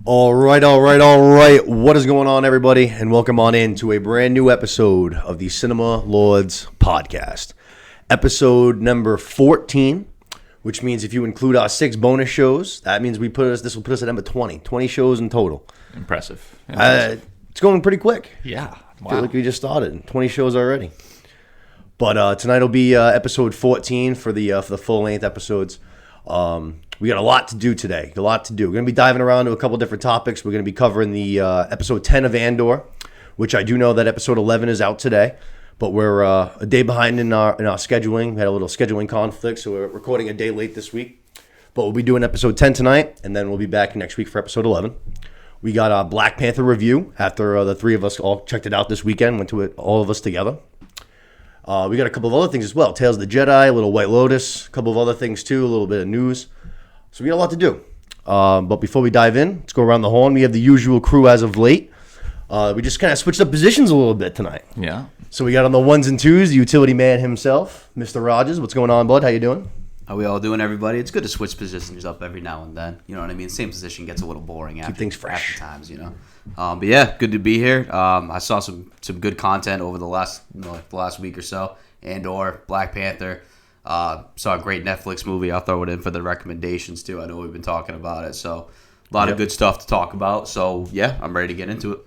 All right. What is going on, everybody? And welcome on in to a brand new episode of the Cinema Lords podcast. Episode number 14, which means if you include our 6 bonus shows, that means this will put us at number 20. 20 shows in total. Impressive. It's going pretty quick. Yeah. Wow. I feel like we just started. 20 shows already. But tonight will be episode 14 for the full-length episodes. We got a lot to do today. We're going to be diving around to a couple different topics. We're going to be covering the episode 10 of Andor, which I do know that episode 11 is out today, but we're a day behind in our scheduling. We had a little scheduling conflict, so we're recording a day late this week. But we'll be doing episode 10 tonight, and then we'll be back next week for episode 11. We got a Black Panther review after the 3 of us all checked it out this weekend, went to it, all of us together. We got a couple of other things as well. Tales of the Jedi, a little White Lotus, a couple of other things too, a little bit of news. So we got a lot to do. But before we dive in, let's go around the horn. We have the usual crew as of late. We just kind of switched up positions a little bit tonight. Yeah. So we got on the 1s and 2s, the utility man himself, Mr. Rogers. What's going on, bud? How you doing? How we all doing, everybody? It's good to switch positions up every now and then. You know what I mean? Same position gets a little boring after things fresh. After times, you know. But yeah, good to be here. I saw some good content over the last week or so. Andor, Black Panther. Saw a great Netflix movie. I'll throw it in for the recommendations too. I know we've been talking about it, so a lot of good stuff to talk about. So yeah, I'm ready to get into it.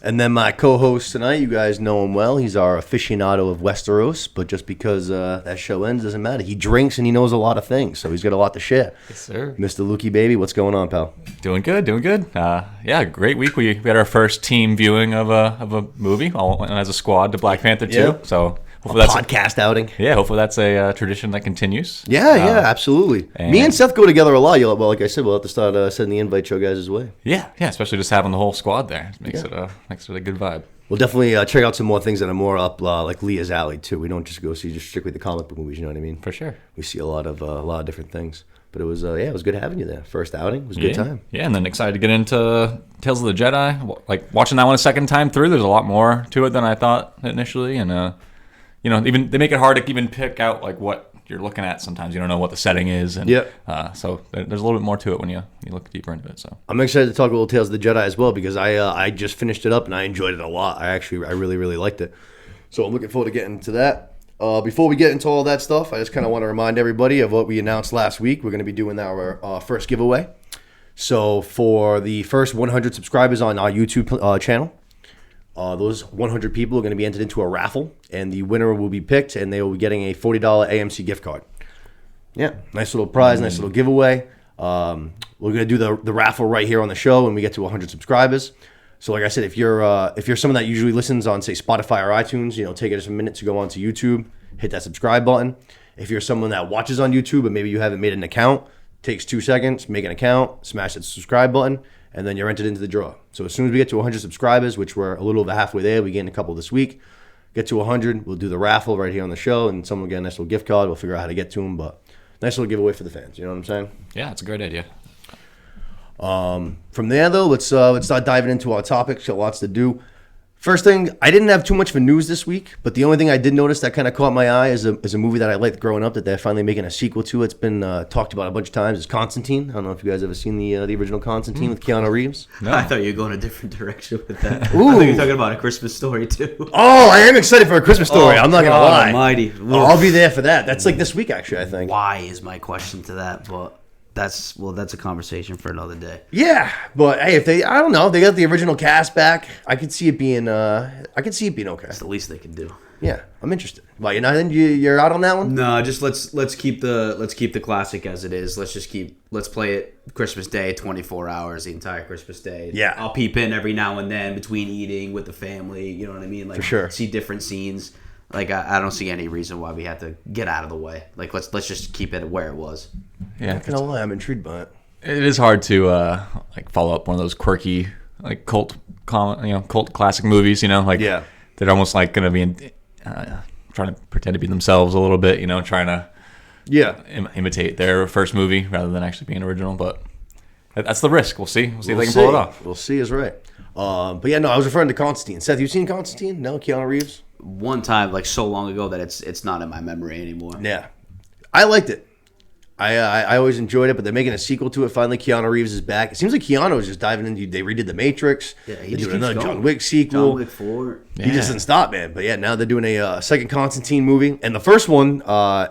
And then my co-host tonight, you guys know him well. He's our aficionado of Westeros, but just because that show ends doesn't matter. He drinks and he knows a lot of things, so he's got a lot to share. Yes, sir. Mr. Lukey, baby, what's going on, pal? Doing good. Yeah, great week. We had our first team viewing of a movie, all went as a squad to Black Panther 2. Yeah. So hopefully that's podcast outing. Yeah, hopefully that's a tradition that continues. Yeah, absolutely. Me and Seth go together a lot. Well, like I said, we'll have to start sending the invite your guys' way. Yeah, especially just having the whole squad there. It makes it a good vibe. We'll definitely check out some more things that are more up like Leah's alley too. We don't just go see just strictly the comic book movies. You know what I mean? For sure. We see a lot of different things. But it was it was good having you there. First outing, it was a good time. Yeah, and then excited to get into Tales of the Jedi. Like watching that one a second time through, there's a lot more to it than I thought initially, and even they make it hard to even pick out like what you're looking at. Sometimes you don't know what the setting is, and so there's a little bit more to it when you look deeper into it. So I'm excited to talk a little Tales of the Jedi as well because I just finished it up and I enjoyed it a lot. I really liked it. So I'm looking forward to getting into that. Before we get into all that stuff, I just kind of want to remind everybody of what we announced last week. We're going to be doing our first giveaway. So for the first 100 subscribers on our YouTube channel, those 100 people are going to be entered into a raffle, and the winner will be picked, and they will be getting a $40 AMC gift card. Yeah, nice little prize, nice little giveaway. We're going to do the raffle right here on the show when we get to 100 subscribers. So like I said, if you're someone that usually listens on, say, Spotify or iTunes, take just a minute to go onto YouTube, hit that subscribe button. If you're someone that watches on YouTube but maybe you haven't made an account, takes 2 seconds, make an account, smash that subscribe button, and then you're entered into the draw. So as soon as we get to 100 subscribers, which we're a little over halfway there, we get in a couple this week, get to 100, we'll do the raffle right here on the show, and someone will get a nice little gift card. We'll figure out how to get to them, but nice little giveaway for the fans. You know what I'm saying? Yeah, it's a great idea. From there, though, let's start diving into our topics. Got lots to do. First thing, I didn't have too much for news this week, but the only thing I did notice that kind of caught my eye is a movie that I liked growing up that they're finally making a sequel to. It's been talked about a bunch of times. It's Constantine. I don't know if you guys ever seen the original Constantine with Keanu Reeves. No. I thought you were going a different direction with that. Ooh. I think you're talking about A Christmas Story too. Oh, I am excited for A Christmas Story. I'm not going to lie. Almighty. I'll be there for that. That's like this week, actually, I think. Why is my question to that, but... That's a conversation for another day. Yeah, but hey, I don't know, if they got the original cast back, I could see it being okay. That's the least they can do. Yeah, I'm interested. Well, you're out on that one? No, just let's keep the classic as it is. Let's play it Christmas Day, 24 hours, the entire Christmas day. Yeah, I'll peep in every now and then between eating with the family. You know what I mean? Like, for sure. See different scenes. Like I don't see any reason why we have to get out of the way. Like let's just keep it where it was. Yeah, I'm not gonna lie, I'm intrigued by it. It is hard to follow up one of those quirky cult classic movies. They're almost like gonna be trying to pretend to be themselves a little bit. Trying to imitate their first movie rather than actually being original. But that's the risk. We'll see. We'll see if they can pull it off. We'll see is right. But yeah, no, I was referring to Constantine. Seth, you seen Constantine? No, Keanu Reeves? One time, like so long ago that it's not in my memory anymore. Yeah. I liked it. I always enjoyed it, but they're making a sequel to it. Finally, Keanu Reeves is back. It seems like Keanu is just diving into. They redid The Matrix. Yeah, they doing another John Wick sequel. John Wick 4. He just doesn't stop, man. But yeah, now they're doing a second Constantine movie, and the first one,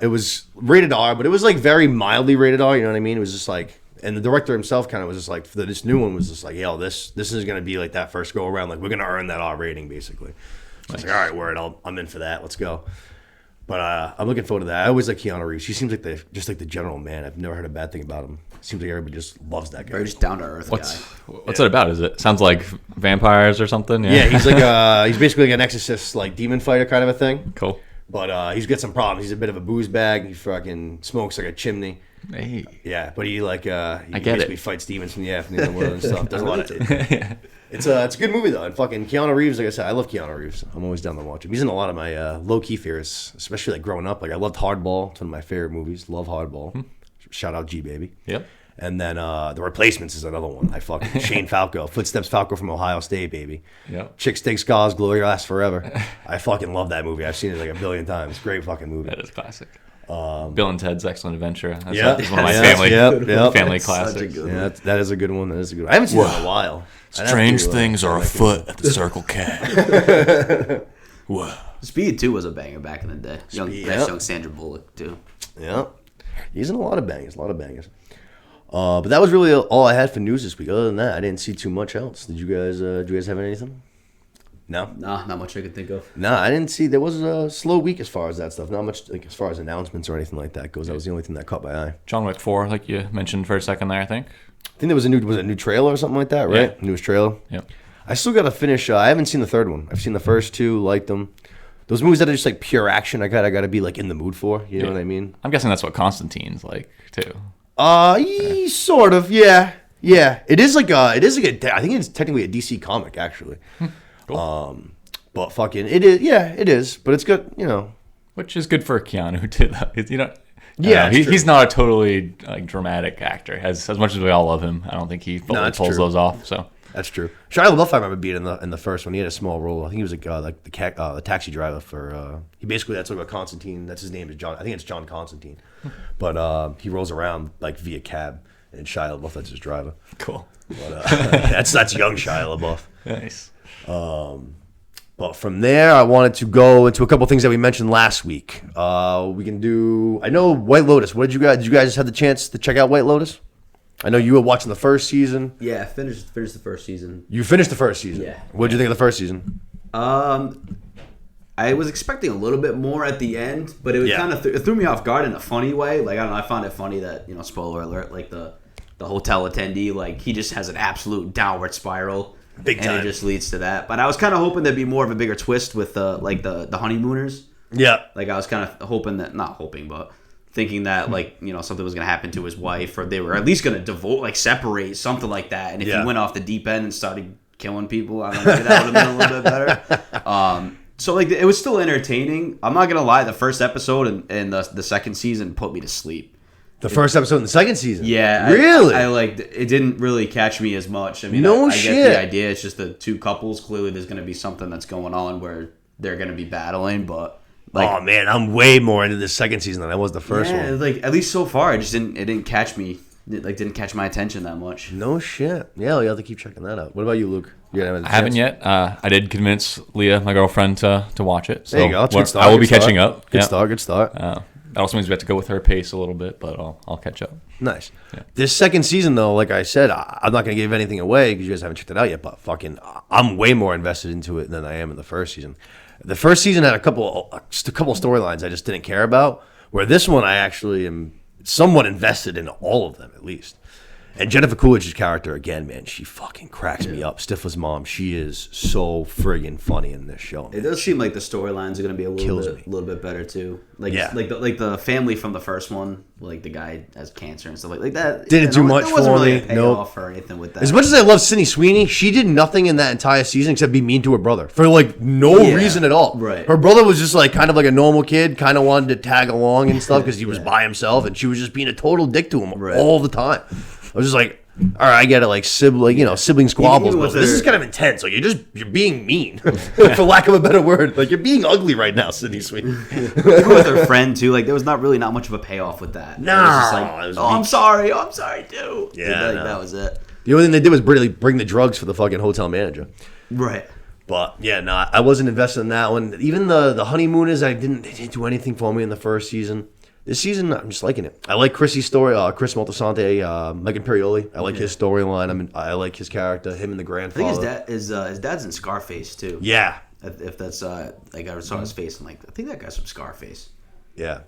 it was rated R, but it was like very mildly rated R. You know what I mean? It was just like, and the director himself kind of was just like, for this new one was just like, yo, this is gonna be like that first go around. Like we're gonna earn that R rating, basically. So I was like, all right, word, I'm in for that. Let's go. But I'm looking forward to that. I always like Keanu Reeves. He seems like the general man. I've never heard a bad thing about him. Seems like everybody just loves that guy. Very just down to earth guy. What's it about? Is it sounds like vampires or something? Yeah, he's like he's basically like an exorcist, like demon fighter kind of a thing. Cool. But he's got some problems. He's a bit of a booze bag. He fucking smokes like a chimney. Hey. Yeah, but he like he basically basically fights demons from the underworld and stuff. Does a lot of it. It's a good movie though, and fucking Keanu Reeves. Like I said, I love Keanu Reeves. I'm always down to watch him. He's in a lot of my low key favorites, especially like growing up. Like I loved Hardball. It's one of my favorite movies. Love Hardball. Shout out G Baby. Yep. And then The Replacements is another one. I fucking Shane Falco, Footsteps Falco from Ohio State, baby. Yep. Chicks Take Scars, Glory Lasts Forever. I fucking love that movie. I've seen it like a billion times. Great fucking movie. That is classic. Bill and Ted's Excellent Adventure. That's one of my family classics. Yeah, that is a good one. That is a good one. I haven't seen it in a while. Strange things are afoot at the Circle K. Whoa. Speed 2 was a banger back in the day. Young Sandra Bullock too. Yeah, he's in a lot of bangers. But that was really all I had for news this week. Other than that, I didn't see too much else. Did you guys have anything? No? Nah, not much I could think of. No, I didn't see. There was a slow week as far as that stuff. Not much like as far as announcements or anything like that goes. That was the only thing that caught my eye. John Wick 4, like you mentioned for a second there, I think. I think there was a new trailer or something like that, right? Yeah. Newest trailer. Yep. I still got to finish. I haven't seen the third one. I've seen the first two, liked them. Those movies that are just like pure action, I gotta be like in the mood for. You know what I mean? I'm guessing that's what Constantine's like too. Sort of, yeah. It is like I think it's technically a DC comic actually. Cool. But fucking it is, it is. But it's good, Which is good for Keanu too. He's not a totally like dramatic actor. As much as we all love him, I don't think he pulls those off. So that's true. Shia LaBeouf, I remember being in the first one. He had a small role. I think he was like the taxi driver for. He basically that's like a Constantine. That's his name is John. I think it's John Constantine. But he rolls around like via cab, and Shia LaBeouf that's his driver. Cool. But that's young Shia LaBeouf. Nice. But from there, I wanted to go into a couple things that we mentioned last week. We can do. I know White Lotus. What did you guys? Did you guys just have the chance to check out White Lotus? I know you were watching the first season. Yeah, finished the first season. You finished the first season. Yeah. What did you think of the first season? I was expecting a little bit more at the end, but it kind of it threw me off guard in a funny way. Like I don't know, I found it funny that spoiler alert, like the hotel attendee, like he just has an absolute downward spiral. Big time. And it just leads to that. But I was kind of hoping there'd be more of a bigger twist with the honeymooners. Yeah. Like I was kind of hoping that, not hoping, but thinking that something was going to happen to his wife, or they were at least going to separate, something like that. And if he went off the deep end and started killing people, I don't know, maybe that would have been a little bit better. So it was still entertaining. I'm not gonna lie, the first episode and the second season put me to sleep. The first episode in the second season? Yeah. Really? I it didn't really catch me as much. I mean, I get the idea. It's just the two couples. Clearly there's going to be something that's going on where they're going to be battling, but... oh, man, I'm way more into this second season than I was the first one. Like, at least so far, it didn't catch me. It didn't catch my attention that much. No shit. Yeah, you have to keep checking that out. What about you, Luke? I haven't yet. I did convince Leah, my girlfriend, to watch it. So there you go. That's a good start. I will be catching up. Good start. That also means we have to go with her pace a little bit, but I'll catch up. Nice. Yeah. This second season, though, like I said, I'm not going to give anything away because you guys haven't checked it out yet, but fucking I'm way more invested into it than I am in the first season. The first season had a couple storylines I just didn't care about, where this one I actually am somewhat invested in all of them, at least. And Jennifer Coolidge's character, again, man, she fucking cracks me up. Stifler's mom, she is so friggin' funny in this show. Man. It does seem like the storylines are going to be a little bit better too. Like the family from the first one, like the guy has cancer and stuff like that. Didn't do much for me. There wasn't really a payoff or anything with that. As much as I love Sydney Sweeney, she did nothing in that entire season except be mean to her brother for like no reason at all. Right. Her brother was just like kind of like a normal kid, kind of wanted to tag along and stuff because he was by himself, and she was just being a total dick to him all the time. I was just like, all right, I get it, like sibling squabbles. Even But with this her- is kind of intense. Like you're being mean, for lack of a better word. Like you're being ugly right now, Sydney Sweet. Even with her friend too, like there was not much of a payoff with that. No, it was just it was I'm weak. sorry, I'm sorry too. Yeah, like, no. that was it. The only thing they did was bring the drugs for the fucking hotel manager. Right. But yeah, no, I wasn't invested in that one. Even the honeymooners, they didn't do anything for me in the first season. This season, I'm just liking it. I like Chrissy's story, Chris Moltisanti, Megan Perioli. I like his storyline. I like his character, him and the I grandfather. think his dad's in Scarface too. Yeah, If that's like I saw his face, I'm like, I think that guy's from Scarface. yeah.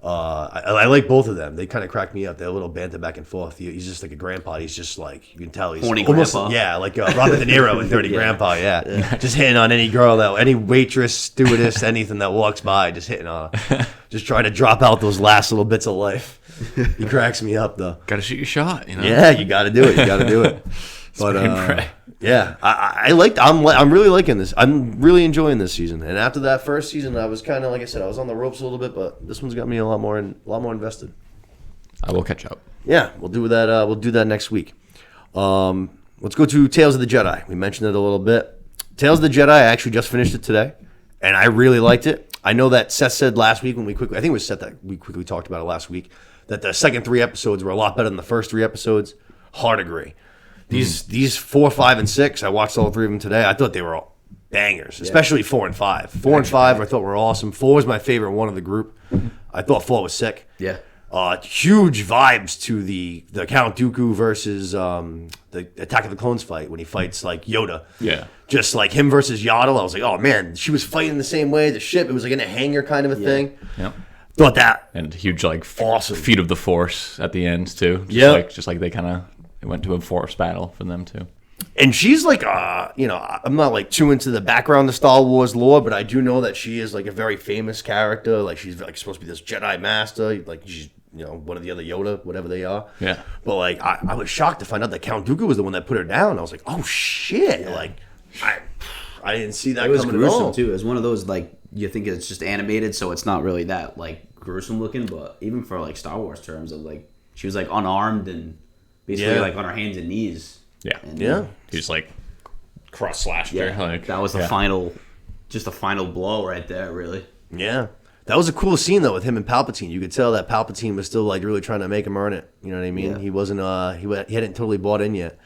I like both of them. They kind of crack me up. They're a little banter back and forth. He's just like a grandpa. He's just like, you can tell he's Horny almost, grandpa. yeah, like Robert De Niro in Dirty Grandpa. Yeah. Just hitting on any girl any waitress, stewardess, anything that walks by, just hitting on her. Just trying to drop out those last little bits of life. He cracks me up though. Got to shoot your shot, you know. Yeah, you got to do it. You got to do it. But yeah, I'm really liking this. I'm really enjoying this season. And after that first season, I was kind of like I said, I was on the ropes a little bit, but this one's got me a lot more invested. I will catch up. Yeah, we'll do that. We'll do that next week. Let's go to Tales of the Jedi. We mentioned it a little bit. Tales of the Jedi. I actually just finished it today, and I really liked it. I know that Seth said last week I think it was Seth that we quickly talked about it last week, that the second 3 episodes were a lot better than the first 3 episodes. Hard agree. These 4, 5, and 6, I watched all 3 of them today. I thought they were all bangers, especially 4 and 5. 4 and 5 I thought were awesome. 4 was my favorite one of the group. I thought 4 was sick. Yeah. Huge vibes to the Count Dooku versus the Attack of the Clones fight when he fights like Yoda. Yeah. Just like him versus Yaddle. I was like, oh man, she was fighting the same way. The ship, it was like in a hangar kind of a thing. Yep. Thought that. And huge like Awesome. feat of the Force at the end too. Yep. Just like they kind of went to a Force battle for them too. And she's like, I'm not like too into the background of Star Wars lore, but I do know that she is like a very famous character. Like she's like supposed to be this Jedi master. Like she's one of the other Yoda, whatever they are. Yeah. But like I was shocked to find out that Count Dooku was the one that put her down. I was like, oh shit! Yeah. Like I didn't see that It was coming gruesome at all. too. It was one of those like you think it's just animated, so it's not really that like gruesome looking. But even for like Star Wars terms of like she was like unarmed and basically like on her hands and knees. Yeah. And Yeah. He just like cross slashed her. Like, that was the final blow right there. Really. Yeah. That was a cool scene though with him and Palpatine. You could tell that Palpatine was still like really trying to make him earn it. You know what I mean? Yeah. He wasn't. He hadn't totally bought in yet.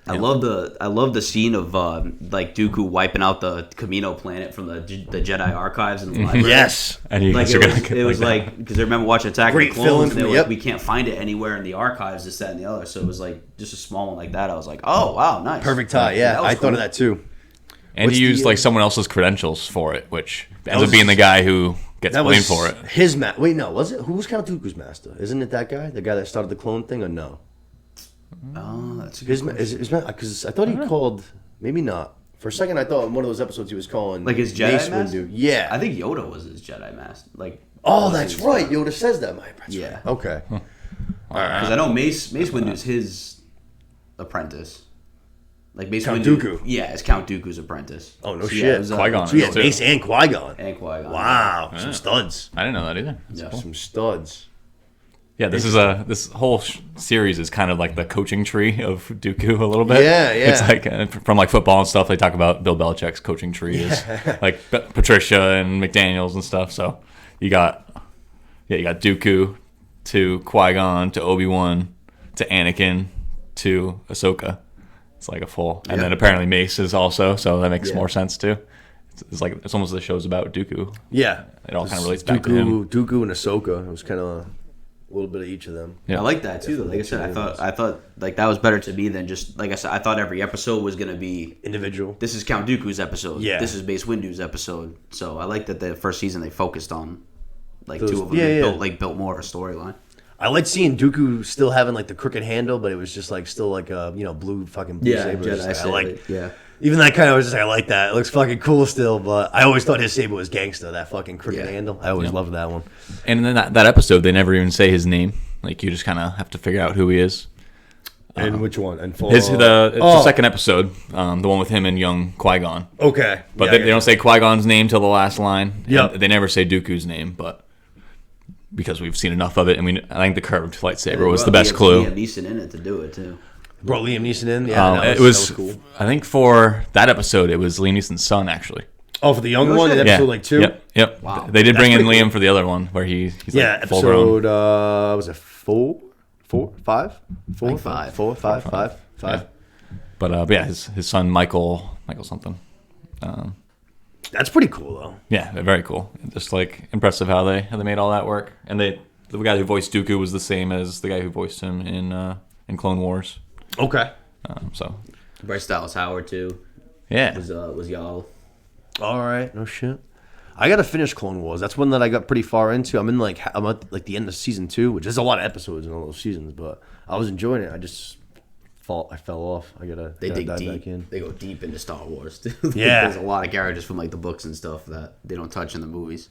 I love the scene of like Dooku wiping out the Camino planet from the Jedi archives in the library. Yes. And you Like guys are gonna it was like because I remember watching Attack Great of the Clones, and they film, were yep. like, we can't find it anywhere in the archives, this, that, and the other. So it was like just a small one like that. I was like, oh wow, nice, Perfect tie. Yeah, That was I thought cool. of that too. and What's he used the, like someone else's credentials for it, which ends was- up being the guy who gets That blamed was for it. his Wait, no, was it? Who was Count Dooku's master? Isn't it that guy? The guy that started the clone thing, or no? Oh, that's a good His because I thought he called. Maybe not. For a second, I thought in one of those episodes he was calling like his Jedi Mace master. Windu. Yeah. I think Yoda was his Jedi master. Like Oh, was that's his- right. Yoda says that. That's Yeah. right. Okay. Because I know Mace Windu's his apprentice. Like Mace Count Windu, Dooku. Yeah, it's Count Dooku's apprentice. Oh, no So, shit. it was, Qui-Gon. So yeah, too. Mace and Qui-Gon. and Qui-Gon. Wow, some studs. I didn't know that either. That's Yeah. cool. Some studs. Yeah, this whole series is kind of like the coaching tree of Dooku a little bit. Yeah, yeah. It's like from like football and stuff. They talk about Bill Belichick's coaching tree is like Patricia and McDaniels and stuff. So you got Dooku to Qui-Gon to Obi-Wan to Anakin to Ahsoka. It's like a full, and then apparently Mace is also. So that makes more sense too. It's like it's almost the show's about Dooku. Yeah. It all kind of relates back to him. Dooku and Ahsoka. It was kind of a little bit of each of them. Yeah. I like that too. Like I said, I thought like that was better to me than just like I said. I thought every episode was gonna be Individual. this is Count Dooku's episode. Yeah. This is Mace Windu's episode. So I like that the first season they focused on like Those- two of them. yeah, They yeah. built more of a storyline. I liked seeing Dooku still having like the crooked handle, but it was just like still like a blue saber. Jedi I like. yeah. Even that kind of was just like, I like that. It looks fucking cool still, but I always thought his saber was gangster. That fucking crooked Yeah. handle. I always loved that one. And then that episode, they never even say his name. Like you just kind of have to figure out who he is. And which one? And for It's the second episode, the one with him and young Qui-Gon. Okay, But Yeah, they don't say Qui-Gon's name till the last line. Yep. And they never say Dooku's name, but because we've seen enough of it, I think the curved lightsaber was the best clue. Liam Neeson in it to do it too. Brought Liam Neeson in. Yeah, it was that was cool. I think for that episode, it was Liam Neeson's son actually. Oh, for the young one in episode like 2? Yep. Wow. They did bring in Liam cool. for the other one where he's like full episode, grown. was it 4? 5? 4? 5. 4, 5. Yeah. But yeah, his son Michael something. That's pretty cool though. Yeah, they're very cool. Just like impressive how they made all that work. And the guy who voiced Dooku was the same as the guy who voiced him in Clone Wars. Okay. So Bryce Dallas Howard too. yeah, Was y'all. All right. No shit. I gotta finish Clone Wars. That's one that I got pretty far into. I'm at like the end of season 2, which is a lot of episodes in all those seasons, but I was enjoying it. I fell off. I gotta Dig dive deep. back in. They go deep into Star Wars too. Yeah. There's a lot of characters from like the books and stuff that they don't touch in the movies.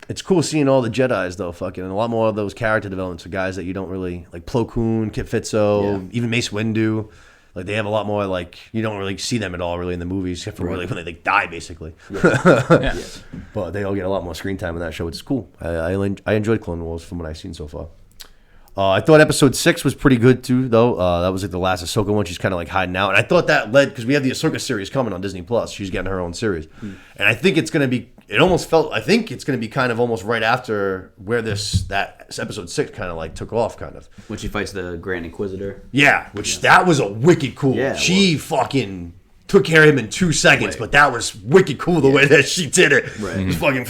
It's cool seeing all the Jedis though, and a lot more of those character developments for guys that you don't really like. Plo Koon, Kit Fisto, even Mace Windu. Like they have a lot more like you don't really see them at all really in the movies, except for really when they like, die basically. yeah. But they all get a lot more screen time in that show, which is cool. I enjoyed Clone Wars from what I've seen so far. I thought episode 6 was pretty good too, though. That was like the last Ahsoka one. She's kind of like hiding out, and I thought that led because we have the Ahsoka series coming on Disney Plus. She's getting her own series, and I think it's gonna be. It almost felt. I think it's gonna be kind of almost right after where that episode 6 kind of like took off, kind of. When she fights the Grand Inquisitor. Yeah, that was a wicked cool. Yeah, she fucking took care of him in 2 seconds, but that was wicked cool the way that she did it. Right. He fucking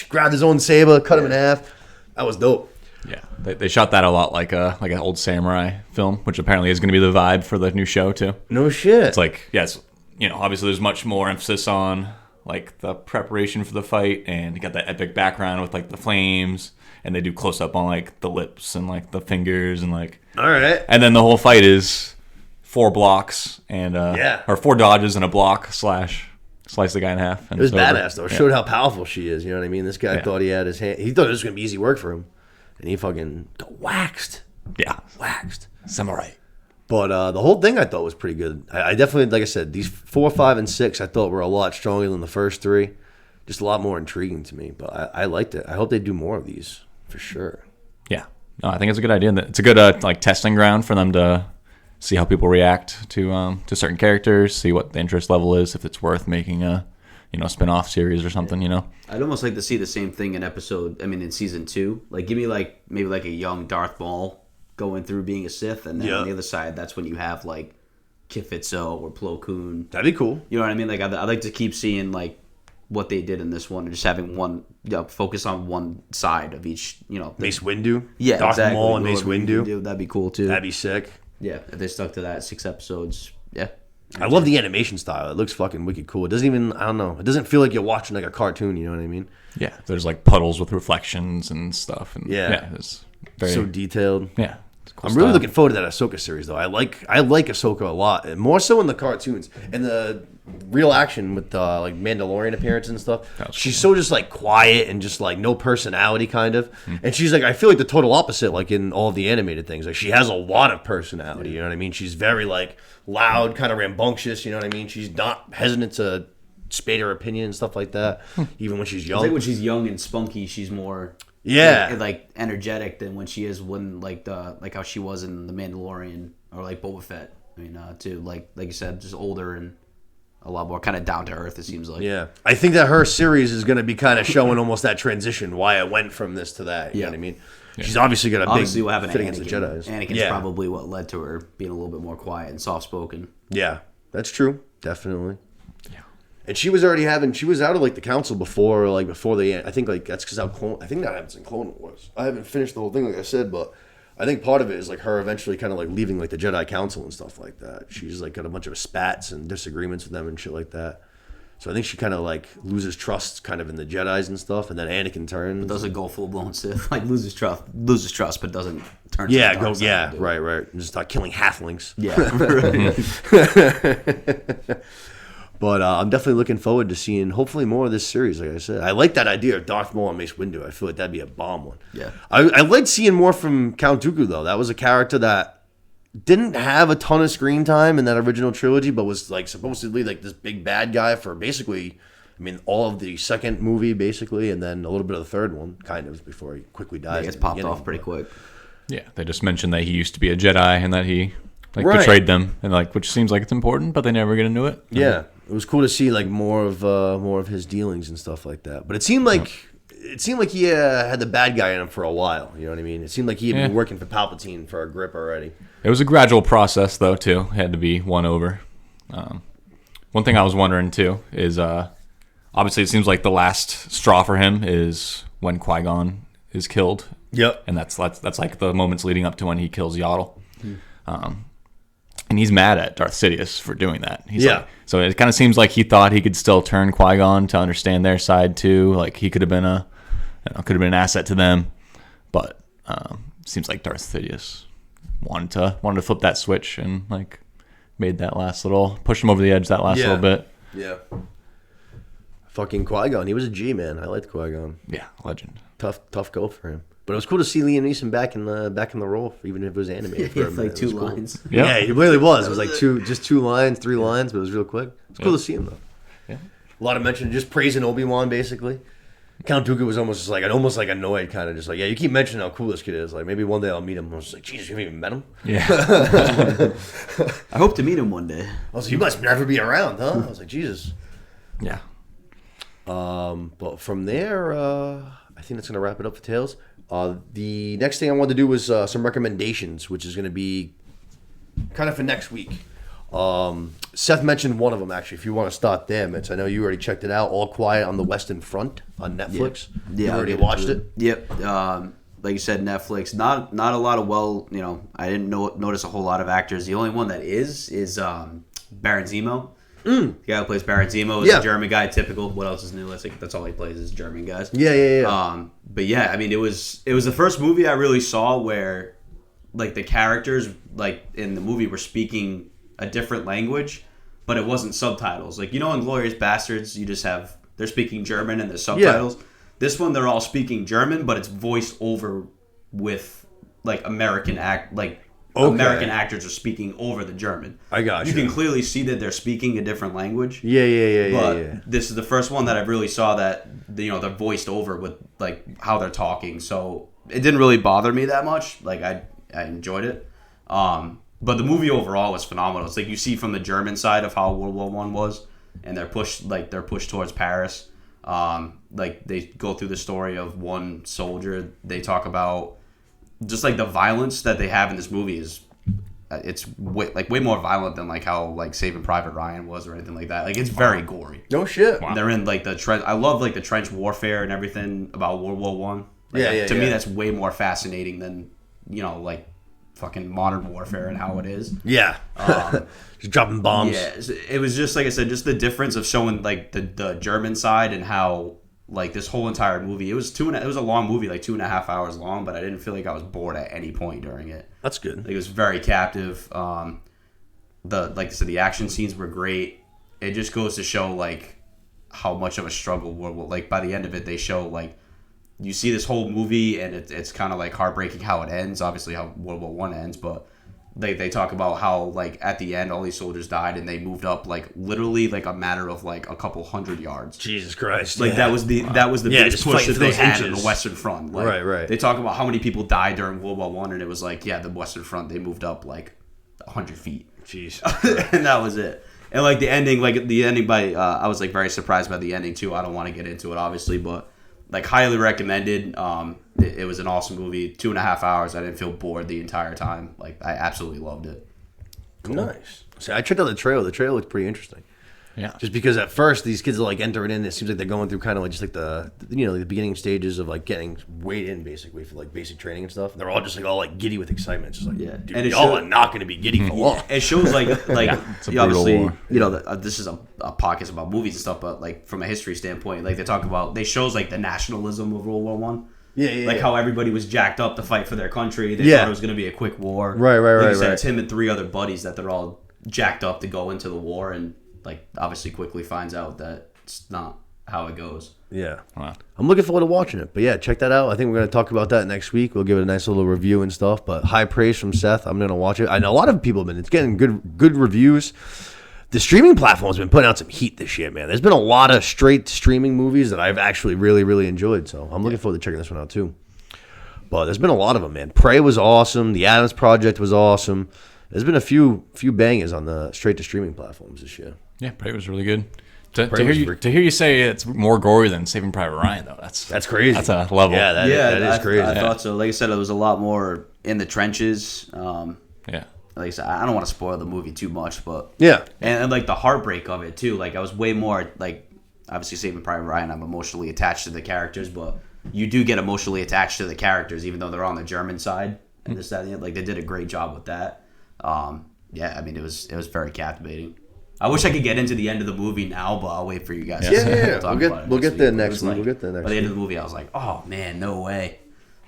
grabbed his own saber, cut him in half. That was dope. Yeah, they shot that a lot like an old samurai film, which apparently is going to be the vibe for the new show too. No shit. It's like obviously there's much more emphasis on like the preparation for the fight, and you got that epic background with like the flames, and they do close up on like the lips and like the fingers and like. All right. And then the whole fight is 4 blocks and or 4 dodges and a block / slice the guy in half. And It was it's over. badass though. It showed how powerful she is. You know what I mean? This guy thought he had his hand. He thought it was gonna be easy work for him, and he fucking got waxed. Yeah, Waxed. samurai. But the whole thing I thought was pretty good. I definitely, like I said, these 4, 5, and 6 I thought were a lot stronger than the first 3. Just a lot more intriguing to me. But I liked it. I hope they do more of these for sure. Yeah, no, I think it's a good idea. It's a good like testing ground for them to see how people react to certain characters, see what the interest level is, if it's worth making a spin-off series or something. I'd almost like to see the same thing in season 2. Like give me like maybe like a young Darth Maul going through being a Sith, and then on the other side, that's when you have like Kit Fisto or Plo Koon. That'd be cool. You know what I mean? Like I'd like to keep seeing like what they did in this one, and just having one focus on one side of each. Mace Windu. Yeah, Darth exactly. Maul and Mace Windu. That'd be cool too. That'd be sick. Yeah, if they stuck to that 6 episodes. Yeah. I love the animation style. It looks fucking wicked cool. It doesn't even, I don't know. It doesn't feel like you're watching like a cartoon. You know what I mean? Yeah, there's like puddles with reflections and stuff. And it's very so detailed. Yeah. Cool I'm really style. looking forward to that Ahsoka series, though. I like Ahsoka a lot, and more so in the cartoons and the real action with like Mandalorian appearance and stuff. She's so just like quiet and just like no personality, kind of. And she's like, I feel like the total opposite, like in all of the animated things. Like she has a lot of personality. You know what I mean? She's very like loud, kind of rambunctious. You know what I mean? She's not hesitant to spade her opinion and stuff like that, even when she's young. I think when she's young and spunky, she's more like energetic than when she is like how she was in The Mandalorian or like Boba Fett. I mean, too, like you said, just older and a lot more kind of down to earth. It seems like. Yeah, I think that her series is going to be kind of showing almost that transition, why it went from this to that. You know what I mean? Yeah. She's obviously got a big what happened fit to against the Anakin. Jedis. Anakin's probably what led to her being a little bit more quiet and soft spoken. Yeah, that's true. Definitely. And she was already she was out of like the council before the, I think like that's because I think that happens in Clone Wars. I haven't finished the whole thing like I said, but I think part of it is like her eventually kind of like leaving like the Jedi Council and stuff like that. She's like got a bunch of spats and disagreements with them and shit like that. So I think she kind of like loses trust kind of in the Jedis and stuff, and then Anakin turns. But doesn't go full blown Sith, like loses trust, but doesn't turn. Yeah, right. And just start killing halflings. Yeah. But I'm definitely looking forward to seeing hopefully more of this series. Like I said, I like that idea of Darth Maul and Mace Windu. I feel like that'd be a bomb one. Yeah. I liked seeing more from Count Dooku though. That was a character that didn't have a ton of screen time in that original trilogy, but was like supposedly like this big bad guy for basically, I mean, all of the second movie basically, and then a little bit of the third one, kind of before he quickly dies. He gets popped off pretty quick. Yeah, they just mentioned that he used to be a Jedi and that he like betrayed them, and like which seems like it's important, but they never get into it. Yeah, it was cool to see like more of his dealings and stuff like that. But it seemed like he had the bad guy in him for a while. You know what I mean? It seemed like he had been working for Palpatine for a grip already. It was a gradual process, though. Too it had to be won over. One thing I was wondering too is obviously it seems like the last straw for him is when Qui-Gon is killed. Yep, and that's like the moments leading up to when he kills Yaddle. And he's mad at Darth Sidious for doing that. He's like, so it kind of seems like he thought he could still turn Qui-Gon to understand their side too. Like he could have been an asset to them, but seems like Darth Sidious wanted to flip that switch and like made that last little push him over the edge that last little bit. Yeah. Fucking Qui-Gon, he was a G, man. I liked Qui-Gon. Yeah, legend. Tough go for him. But it was cool to see Liam Neeson back in the role, even if it was animated. For a minute. Like 2 lines. Cool. Yeah, it really was. It was like 2 lines, 3 lines, but it was real quick. It's cool to see him though. Yeah, a lot of mention, just praising Obi-Wan basically. Count Dooku was almost like annoyed, kind of just like, yeah, you keep mentioning how cool this kid is. Like maybe one day I'll meet him. I was just like, Jesus, you haven't even met him? Yeah. I hope to meet him one day. I was like, you must never be around, huh? I was like, Jesus. Yeah. But from there, I think that's gonna wrap it up for Tales. The next thing I wanted to do was some recommendations, which is going to be kind of for next week. Seth mentioned one of them, actually, if you want to start there, Mitch. I know you already checked it out, All Quiet on the Western Front on Netflix. Yeah, you already watched it? Yep. Like you said, Netflix. Not a lot of I didn't notice a whole lot of actors. The only one that is Baron Zemo. The guy who plays Baron Zemo is a German guy, typical. What else is new? I think that's all he plays is German guys. Yeah. But yeah, I mean, it was the first movie I really saw where, like, the characters, like, in the movie were speaking a different language, but it wasn't subtitles. Like, in Inglourious Bastards, you just have, they're speaking German and there's subtitles. Yeah. This one, they're all speaking German, but it's voiced over with, like, American actors are speaking over the German. I got you. You can clearly see that they're speaking a different language. Yeah. This is the first one that I really saw that they're voiced over with like how they're talking. So it didn't really bother me that much. Like I enjoyed it. But the movie overall was phenomenal. It's like you see from the German side of how World War I was, and they're pushed towards Paris. Like they go through the story of one soldier. They talk about just like the violence that they have in this movie is it's way more violent than like how like Saving Private Ryan was or anything like that. Like it's very gory. No shit. Wow. They're in like the trench. I love like the trench warfare and everything about World War One. Like, to me, that's way more fascinating than like fucking modern warfare and how it is. Yeah. Just dropping bombs. Yeah. It was just like I said, just the difference of showing like the German side and how. Like this whole entire movie, it was a long movie, like 2.5 hours long, but I didn't feel like I was bored at any point during it. That's good. Like, it was very captive. Like I said, the action scenes were great. It just goes to show like how much of a struggle. Like by the end of it, they show like you see this whole movie, and it's kind of like heartbreaking how it ends. Obviously, how World War I ends, but. They talk about how like at the end all these soldiers died and they moved up like literally like a matter of like a couple 100 yards. Jesus Christ! Like that was the biggest push that they had on the Western Front. Like, right. They talk about how many people died during World War I, and it was like the Western Front they moved up like 100 feet. Jeez, and that was it. And like the ending by I was like very surprised by the ending too. I don't want to get into it obviously, but. Like, highly recommended. It was an awesome movie. 2.5 hours. I didn't feel bored the entire time. Like, I absolutely loved it. Cool. Nice. See, I checked out the trailer. The trailer looked pretty interesting. Yeah. Just because at first these kids are like entering in, it seems like they're going through kind of like just like the the beginning stages of like getting weighed in basically for like basic training and stuff. And they're all just like all like giddy with excitement. It's just like dude, and y'all are not going to be giddy for long. It shows like obviously war. This is a podcast about movies and stuff, but like from a history standpoint, like they shows like the nationalism of World War One. Yeah. How everybody was jacked up to fight for their country. They thought it was going to be a quick war. Right. Like you said, Tim and 3 other buddies that they're all jacked up to go into the war, and like obviously quickly finds out that it's not how it goes. Yeah. Wow. I'm looking forward to watching it. But yeah, check that out. I think we're going to talk about that next week. We'll give it a nice little review and stuff. But high praise from Seth. I'm going to watch it. I know a lot of people have been. It's getting good reviews. The streaming platform's been putting out some heat this year, man. There's been a lot of straight streaming movies that I've actually really, really enjoyed. So I'm looking forward to checking this one out too. But there's been a lot of them, man. Prey was awesome. The Adams Project was awesome. There's been a few bangers on the straight to streaming platforms this year. Yeah, Prey was really good. To hear you say it's more gory than Saving Private Ryan, though, that's crazy. That's a level. Yeah, that is crazy. I thought so. Like I said, it was a lot more in the trenches. Yeah. Like I said, I don't want to spoil the movie too much, but yeah, and like the heartbreak of it too. Like I was way more like, obviously Saving Private Ryan, I'm emotionally attached to the characters, but you do get emotionally attached to the characters even though they're on the German side and this, that, and the other. Like they did a great job with that. Yeah, I mean it was very captivating. I wish I could get into the end of the movie now, but I'll wait for you guys. Yeah. We'll get there next week. By the end of the movie, I was like, oh man, no way.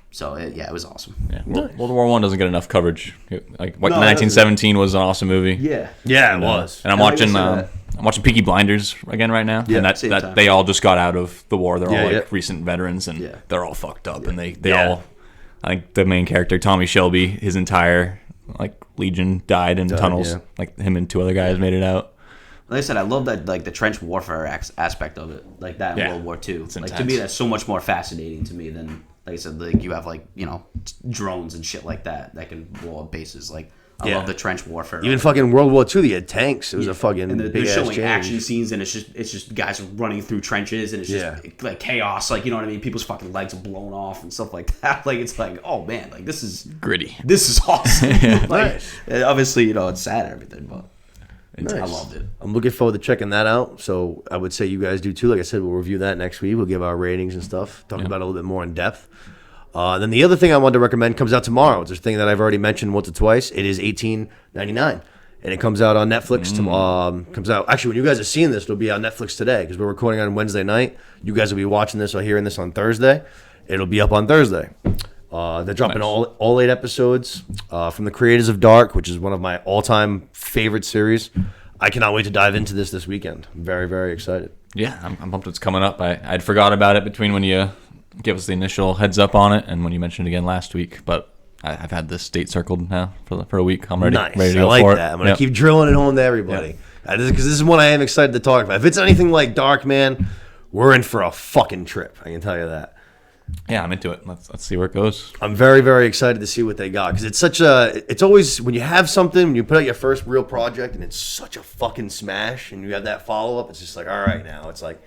So it was awesome. Yeah. World War I doesn't get enough coverage. Like 1917 was an awesome movie. Yeah, it was. And I'm watching Peaky Blinders again right now. Yeah, and that they all just got out of the war. They're all recent veterans, and they're all fucked up. And they all, I think the main character Tommy Shelby, his entire legion died in tunnels. Yeah. Like him and 2 other guys made it out. Like I said, I love that the trench warfare aspect of it, like that in World War II. To me, that's so much more fascinating to me than. Like I said, you have drones and shit like that can blow up bases. Like I love the trench warfare. Even fucking World War II, they had tanks. It was a fucking and big they're ass showing change. Action scenes, and it's just guys running through trenches, and it's just like chaos. Like you know what I mean? People's fucking legs are blown off and stuff like that. Like it's like, oh man, like this is gritty. This is awesome. Nice. Obviously, it's sad and everything, but. Nice. I loved it. I'm looking forward to checking that out. So I would say you guys do too. Like I said, we'll review that next week. We'll give our ratings and stuff. Talk about it a little bit more in depth. Then the other thing I wanted to recommend comes out tomorrow. It's a thing that I've already mentioned once or twice. It is $18.99, and it comes out on Netflix. Comes out actually when you guys are seeing this, it'll be on Netflix today because we're recording on Wednesday night. You guys will be watching this or hearing this on Thursday. It'll be up on Thursday. They're dropping all 8 episodes from the creators of Dark, which is one of my all-time favorite series. I cannot wait to dive into this weekend. I'm very, very excited. Yeah, I'm pumped it's coming up. I'd forgot about it between when you give us the initial heads up on it and when you mentioned it again last week, but I've had this date circled now for a week. I'm ready to go for it. I'm going to keep drilling it home to everybody because this is one I am excited to talk about. If it's anything like Dark, man, we're in for a fucking trip. I can tell you that. Yeah, I'm into it. Let's see where it goes. I'm very, very excited to see what they got because it's always when you have something, when you put out your first real project and it's such a fucking smash and you have that follow-up, it's just like, all right, now it's like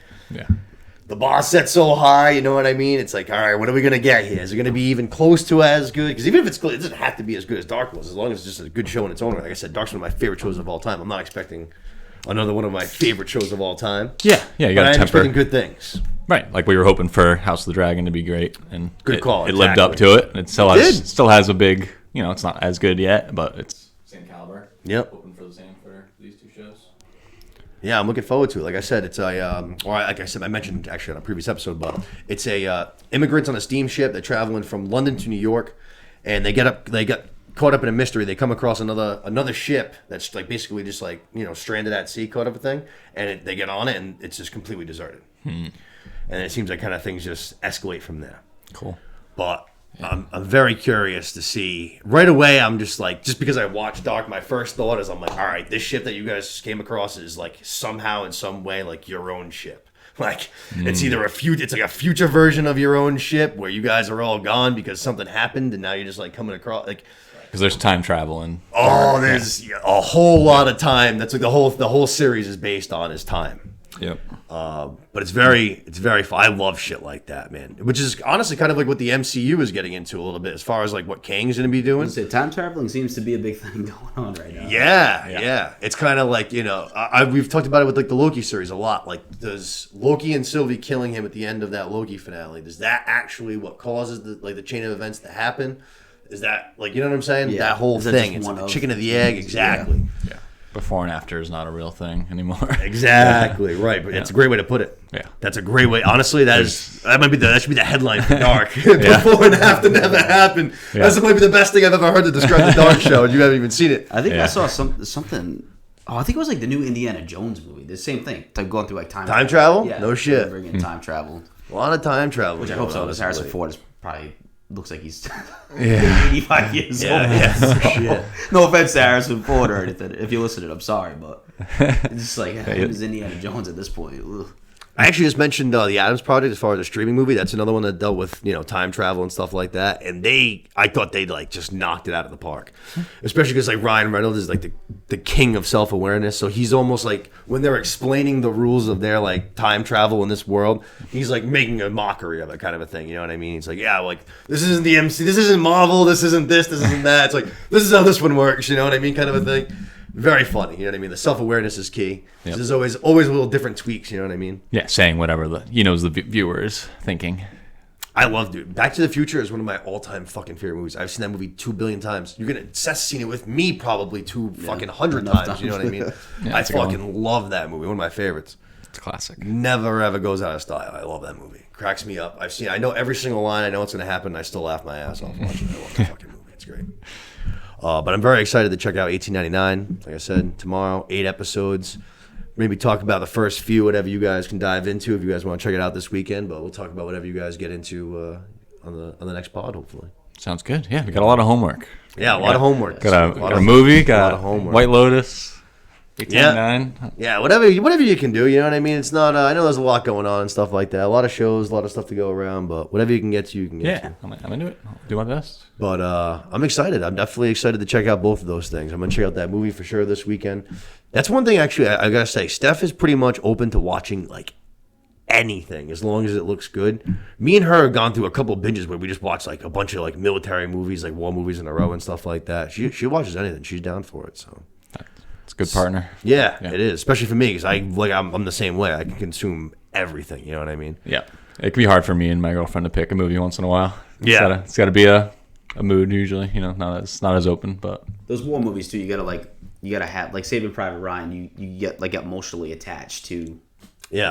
the bar set so high, you know what I mean? It's like, all right, what are we going to get here? Is it going to be even close to as good? Because even if it's good, it doesn't have to be as good as Dark was, as long as it's just a good show in its own right. Like I said, Dark's one of my favorite shows of all time. I'm not expecting another one of my favorite shows of all time. Yeah, you got to temper. I'm expecting good things. Right, like we were hoping for House of the Dragon to be great, and good call. It lived up to it. It still has a big, it's not as good yet, but it's same caliber. Yep. Hoping for the same for these 2 shows. Yeah, I'm looking forward to it. Like I said, it's like I said, I mentioned actually on a previous episode, but it's immigrants on a steamship. They're traveling from London to New York, and they get caught up in a mystery. They come across another ship that's basically just stranded at sea, caught up a thing, and they get on it, and it's just completely deserted. And it seems like kind of things just escalate from there. Cool. But I'm very curious to see. Right away, I'm just because I watched Dark, my first thought is I'm like, all right, this ship that you guys came across is somehow in some way your own ship. It's either it's like a future version of your own ship where you guys are all gone because something happened and now you're just coming across because there's time travel and there's a whole lot of time. That's the whole series is based on is time. Yep. But it's very fun. I love shit like that, man. Which is honestly kind of like what the MCU is getting into a little bit as far as what Kang's going to be doing. Time traveling seems to be a big thing going on right now. Yeah. It's kind of we've talked about it with the Loki series a lot. Does Loki and Sylvie killing him at the end of that Loki finale, does that actually what causes the chain of events to happen? Is that you know what I'm saying? Yeah. That whole thing. It's the chicken or the egg, exactly. Yeah. Before and after is not a real thing anymore. Exactly right, but it's a great way to put it. Yeah, that's a great way. Honestly, that should be the headline for Dark. Before and after never happened. Yeah. That might be the best thing I've ever heard to describe the Dark show. And you haven't even seen it. I think I saw something. Oh, I think it was the new Indiana Jones movie. The same thing, going through time travel. Yeah, no shit. Bringing time travel. A lot of time travel. Which I hope so. Because Harrison Ford is probably. Looks like he's 85 years old. Yeah, shit. No offense to Harrison Ford or anything. If you listen to it, I'm sorry, but it's just it was Indiana Jones at this point. Ugh. I actually just mentioned the Adams Project as far as a streaming movie. That's another one that dealt with time travel and stuff like that. And I thought they like just knocked it out of the park, especially because like Ryan Reynolds is like the king of self awareness. So he's almost like when they're explaining the rules of their like time travel in this world, he's like making a mockery of it, kind of a thing. You know what I mean? He's like, yeah, like this isn't the MC, this isn't Marvel, this isn't this isn't that. It's like this is how this one works. You know what I mean? Kind of a thing. Very funny, you know what I mean? The self-awareness is key. Yep. There's always a little different tweaks, you know what I mean? Yeah, saying whatever the viewer is thinking. I love, dude. Back to the Future is one of my all-time fucking favorite movies. I've seen that movie 2 billion times. Seth's seen it with me probably fucking 100 times, you know what I mean? I fucking love that movie. One of my favorites. It's a classic. Never ever goes out of style. I love that movie. Cracks me up. I know every single line. I know what's going to happen, and I still laugh my ass off watching it. I love that fucking movie. It's great. But I'm very excited to check out 1899. Like I said, tomorrow, 8 episodes. Maybe talk about the first few, whatever you guys can dive into if you guys want to check it out this weekend. But we'll talk about whatever you guys get into on the next pod, hopefully. Sounds good. Yeah, we got a lot of homework. Yeah, a lot of homework. Got a movie. Got a lot of homework. White Lotus. 1899. Yeah, whatever you can do. You know what I mean? It's not. I know there's a lot going on and stuff like that. A lot of shows, a lot of stuff to go around. But whatever you can get to, you can get to. Yeah, I'm into it. I'll do my best. But I'm excited. I'm definitely excited to check out both of those things. I'm gonna check out that movie for sure this weekend. That's one thing actually I gotta say. Steph is pretty much open to watching like anything as long as it looks good. Me and her have gone through a couple of binges where we just watch like a bunch of like military movies, like war movies in a row and stuff like that. She watches anything. She's down for it. So. It's a good partner. Yeah, it is, especially for me because I'm the same way. I can consume everything. You know what I mean? Yeah, it can be hard for me and my girlfriend to pick a movie once in a while. It's got to be a mood usually. Not as open, but those war movies too. You gotta have like Saving Private Ryan. You get like emotionally attached to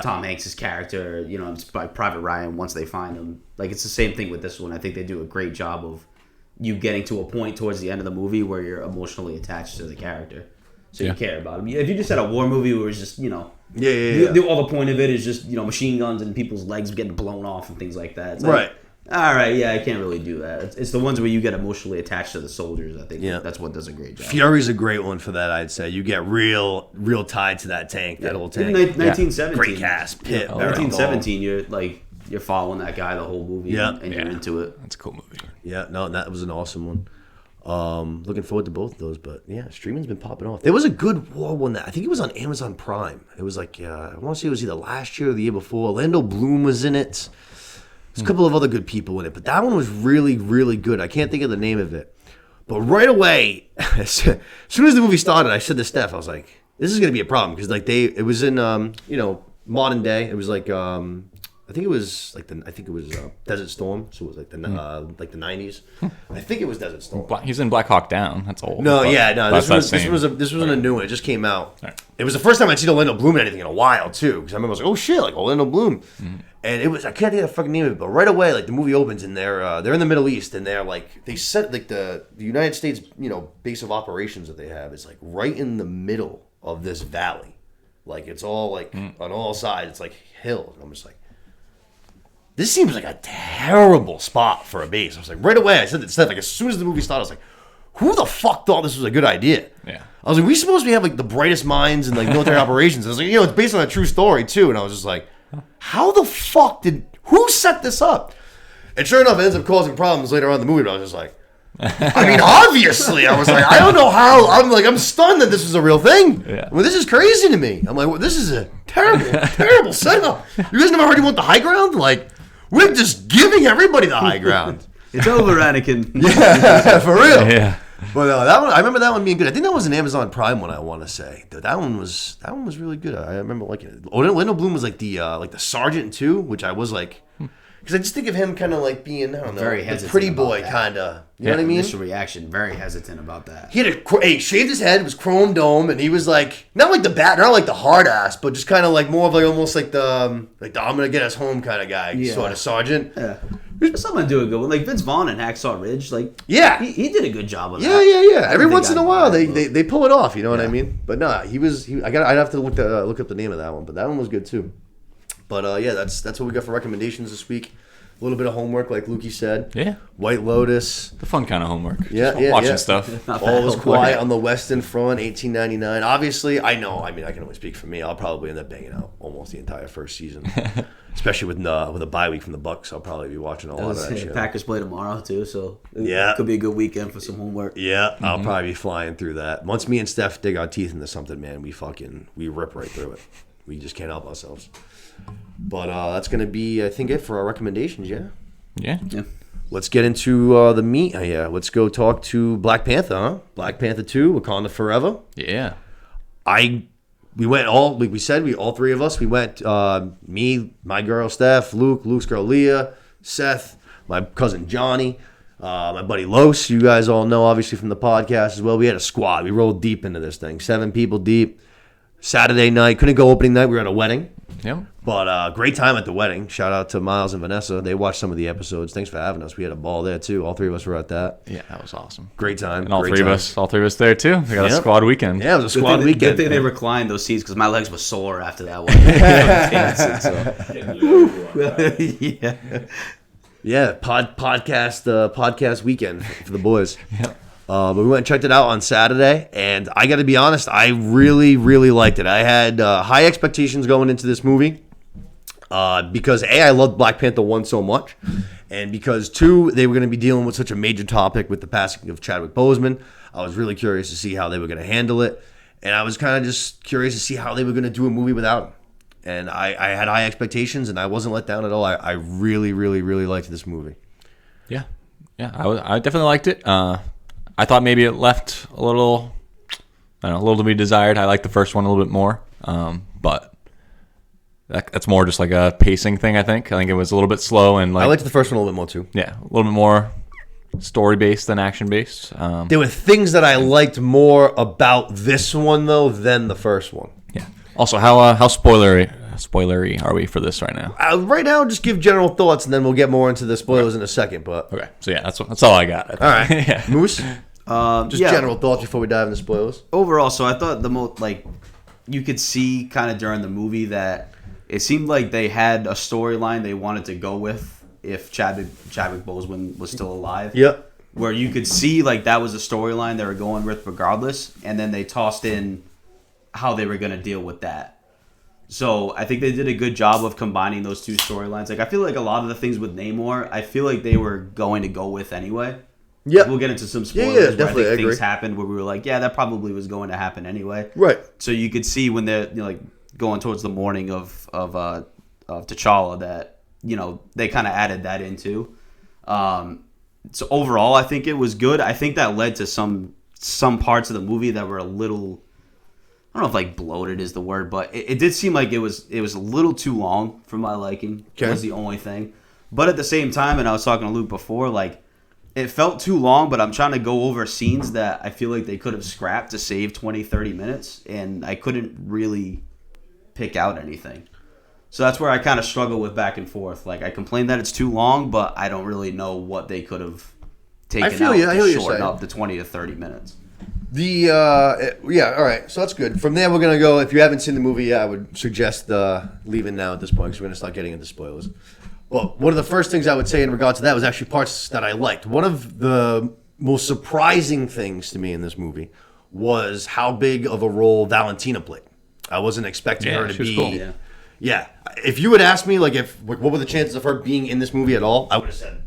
Tom Hanks' character. It's like Private Ryan once they find him. Like it's the same thing with this one. I think they do a great job of you getting to a point towards the end of the movie where you're emotionally attached to the character. So you care about him. If you just had a war movie where it's just, all the point of it is just, machine guns and people's legs getting blown off and things like that. It's like, all right, yeah, I can't really do that. It's the ones where you get emotionally attached to the soldiers. I think that's what does a great job. Fury's a great one for that, I'd say. You get real tied to that tank, that old tank. 1917. Great cast. Pitt. 1917, you're following that guy the whole movie and you're into it. That's a cool movie. Yeah, no, that was an awesome one. Looking forward to both of those, but yeah, streaming's been popping off. There was a good war one that I think it was on Amazon Prime. It was like I want to say it was either last year or the year before. Orlando Bloom was in it. There's a couple of other good people in it, but that one was really, really good. I can't think of the name of it, but right away, as soon as the movie started, I said to Steph, I was like, "This is gonna be a problem," because like it was in modern day. It was like I think it was Desert Storm, so it was like the 90s. I think it was Desert Storm. He's in Black Hawk Down. That's old. This wasn't a new one. It just came out. Right. It was the first time I'd seen Orlando Bloom in anything in a while too, because I remember I was like, oh shit, like Orlando Bloom, and it was I can't think of the fucking name of it, but right away like the movie opens and they're in the Middle East and they're like they set like the United States base of operations that they have is like right in the middle of this valley, like it's all like on all sides it's like hills. And I'm just like, this seems like a terrible spot for a base. I was like, right away, I said to Steph, like, as soon as the movie started, I was like, who the fuck thought this was a good idea? Yeah. I was like, we supposed to have, like, the brightest minds in, like, military operations. I was like, it's based on a true story, too. And I was just like, how the fuck who set this up? And sure enough, it ends up causing problems later on in the movie, but I was just like, I mean, obviously, I was like, I don't know how. I'm stunned that this is a real thing. Yeah. Well, this is crazy to me. I'm like, well, this is a terrible setup. You guys never heard you want the high ground? Like, we're just giving everybody the high ground. It's over, Anakin. Yeah, for real. Yeah. But that one, I remember that one being good. I think that was an Amazon Prime one. I want to say that one was really good. I remember liking it. Orlando Bloom was like the sergeant too, which I was like, because I just think of him kind of like being, I don't know, very the pretty boy kind of. You know what I mean? Initial reaction, very hesitant about that. He had he shaved his head, it was chrome dome, and he was like not like the hard ass, but just kind of like more of like almost like the I'm gonna get us home kind of guy, sort of sergeant. Yeah. Someone do a good one, like Vince Vaughn in Hacksaw Ridge. Like, he did a good job of that. Yeah. Every once in a while, they pull it off. You know what I mean? But no, I'd have to look up the name of that one, but that one was good too. But that's what we got for recommendations this week. A little bit of homework, like Lukey said. Yeah. White Lotus. The fun kind of homework. Yeah, Just watching yeah. stuff. All Was Quiet on the Western Front, 1899. Obviously, I know. I mean, I can only speak for me. I'll probably end up banging out almost the entire first season, especially with a bye week from the Bucks. I'll probably be watching a lot of that shit. Packers play tomorrow too, so yeah, it could be a good weekend for some homework. Yeah, I'll probably be flying through that. Once me and Steph dig our teeth into something, man, we rip right through it. We just can't help ourselves. But that's gonna be, I think, it for our recommendations. Yeah. Yeah. Let's get into the meat here. Let's go talk to Black Panther, huh? Black Panther 2, Wakanda Forever. Yeah. We went all three of us. We went, me, my girl Steph, Luke's girl Leah, Seth, my cousin Johnny, my buddy Los. You guys all know, obviously, from the podcast as well. We had a squad. We rolled deep into this thing. 7 people deep. Saturday night. Couldn't go opening night. We were at a wedding. Yep. But great time at the wedding. Shout out to Miles and Vanessa. They watched some of the episodes. Thanks for having us. We had a ball there, too. All three of us were at that. Yeah, that was awesome. Great time. And all three of us there, too. We got a squad weekend. Yeah, it was a squad weekend. Good thing they reclined those seats because my legs were sore after that one. Yeah, podcast weekend for the boys. Yep. But we went and checked it out on Saturday, and I got to be honest, I really, really liked it. I had high expectations going into this movie because, A, I loved Black Panther 1 so much, and because, 2, they were going to be dealing with such a major topic with the passing of Chadwick Boseman. I was really curious to see how they were going to handle it, and I was kind of just curious to see how they were going to do a movie without him. And I had high expectations, and I wasn't let down at all. I really, really, really liked this movie. Yeah. Yeah, I definitely liked it. I thought maybe it left a little to be desired. I liked the first one a little bit more, but that's more just like a pacing thing. I think it was a little bit slow and I liked the first one a little bit more too. Yeah, a little bit more story based than action based. There were things that I liked more about this one though than the first one. Yeah. Also, how spoilery are we for this right now? Right now, just give general thoughts, and then we'll get more into the spoilers in a second. But okay, so yeah, that's all I got. All right, yeah. Moose. Just general thoughts before we dive into spoilers. Overall, so I thought the most you could see kind of during the movie that it seemed like they had a storyline they wanted to go with if Chadwick Boseman was still alive. Yep. Where you could see that was a storyline they were going with regardless, and then they tossed in how they were going to deal with that. So I think they did a good job of combining those two storylines. I feel like a lot of the things with Namor, I feel like they were going to go with anyway. Yeah, we'll get into some spoilers. Yeah, definitely. Where I think things happened where we were like, yeah, that probably was going to happen anyway. Right. So you could see when they're going towards the morning of T'Challa that they kind of added that into. So overall, I think it was good. I think that led to some parts of the movie that were a little. I don't know if bloated is the word, but it did seem like it was a little too long for my liking. Okay. Was the only thing. But at the same time, and I was talking to Luke before, it felt too long, but I'm trying to go over scenes that I feel like they could have scrapped to save 20, 30 minutes, and I couldn't really pick out anything. So that's where I kind of struggle with back and forth. I complain that it's too long, but I don't really know what they could have taken out to shorten up the 20 to 30 minutes. All right, so that's good. From there, we're gonna go. If you haven't seen the movie yet, I would suggest leaving now at this point because we're gonna start getting into spoilers. Well, one of the first things I would say in regard to that was actually parts that I liked. One of the most surprising things to me in this movie was how big of a role Valentina played. I wasn't expecting her to be. Cool. Yeah, if you would ask me, what were the chances of her being in this movie at all, I would have said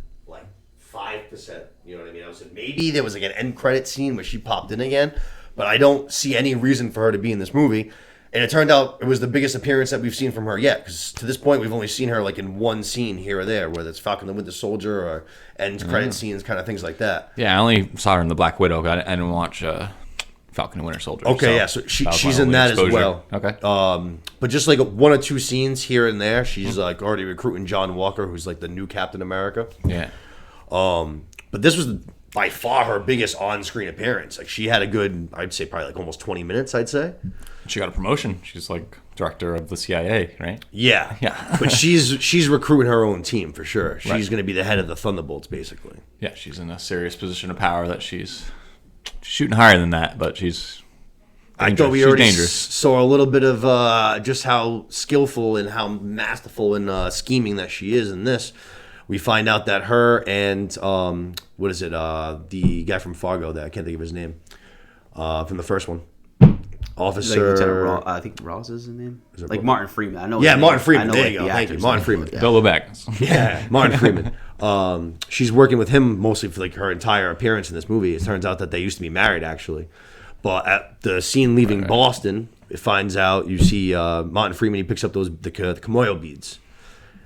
5%. You know what I mean? I said maybe there was an end credit scene where she popped in again, but I don't see any reason for her to be in this movie. And it turned out it was the biggest appearance that we've seen from her yet, because to this point we've only seen her in one scene here or there, whether it's Falcon the Winter Soldier or end credit scenes, kind of things like that. Yeah, I only saw her in the Black Widow. I didn't watch Falcon and Winter Soldier. Okay, so she's in that exposure as well. Okay. But just 1 or 2 scenes here and there, she's already recruiting John Walker, who's the new Captain America. Yeah. But this was by far her biggest on-screen appearance. She had a good, I'd say probably almost 20 minutes, I'd say. She got a promotion. She's director of the CIA, right? Yeah. Yeah. But she's recruiting her own team for sure. She's Right. going to be the head of the Thunderbolts, basically. Yeah, she's in a serious position of power that she's shooting higher than that, but she's I thought we already saw a little bit of just how skillful and how masterful and scheming that she is in this. We find out that her and what is it? The guy from Fargo that I can't think of his name from the first one. Officer, I think Ross is his name. Like Martin Freeman. I know. Yeah, Martin Freeman. There you go. Thank you, Martin Freeman. Bilbo Baggins. Yeah, Martin Freeman. She's working with him mostly for like her entire appearance in this movie. It turns out that they used to be married actually, but at the scene leaving Boston, it finds out you see Martin Freeman. He picks up the Kimoyo beads,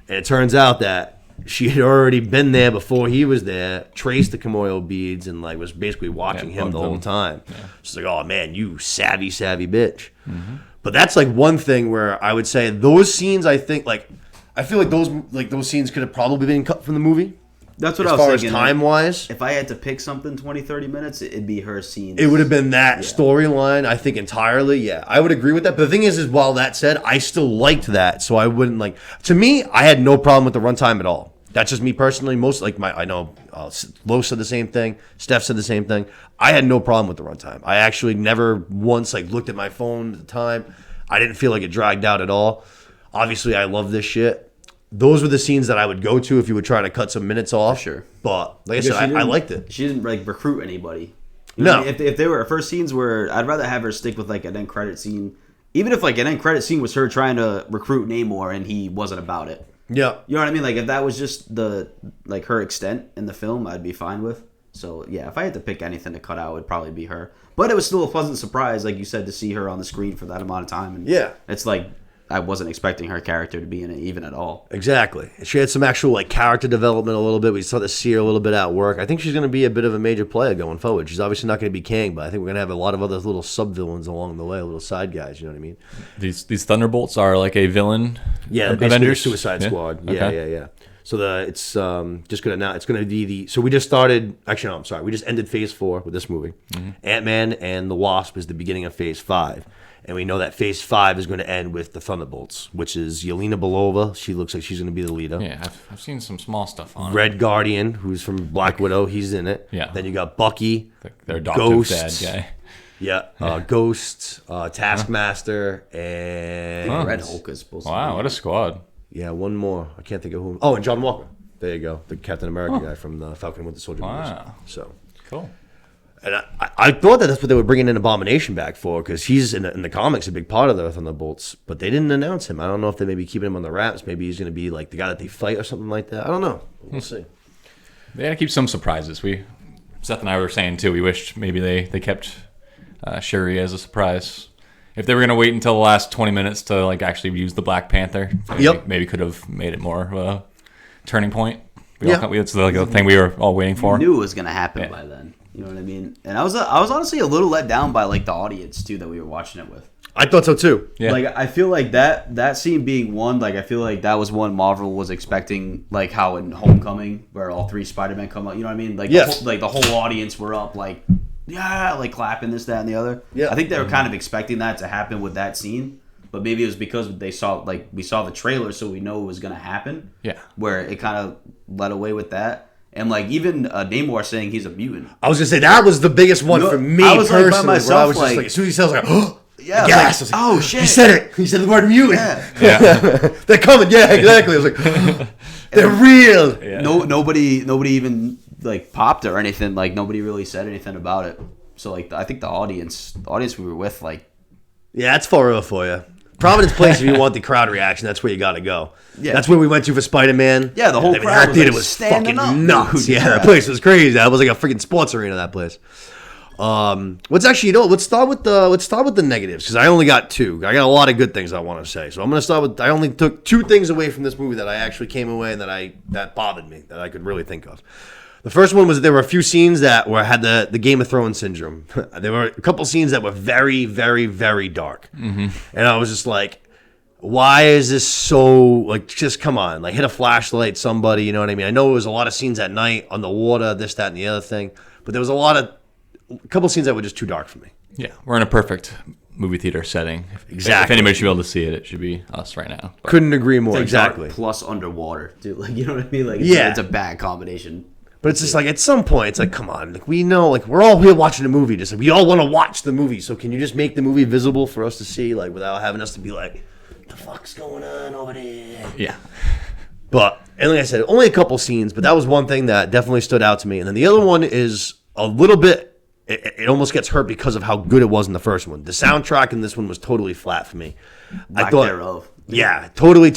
and it turns out that she had already been there before he was there, traced the Kimoyo beads, and like was basically watching him the whole time. Yeah. She's like, "Oh man, you savvy bitch." Mm-hmm. But that's like one thing where I would say those scenes. I feel like those scenes could have probably been cut from the movie. That's what I was thinking. As far as time-wise, if I had to pick something 20-30 minutes, it'd be her scenes. It would have been that storyline, I think, entirely. Yeah, I would agree with that. But the thing is while that said, I still liked that. So I wouldn't like... To me, I had no problem with the runtime at all. That's just me personally. I know Lo said the same thing. Steph said the same thing. I had no problem with the runtime. I actually never once looked at my phone at the time. I didn't feel like it dragged out at all. Obviously, I love this shit. Those were the scenes that I would go to if you were trying to cut some minutes off. For sure. But like I said, I liked it. She didn't recruit anybody. No. If they were her first scenes were, I'd rather have her stick with an end credit scene. Even if an end credit scene was her trying to recruit Namor and he wasn't about it. Yeah. You know what I mean? If that was just her extent in the film, I'd be fine with. So yeah, if I had to pick anything to cut out, it would probably be her. But it was still a pleasant surprise, like you said, to see her on the screen for that amount of time. And it's I wasn't expecting her character to be in it even at all. Exactly. She had some actual character development a little bit. We started to see her a little bit at work. I think she's going to be a bit of a major player going forward. She's obviously not going to be Kang, but I think we're going to have a lot of other little sub-villains along the way, little side guys, you know what I mean? These Thunderbolts are like a villain? Yeah, Avengers? Suicide Squad. Okay. Yeah. So it's just going to now, it's going to be so we just started, actually no, I'm sorry, we just ended Phase 4 with this movie. Mm-hmm. Ant-Man and the Wasp is the beginning of Phase 5. And we know that Phase 5 is going to end with the Thunderbolts, which is Yelena Belova. She looks like she's going to be the leader. Yeah, I've seen some small stuff on Red Guardian, who's from Black Widow. He's in it. Yeah. Then you got Bucky. Their adoptive dad guy. Yeah. Ghost, Taskmaster, and... Red Hulk is supposed to be. Wow, what a squad. Yeah, one more. I can't think of who. Oh, and John Walker. There you go. The Captain America guy from the Falcon and Winter Soldier movies. So cool. And I thought that's what they were bringing in Abomination back for, because he's in the comics a big part of the Thunderbolts, but they didn't announce him. I don't know if they may be keeping him on the wraps. Maybe he's going to be like the guy that they fight or something like that. I don't know. We'll see. They got to keep some surprises. Seth and I were saying too. We wished maybe they kept Shuri as a surprise. If they were going to wait until the last 20 minutes to actually use the Black Panther, maybe could have made it more of a turning point. It's the thing we were all waiting for. We knew it was going to happen by then. You know what I mean? And I was honestly a little let down by the audience too that we were watching it with. I thought so too. Yeah. I feel like that scene being one, I feel like that was one Marvel was expecting, how in Homecoming where all three Spider-Men come out. You know what I mean? The whole audience were up clapping this, that, and the other. Yeah. I think they were kind of expecting that to happen with that scene. But maybe it was because we saw the trailer, so we know it was going to happen. Yeah. Where it kind of led away with that. And even Namor saying he's a mutant. I was gonna say that was the biggest one for me I was personally. by myself, I was just as soon as he said, I was like, oh, yeah, gas. I was like, oh shit, he said it. He said the word mutant. Yeah. They're coming. Yeah, exactly. I was like, they're real. Yeah. Nobody even popped or anything. Nobody really said anything about it. So I think the audience we were with yeah, that's forever for you. Providence Place, if you want the crowd reaction, that's where you got to go. Yeah. That's where we went to for Spider-Man. Yeah, the whole crowd our theater was fucking up, nuts. dude. Yeah, that place was crazy. That was like a freaking sports arena, that place. Let's start with the negatives, because I only got two. I got a lot of good things I want to say. So I'm going to start with, I only took two things away from this movie that I actually came away and that bothered me, that I could really think of. The first one was that there were a few scenes that had the Game of Thrones syndrome. There were a couple scenes that were very, very, very dark. Mm-hmm. And I was just like, why is this so, just come on. Hit a flashlight, somebody, you know what I mean? I know it was a lot of scenes at night on the water, this, that, and the other thing. But there was a couple scenes that were just too dark for me. Yeah, we're in a perfect movie theater setting. Exactly. If anybody should be able to see it, it should be us right now. But couldn't agree more. Exactly. Plus underwater, dude. You know what I mean? It's a bad combination. But it's just at some point, it's come on. We know, we're all here watching a movie. Just we all want to watch the movie. So can you just make the movie visible for us to see, without having us to be what the fuck's going on over there? Yeah. And like I said, only a couple scenes, but that was one thing that definitely stood out to me. And then the other one is a little bit, it almost gets hurt because of how good it was in the first one. The soundtrack in this one was totally flat for me. I thought, thereof. Yeah, totally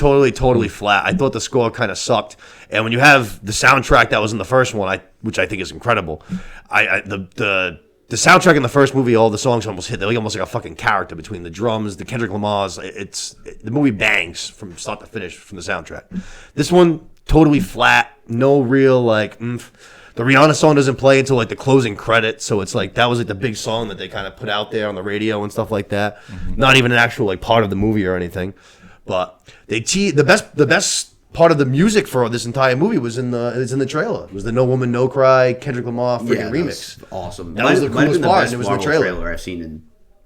flat. I thought the score kind of sucked. And when you have the soundtrack that was in the first one, which I think is incredible, the soundtrack in the first movie, all the songs almost hit. They're almost like a fucking character between the drums, the Kendrick Lamar's. The movie bangs from start to finish from the soundtrack. This one totally flat, no real like oomph. The Rihanna song doesn't play until like the closing credits, so it's like that was like the big song that they kind of put out there on the radio and stuff like that. Mm-hmm. Not even an actual like part of the movie or anything, but the best part of the music for this entire movie was in the trailer. It was the No Woman No Cry Kendrick Lamar freaking remix. Awesome. That was the coolest part. It was in the trailer I've seen in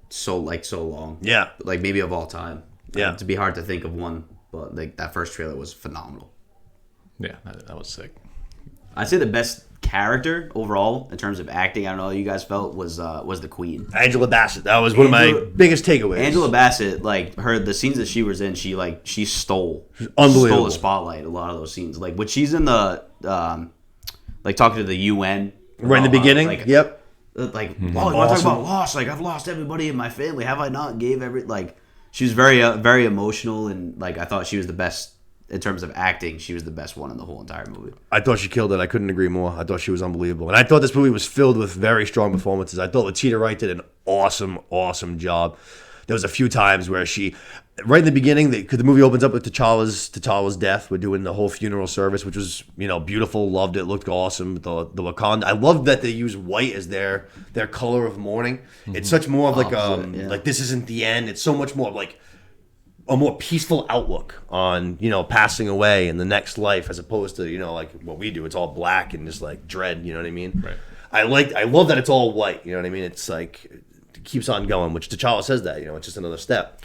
so long. Yeah, like maybe of all time. Yeah, to be hard to think of one, but like that first trailer was phenomenal. Yeah, that was sick. I'd say the best character overall in terms of acting, I don't know how you guys felt, was the Queen. Angela Bassett. That was one of my biggest takeaways. Angela Bassett, like the scenes that she was in, she stole the spotlight. A lot of those scenes, like when she's in the like talking to the UN right in the beginning. Yep. Like, you want to talk about loss? Like, I've lost everybody in my family. Have I not? She was very emotional, and like I thought she was the best. In terms of acting, she was the best one in the whole entire movie. I thought she killed it. I couldn't agree more. I thought she was unbelievable. And I thought this movie was filled with very strong performances. I thought Letitia Wright did an awesome job. There was a few times where she, right in the beginning, because the movie opens up with T'Challa's death. We're doing the whole funeral service, which was, beautiful. Loved it. Looked awesome. The Wakanda. I love that they use white as their color of mourning. Mm-hmm. It's such more of like this isn't the end. It's so much more like a more peaceful outlook on, passing away and the next life, as opposed to, like what we do. It's all black and just like dread, you know what I mean? Right. I love that it's all white, you know what I mean? It's like, it keeps on going, which T'Challa says that, it's just another step.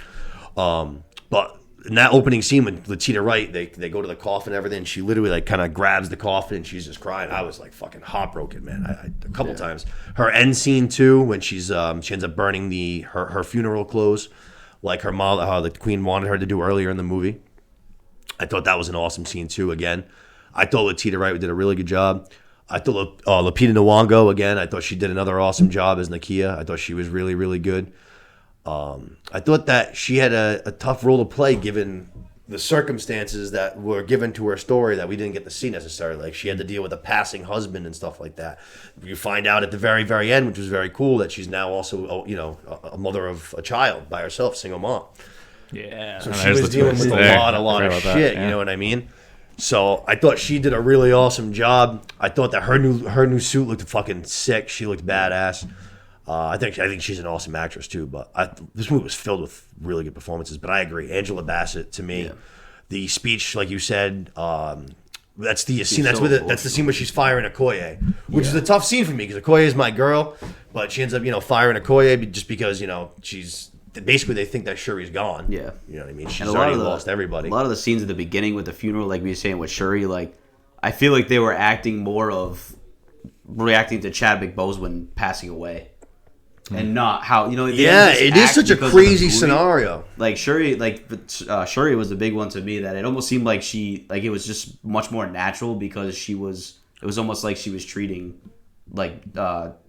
But in that opening scene with Letitia Wright, they go to the coffin and everything, and she literally like kind of grabs the coffin and she's just crying. I was like fucking heartbroken, man. A couple times. Her end scene too, when she ends up burning her funeral clothes, like her mom, how the Queen wanted her to do earlier in the movie. I thought that was an awesome scene too. Again, I thought Letitia Wright did a really good job. I thought Lupita Nyong'o, again, I thought she did another awesome job as Nakia. I thought she was really, really good. I thought that she had a tough role to play given the circumstances that were given to her story that we didn't get to see necessarily. Like, she had to deal with a passing husband and stuff like that. You find out at the very, very end, which was very cool, that she's now also, a mother of a child by herself, single mom. Yeah. So she was dealing with a lot of shit, you know what I mean? So I thought she did a really awesome job. I thought that her new suit looked fucking sick. She looked badass. I think she's an awesome actress too. But this movie was filled with really good performances. But I agree, Angela Bassett to me, the speech, like you said, that's the scene. That's that's the scene where she's firing Okoye, which is a tough scene for me because Okoye is my girl, but she ends up firing Okoye just because she's. Basically, they think that Shuri's gone. Yeah. You know what I mean? She's already lost everybody. A lot of the scenes at the beginning with the funeral, like we were saying with Shuri, like, I feel like they were acting more of reacting to Chadwick Boseman passing away. And not how, it is such a crazy scenario. Like, Shuri, Shuri was the big one to me, that it almost seemed like it was just much more natural because it was almost like she was treating,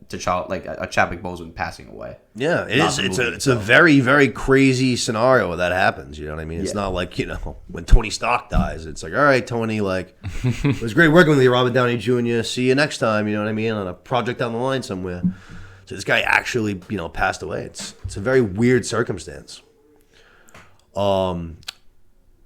T'Challa, like a Chadwick Boseman passing away. Yeah, it is. It's a very, very crazy scenario when that happens. You know what I mean? It's not like when Tony Stark dies. It's like, all right, Tony, like it was great working with you, Robert Downey Jr. See you next time. You know what I mean? On a project down the line somewhere. So this guy actually, passed away. It's a very weird circumstance. Like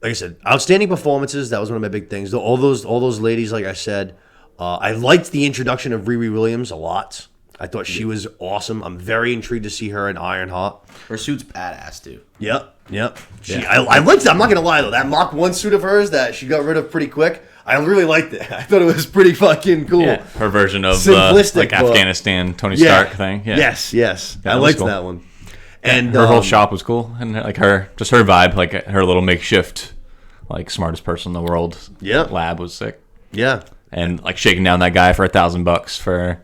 I said, outstanding performances. That was one of my big things. All those ladies, like I said, I liked the introduction of Riri Williams a lot. I thought she was awesome. I'm very intrigued to see her in Ironheart. Her suit's badass, too. Yep. I liked it. I'm not going to lie, though. That Mach 1 suit of hers that she got rid of pretty quick, I really liked it. I thought it was pretty fucking cool. Yeah, her version of Afghanistan Tony Stark thing. Yeah. Yes. I liked that one. And her whole shop was cool. And her vibe, like her little makeshift, smartest person in the world lab was sick. Yeah. And shaking down that guy for $1,000 for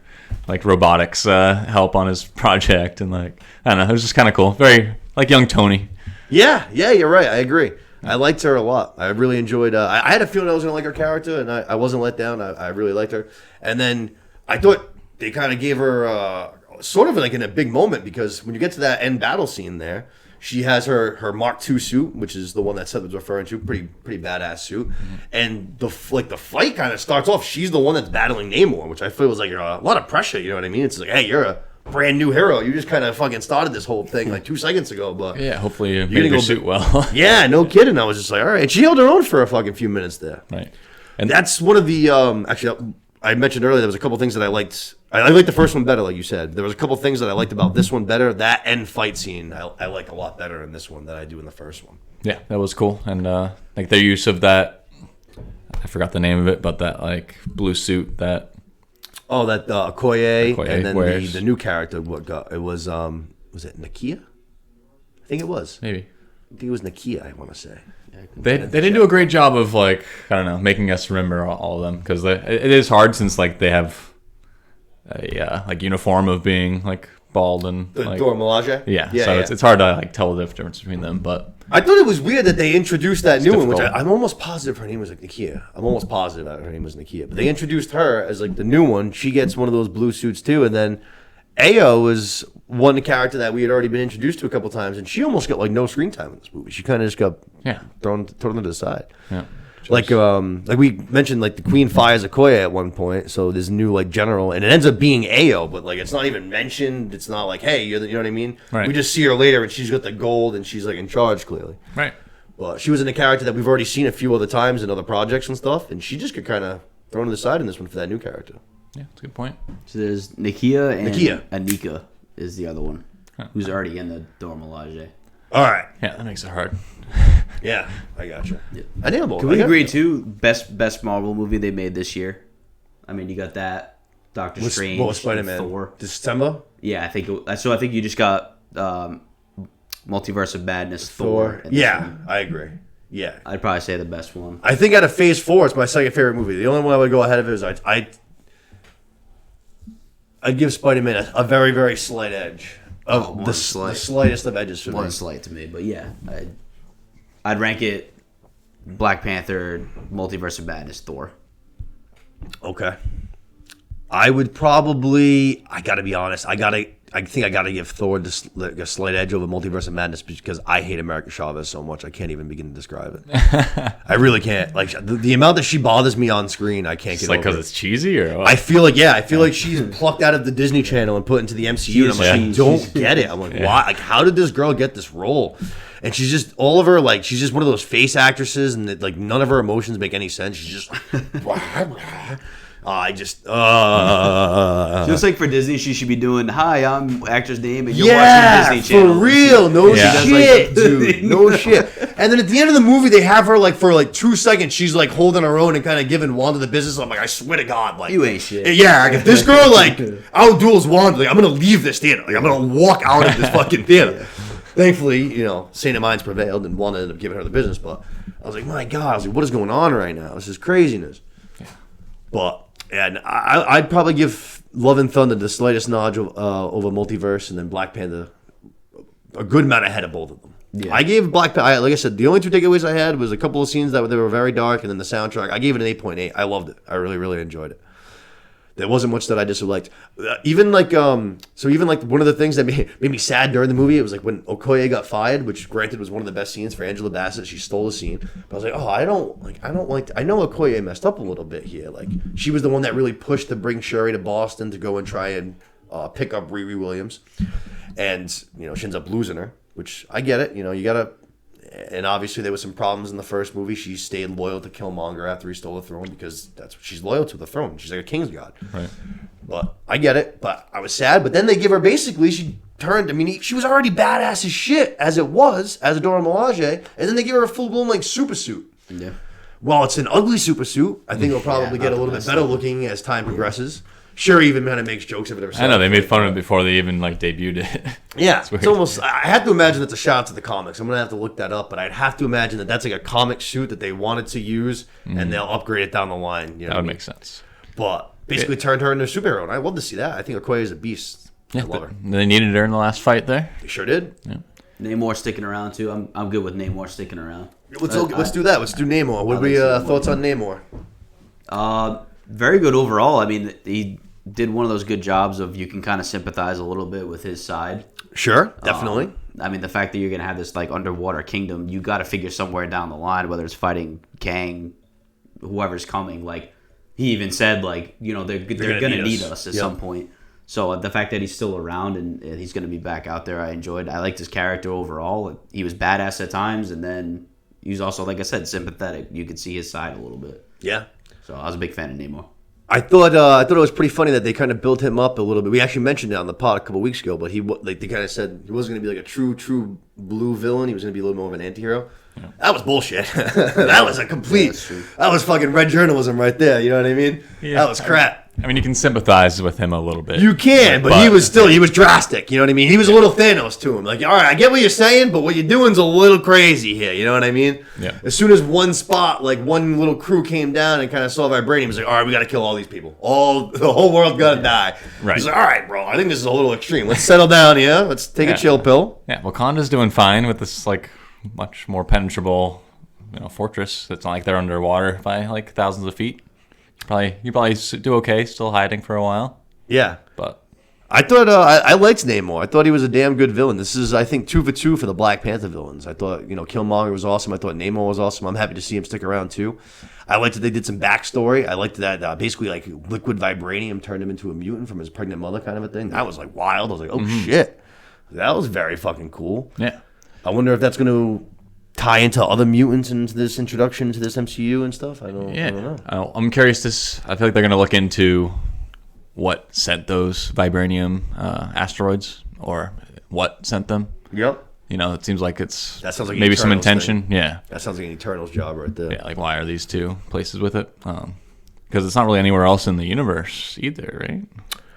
robotics help on his project, and I don't know, it was just kind of cool. Very young Tony. Yeah, you're right. I agree. I liked her a lot. I really enjoyed. I had a feeling I was going to like her character, and I wasn't let down. I really liked her. And then I thought they kind of gave her sort of like in a big moment, because when you get to that end battle scene there, she has her Mark II suit, which is the one that Seth was referring to, pretty badass suit. And the fight kind of starts off. She's the one that's battling Namor, which I feel was like a lot of pressure. You know what I mean? It's like, hey, you're a brand new hero. You just kind of fucking started this whole thing like 2 seconds ago. But yeah, hopefully you made your suit well. Yeah, no kidding. I was just like, all right. And she held her own for a fucking few minutes there. Right. And that's one of the actually, I mentioned earlier there was a couple things that I liked. I liked the first one better, like you said. There was a couple things that I liked about this one better. That end fight scene I like a lot better in this one than I do in the first one. Yeah, that was cool. And like their use of that, I forgot the name of it, but that like blue suit that. Oh, that Okoye, and then wears. the new character. It was it Nakia? I think it was. Maybe. I think it was Nakia. I want to say. They didn't do a great job of like, I don't know, making us remember all of them, because it is hard since like they have a like uniform of being like bald and like, Dora Milaje? Yeah, so it's hard to like tell the difference between them. But I thought it was weird that they introduced that new one, which difficult. I'm almost positive her name was like Nakia. I'm almost positive that her name was Nakia. But they introduced her as like the new one. She gets one of those blue suits too, and then Ayo was one character that we had already been introduced to a couple times, and she almost got like no screen time in this movie. She kind of just got thrown to the side. Yeah. Like we mentioned, like the Queen fires Okoye at one point, so this new like general, and it ends up being Ayo, but like it's not even mentioned. It's not like, hey, you know what I mean? Right. We just see her later, and she's got the gold, and she's like in charge clearly. Right. But she was in a character that we've already seen a few other times in other projects and stuff, and she just got kind of thrown to the side in this one for that new character. Yeah, that's a good point. So there's Nakia and Anika is the other one, who's already in the Dora Milaje. All right. Yeah, that makes it hard. Yeah, I got you. Yeah. I nailed both. Can we agree too? Best Marvel movie they made this year. I mean, you got that Doctor Strange, what was Spider-Man? Thor. December. Yeah, I think so. I think you just got Multiverse of Madness, Thor. And Yeah, I agree. Yeah, I'd probably say the best one. I think out of Phase 4, it's my second favorite movie. The only one I would go ahead of it is I'd give Spider-Man a very, very slight edge. The slightest of edges for me. One slight to me, but yeah, I'd rank it Black Panther, Multiverse of Madness, Thor. Okay. I would probably, I gotta be honest, I think I gotta give Thor a slight edge over Multiverse of Madness, because I hate America Chavez so much I can't even begin to describe it. I really can't. Like the amount that she bothers me on screen, I can't get like over. Because it's cheesy, or what? I feel like she's plucked out of the Disney Channel and put into the MCU. And I'm like, I don't get it. I'm like, why? Like, how did this girl get this role? And she's just all of her, like, she's just one of those face actresses, and like none of her emotions make any sense. She's just Just like for Disney, she should be doing, "Hi, I'm actor's name, and you're watching Disney Channel." For real, no shit, like, dude, no shit. And then at the end of the movie, they have her like for like 2 seconds, she's like holding her own and kind of giving Wanda the business. I'm like, I swear to God, like you ain't shit. Yeah, like, if this girl like outduels Wanda, like I'm gonna leave this theater. Like I'm gonna walk out of this fucking theater. Thankfully, Saint of Minds prevailed, and Wanda ended up giving her the business. But I was like, my God, I was like, what is going on right now? This is craziness. Yeah. But. And I'd probably give Love and Thunder the slightest nudge over Multiverse, and then Black Panther a good amount ahead of both of them. Yeah. I gave Black Panther, like I said, the only 2 takeaways I had was a couple of scenes that they were very dark, and then the soundtrack. I gave it an 8.8. I loved it. I really, really enjoyed it. There wasn't much that I disliked. Even like one of the things that made me sad during the movie, it was like when Okoye got fired, which granted was one of the best scenes for Angela Bassett. She stole the scene. But I was like, oh, I know Okoye messed up a little bit here. Like, she was the one that really pushed to bring Shuri to Boston to go and try and pick up Riri Williams. And, she ends up losing her, which I get it. You gotta. And obviously there was some problems in the first movie. She stayed loyal to Killmonger after he stole the throne, because that's what she's loyal to, the throne. She's like a king's god. Right. But I get it. But I was sad. But then they give her she turned. I mean, she was already badass as shit as it was as a Dora Milaje, and then they give her a full blown like super suit. Yeah. Well, it's an ugly super suit. I think it'll probably get a little bit better looking as time progresses. Sure, even kind of makes jokes of it. I know they made fun of it before they even like debuted it. Yeah, it's almost. I have to imagine it's a shout out to the comics. I'm gonna have to look that up, but I'd have to imagine that that's like a comic suit that they wanted to use, and they'll upgrade it down the line. That would make sense. But basically, turned her into a superhero, and I love to see that. I think Okoye is a beast. I love her. They needed her in the last fight there. They sure did. Yeah. Namor sticking around too. I'm good with Namor sticking around. Let's do that. Let's do Namor. What are we thoughts on Namor? Very good overall. I mean, he did one of those good jobs of you can kind of sympathize a little bit with his side. Sure, definitely. I mean, the fact that you're gonna have this like underwater kingdom, you got to figure somewhere down the line, whether it's fighting Kang, whoever's coming. Like he even said, like they're gonna need us at some point. So the fact that he's still around and he's gonna be back out there, I enjoyed. I liked his character overall. He was badass at times, and then he was also, like I said, sympathetic. You could see his side a little bit. Yeah. So I was a big fan of Namor. I thought it was pretty funny that they kind of built him up a little bit. We actually mentioned it on the pod a couple weeks ago, but they kind of said he wasn't going to be like a true blue villain. He was going to be a little more of an anti-hero. Yeah. That was bullshit. That was a complete. That was fucking red journalism right there. You know what I mean? Yeah. That was crap. I mean, you can sympathize with him a little bit. You can, but he was drastic. You know what I mean? He was a little Thanos to him. Like, all right, I get what you're saying, but what you're doing's a little crazy here. You know what I mean? Yeah. As soon as one spot, like one little crew came down and kind of saw vibranium, he was like, all right, we got to kill all these people. The whole world got to die. Right. He's like, all right, bro, I think this is a little extreme. Let's settle down here. Let's take a chill pill. Yeah, Wakanda's doing fine with this like much more penetrable, fortress. It's not like they're underwater by like thousands of feet. You probably do okay, still hiding for a while. Yeah, but I thought I liked Namor. I thought he was a damn good villain. This is, I think, 2 for 2 for the Black Panther villains. I thought Killmonger was awesome. I thought Namor was awesome. I'm happy to see him stick around too. I liked that they did some backstory. I liked that basically like liquid vibranium turned him into a mutant from his pregnant mother kind of a thing. That was like wild. I was like, oh shit, that was very fucking cool. Yeah, I wonder if that's going to tie into other mutants into this introduction to this MCU and stuff. I don't know. I'm curious. I feel like they're going to look into what sent those vibranium asteroids, or what sent them. Yep. It seems like that sounds like maybe some intention. Thing. Yeah. That sounds like an Eternals job right there. Yeah, like why are these two places with it? Because it's not really anywhere else in the universe either, right?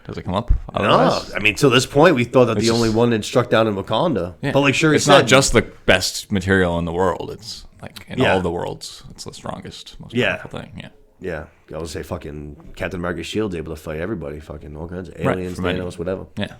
Does it come up? Otherwise? No, I mean, till this point, we thought that the only one that struck down in Wakanda. Yeah. But like Shuri it's said, not just the best material in the world. It's like in all of the worlds, it's the strongest, most powerful thing. Yeah. Yeah. I would say fucking Captain America's shield's able to fight everybody, fucking all kinds of aliens, Thanos, whatever. Yeah.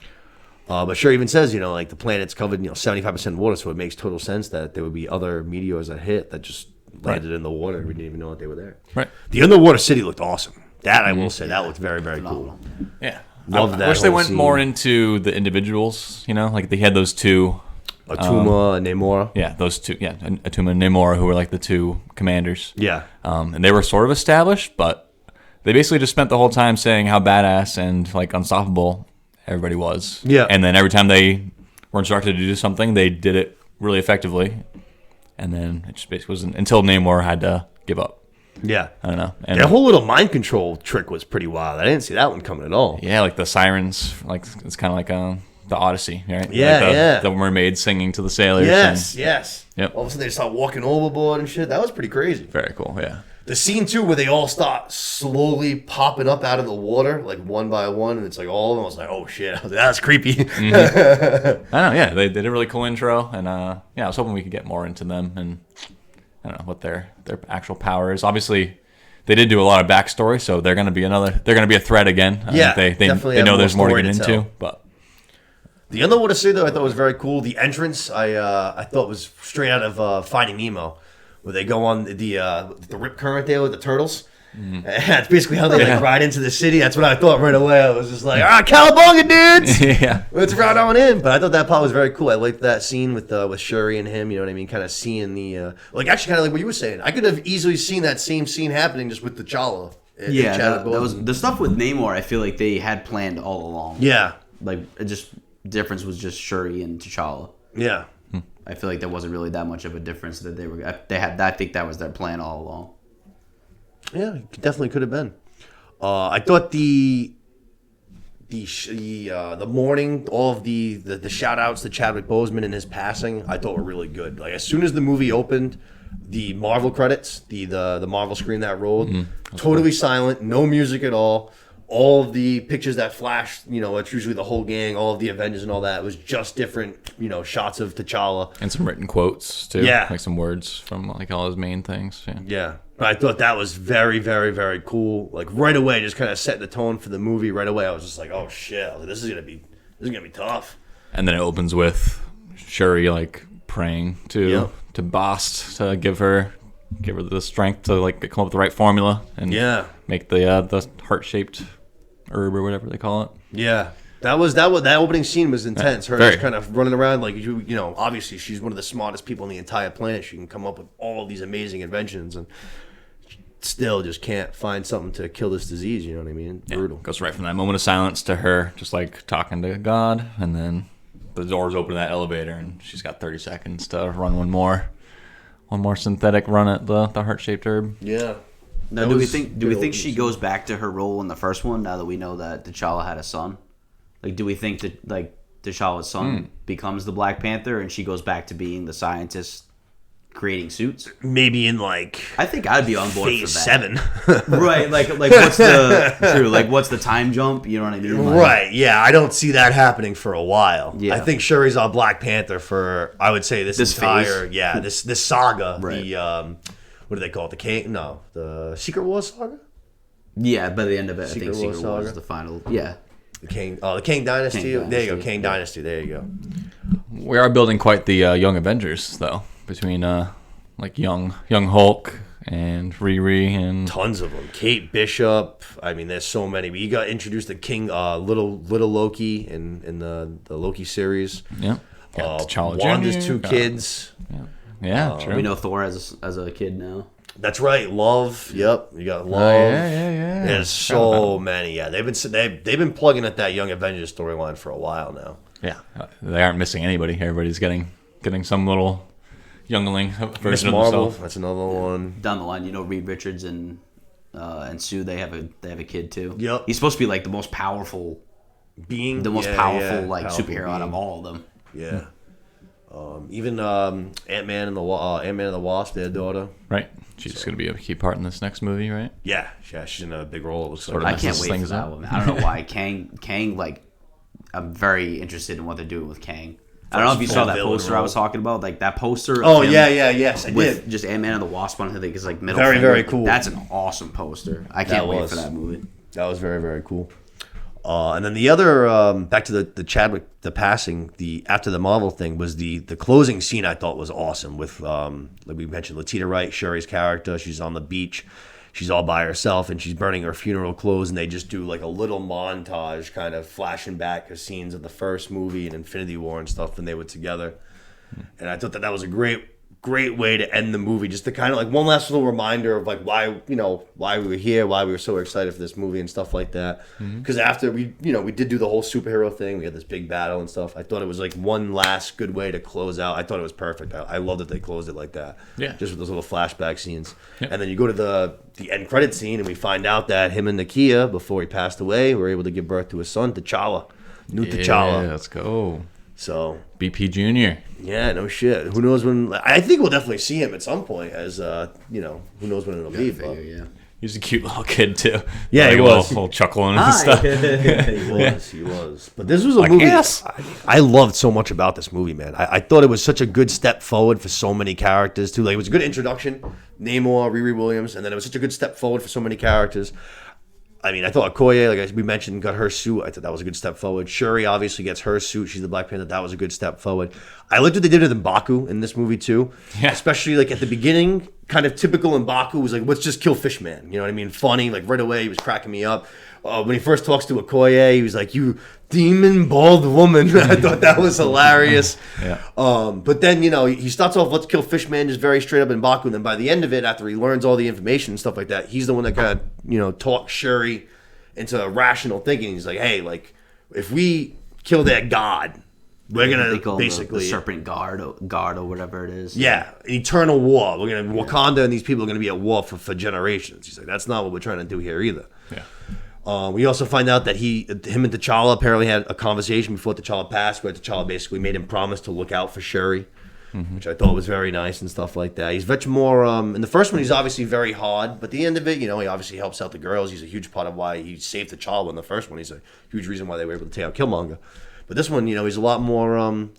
But Shuri even says, like the planet's covered, 75% water, so it makes total sense that there would be other meteors that hit that just landed in the water. We didn't even know that they were there. Right. The underwater city looked awesome. That I will say, that looked very, very cool. Yeah. Love that. I wish they went scene. more into the individuals, like they had those two. Atuma and Namor. Yeah, those two. Yeah, Atuma and Namor, who were like the two commanders. Yeah. And they were sort of established, but they basically just spent the whole time saying how badass and like unstoppable everybody was. Yeah. And then every time they were instructed to do something, they did it really effectively. And then it just basically wasn't until Namor had to give up. Yeah. I don't know. And that whole little mind control trick was pretty wild. I didn't see that one coming at all. Yeah, like the sirens, like it's kind of like the Odyssey, right? Yeah, like the mermaids singing to the sailors. Yes. Yep. All of a sudden they start walking overboard and shit. That was pretty crazy. Very cool, yeah. The scene, too, where they all start slowly popping up out of the water, like one by one, and it's like all of them. I was like, oh, shit. I was like, that's creepy. Mm-hmm. I know, yeah. They did a really cool intro, and I was hoping we could get more into them and I don't know what their actual power is. Obviously, they did do a lot of backstory, so they're going to be a threat again. They know there's more to get into, but the underwater city though I thought was very cool. The entrance I thought was straight out of Finding Nemo, where they go on the rip current there with the turtles. Mm. That's basically how they ride into the city. That's what I thought right away. I was just like, cowabunga, dudes! Yeah, let's ride on in. But I thought that part was very cool. I liked that scene with Shuri and him. You know what I mean? Kind of seeing the actually kind of like what you were saying. I could have easily seen that same scene happening just with T'Challa. Yeah, that was the stuff with Namor. I feel like they had planned all along. Yeah, like it just difference was just Shuri and T'Challa. Yeah, I feel like there wasn't really that much of a difference that they had. I think that was their plan all along. Yeah, it definitely could have been. I thought the morning, all of the shout outs to Chadwick Boseman and his passing, I thought were really good. Like as soon as the movie opened, the Marvel credits, the Marvel screen that rolled, totally silent, no music at all. All of the pictures that flashed, it's usually the whole gang, all of the Avengers and all that. It was just different, shots of T'Challa. And some written quotes, too. Yeah. Like some words from, like, all his main things. Yeah. But I thought that was very, very, very cool. Like, right away, just kind of setting the tone for the movie. Right away, I was just like, oh, shit. This is gonna be tough. And then it opens with Shuri, like, praying to Bast to give her the strength to like come up with the right formula and make the heart-shaped herb or whatever they call it. Yeah. That opening scene was intense. Her just kind of running around like you know, obviously she's one of the smartest people on the entire planet. She can come up with all these amazing inventions and still just can't find something to kill this disease, you know what I mean? Brutal. Goes right from that moment of silence to her just like talking to God, and then the doors open to that elevator and she's got 30 seconds to run one more synthetic run at the heart-shaped herb. Yeah. Now, do we think she goes back to her role in the first one now that we know that T'Challa had a son? Like, do we think that like T'Challa's son becomes the Black Panther and she goes back to being the scientist creating suits? Maybe in like I think I'd be on board phase for that. 7. Right, like what's the time jump? You know what I mean? Like, right. Yeah, I don't see that happening for a while. Yeah. I think Shuri's on Black Panther for I would say this entire phase. this saga. Right. The what do they call it? The Secret Wars saga. Yeah, by the end of it, I Secret think Wars Secret Wars saga? is the final. Yeah. The Kang Dynasty. Kang There you go. Dynasty. Kang Dynasty. There you go. We are building quite the Young Avengers though, between like young Hulk and Riri and Tons of them. Kate Bishop. I mean, there's so many. We got introduced to King little Loki in the Loki series. T'Challa Wanda's Jr., 2 kids. True. We know Thor as a kid now. That's right. Love. Yep. You got Love. Yeah. There's so many. Yeah, they've been plugging at that Young Avengers storyline for a while now. Yeah, they aren't missing anybody. Everybody's getting some little youngling Miss version of Marvel. themselves. That's another one. Down the line, you know, Reed Richards and Sue, they have a kid too. Yep. He's supposed to be like the most powerful Being the most yeah, powerful yeah, like powerful superhero out of being. all of them. Yeah. Even Ant-Man and the Wasp, their daughter. Right. She's going to be a key part in this next movie, right? Yeah, she's in a big role. It looks Sort like. of I can't messes wait for things that up. one. I don't know why Kang like I'm very interested in what they're doing with Kang. I don't know if you saw that villain poster I role. was talking about, like that poster. Oh of him yes, I with did. just Ant-Man and the Wasp on. I think is like middle. Very, finger. very cool. That's an awesome poster. I can't wait was. for that movie. That was very, very cool. And then the other, back to the Chadwick, the passing, after the Marvel thing was the closing scene. I thought was awesome with, like we mentioned, Letitia Wright, Shuri's character. She's on the beach, she's all by herself, and she's burning her funeral clothes. And they just do like a little montage, kind of flashing back to scenes of the first movie and Infinity War and stuff when they were together. And I thought that was a great way to end the movie, just to kind of like one last little reminder of like why we were here, why we were so excited for this movie and stuff like that. Because after we did do the whole superhero thing, we had this big battle and stuff. I thought it was like one last good way to close out. I thought it was perfect. I love that they closed it like that. Yeah. Just with those little flashback scenes. Yep. And then you go to the end credit scene and we find out that him and Nakia, before he passed away, were able to give birth to a son, T'Challa. T'Challa. Yeah, let's go. So BP Jr. yeah, no shit. Who knows when? I think we'll definitely see him at some point. As who knows when it'll be? But Yeah. He's a cute little kid too. Yeah, like he a was. little chuckling and stuff. he was. But this was a movie. yes. I loved so much about this movie, man. I thought it was such a good step forward for so many characters too. Like it was a good introduction, Namor, Riri Williams, and then it was such a good step forward for so many characters. I mean, I thought Okoye, like we mentioned, got her suit. I thought that was a good step forward. Shuri obviously gets her suit. She's the Black Panther. That was a good step forward. I liked what they did with M'Baku in this movie too. Yeah. Especially like at the beginning, kind of typical M'Baku was like, let's just kill Fishman. You know what I mean? Funny, like right away he was cracking me up. When he first talks to Okoye, he was like, "You demon bald woman." I thought that was hilarious. Yeah. But then, he starts off, let's kill Fishman, just very straight up in M'Baku. And then by the end of it, after he learns all the information and stuff like that, he's the one that kind of, talks Shuri into rational thinking. He's like, hey, like, if we kill that god, we're going They to call basically... the Serpent Guard or whatever it is. Yeah, an eternal war. We're going to... Wakanda and these people are going to be at war for generations. He's like, that's not what we're trying to do here either. Yeah. We also find out that him and T'Challa apparently had a conversation before T'Challa passed, where T'Challa basically made him promise to look out for Shuri, which I thought was very nice and stuff like that. He's much more in the first one. He's obviously very hard, but at the end of it, he obviously helps out the girls. He's a huge part of why he saved T'Challa in the first one. He's a huge reason why they were able to take out Killmonger. But this one, he's a lot more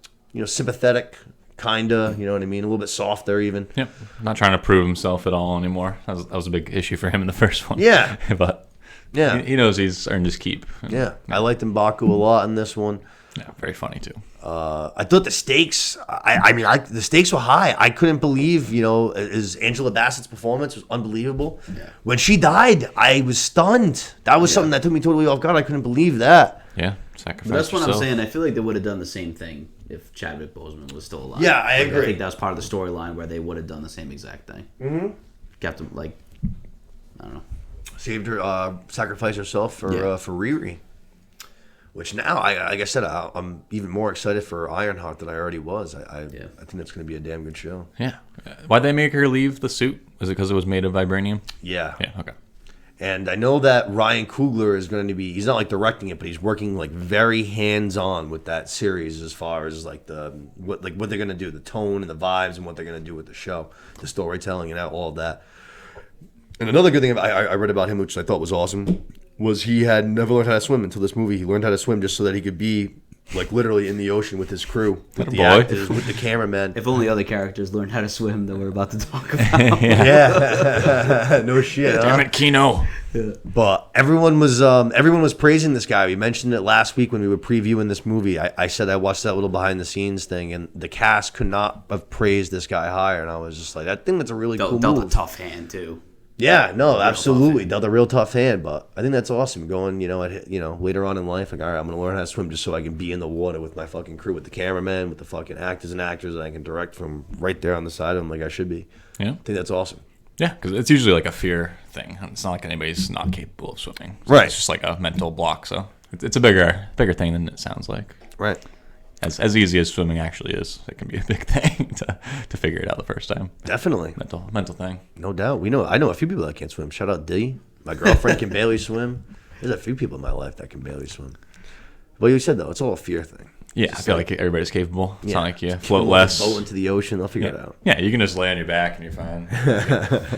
sympathetic, kinda. You know what I mean? A little bit softer, even. Yep. Not trying to prove himself at all anymore. That was a big issue for him in the first one. Yeah. But Yeah. he knows he's earned his keep. Yeah, I liked M'Baku a lot in this one. Yeah, very funny too. I thought the stakes. The stakes were high. I couldn't believe, as Angela Bassett's performance was unbelievable. Yeah. When she died, I was stunned. That was something that took me totally off guard. I couldn't believe that. Yeah, sacrifice. But that's what yourself. I'm saying. I feel like they would have done the same thing if Chadwick Boseman was still alive. Yeah, I agree. I think that was part of the storyline where they would have done the same exact thing. Mm-hmm. Kept him I don't know. Saved her, sacrificed herself for Riri. Which now, like I said, I'm even more excited for Ironheart than I already was. I think that's going to be a damn good show. Yeah. Why'd they make her leave the suit? Was it because it was made of vibranium? Yeah. Yeah, okay. And I know that Ryan Coogler is going to be, he's not like directing it, but he's working like very hands-on with that series as far as like what they're going to do, the tone and the vibes and what they're going to do with the show, the storytelling and all of that. And another good thing I read about him, which I thought was awesome, was he had never learned how to swim until this movie. He learned how to swim just so that he could be like literally in the ocean with his crew, with the actors, with the cameramen. If only other characters learned how to swim that we're about to talk about. Yeah. No shit. Damn it, Kino. But everyone was praising this guy. We mentioned it last week when we were previewing this movie. I said I watched that little behind the scenes thing, and the cast could not have praised this guy higher. And I was just like, I think that's a really cool Dealt move. a tough hand too. Yeah, no, absolutely. Dealt a real tough hand, but I think that's awesome. Going, later on in life, like, all right, I'm going to learn how to swim just so I can be in the water with my fucking crew, with the cameraman, with the fucking actors and actors, and I can direct from right there on the side of them like I should be. Yeah. I think that's awesome. Yeah, because it's usually like a fear thing. It's not like anybody's not capable of swimming. So Right. It's just like a mental block. So it's a bigger thing than it sounds like. Right. As easy as swimming actually is, it can be a big thing to figure it out the first time. Definitely. Mental thing. No doubt. I know a few people that can't swim. Shout out D. My girlfriend can barely swim. There's a few people in my life that can barely swim. Well, you said, though, it's all a fear thing. Yeah, I feel like everybody's capable. It's not like you Just float kill less. Boat into the ocean. They'll figure it out. Yeah, you can just lay on your back and you're fine.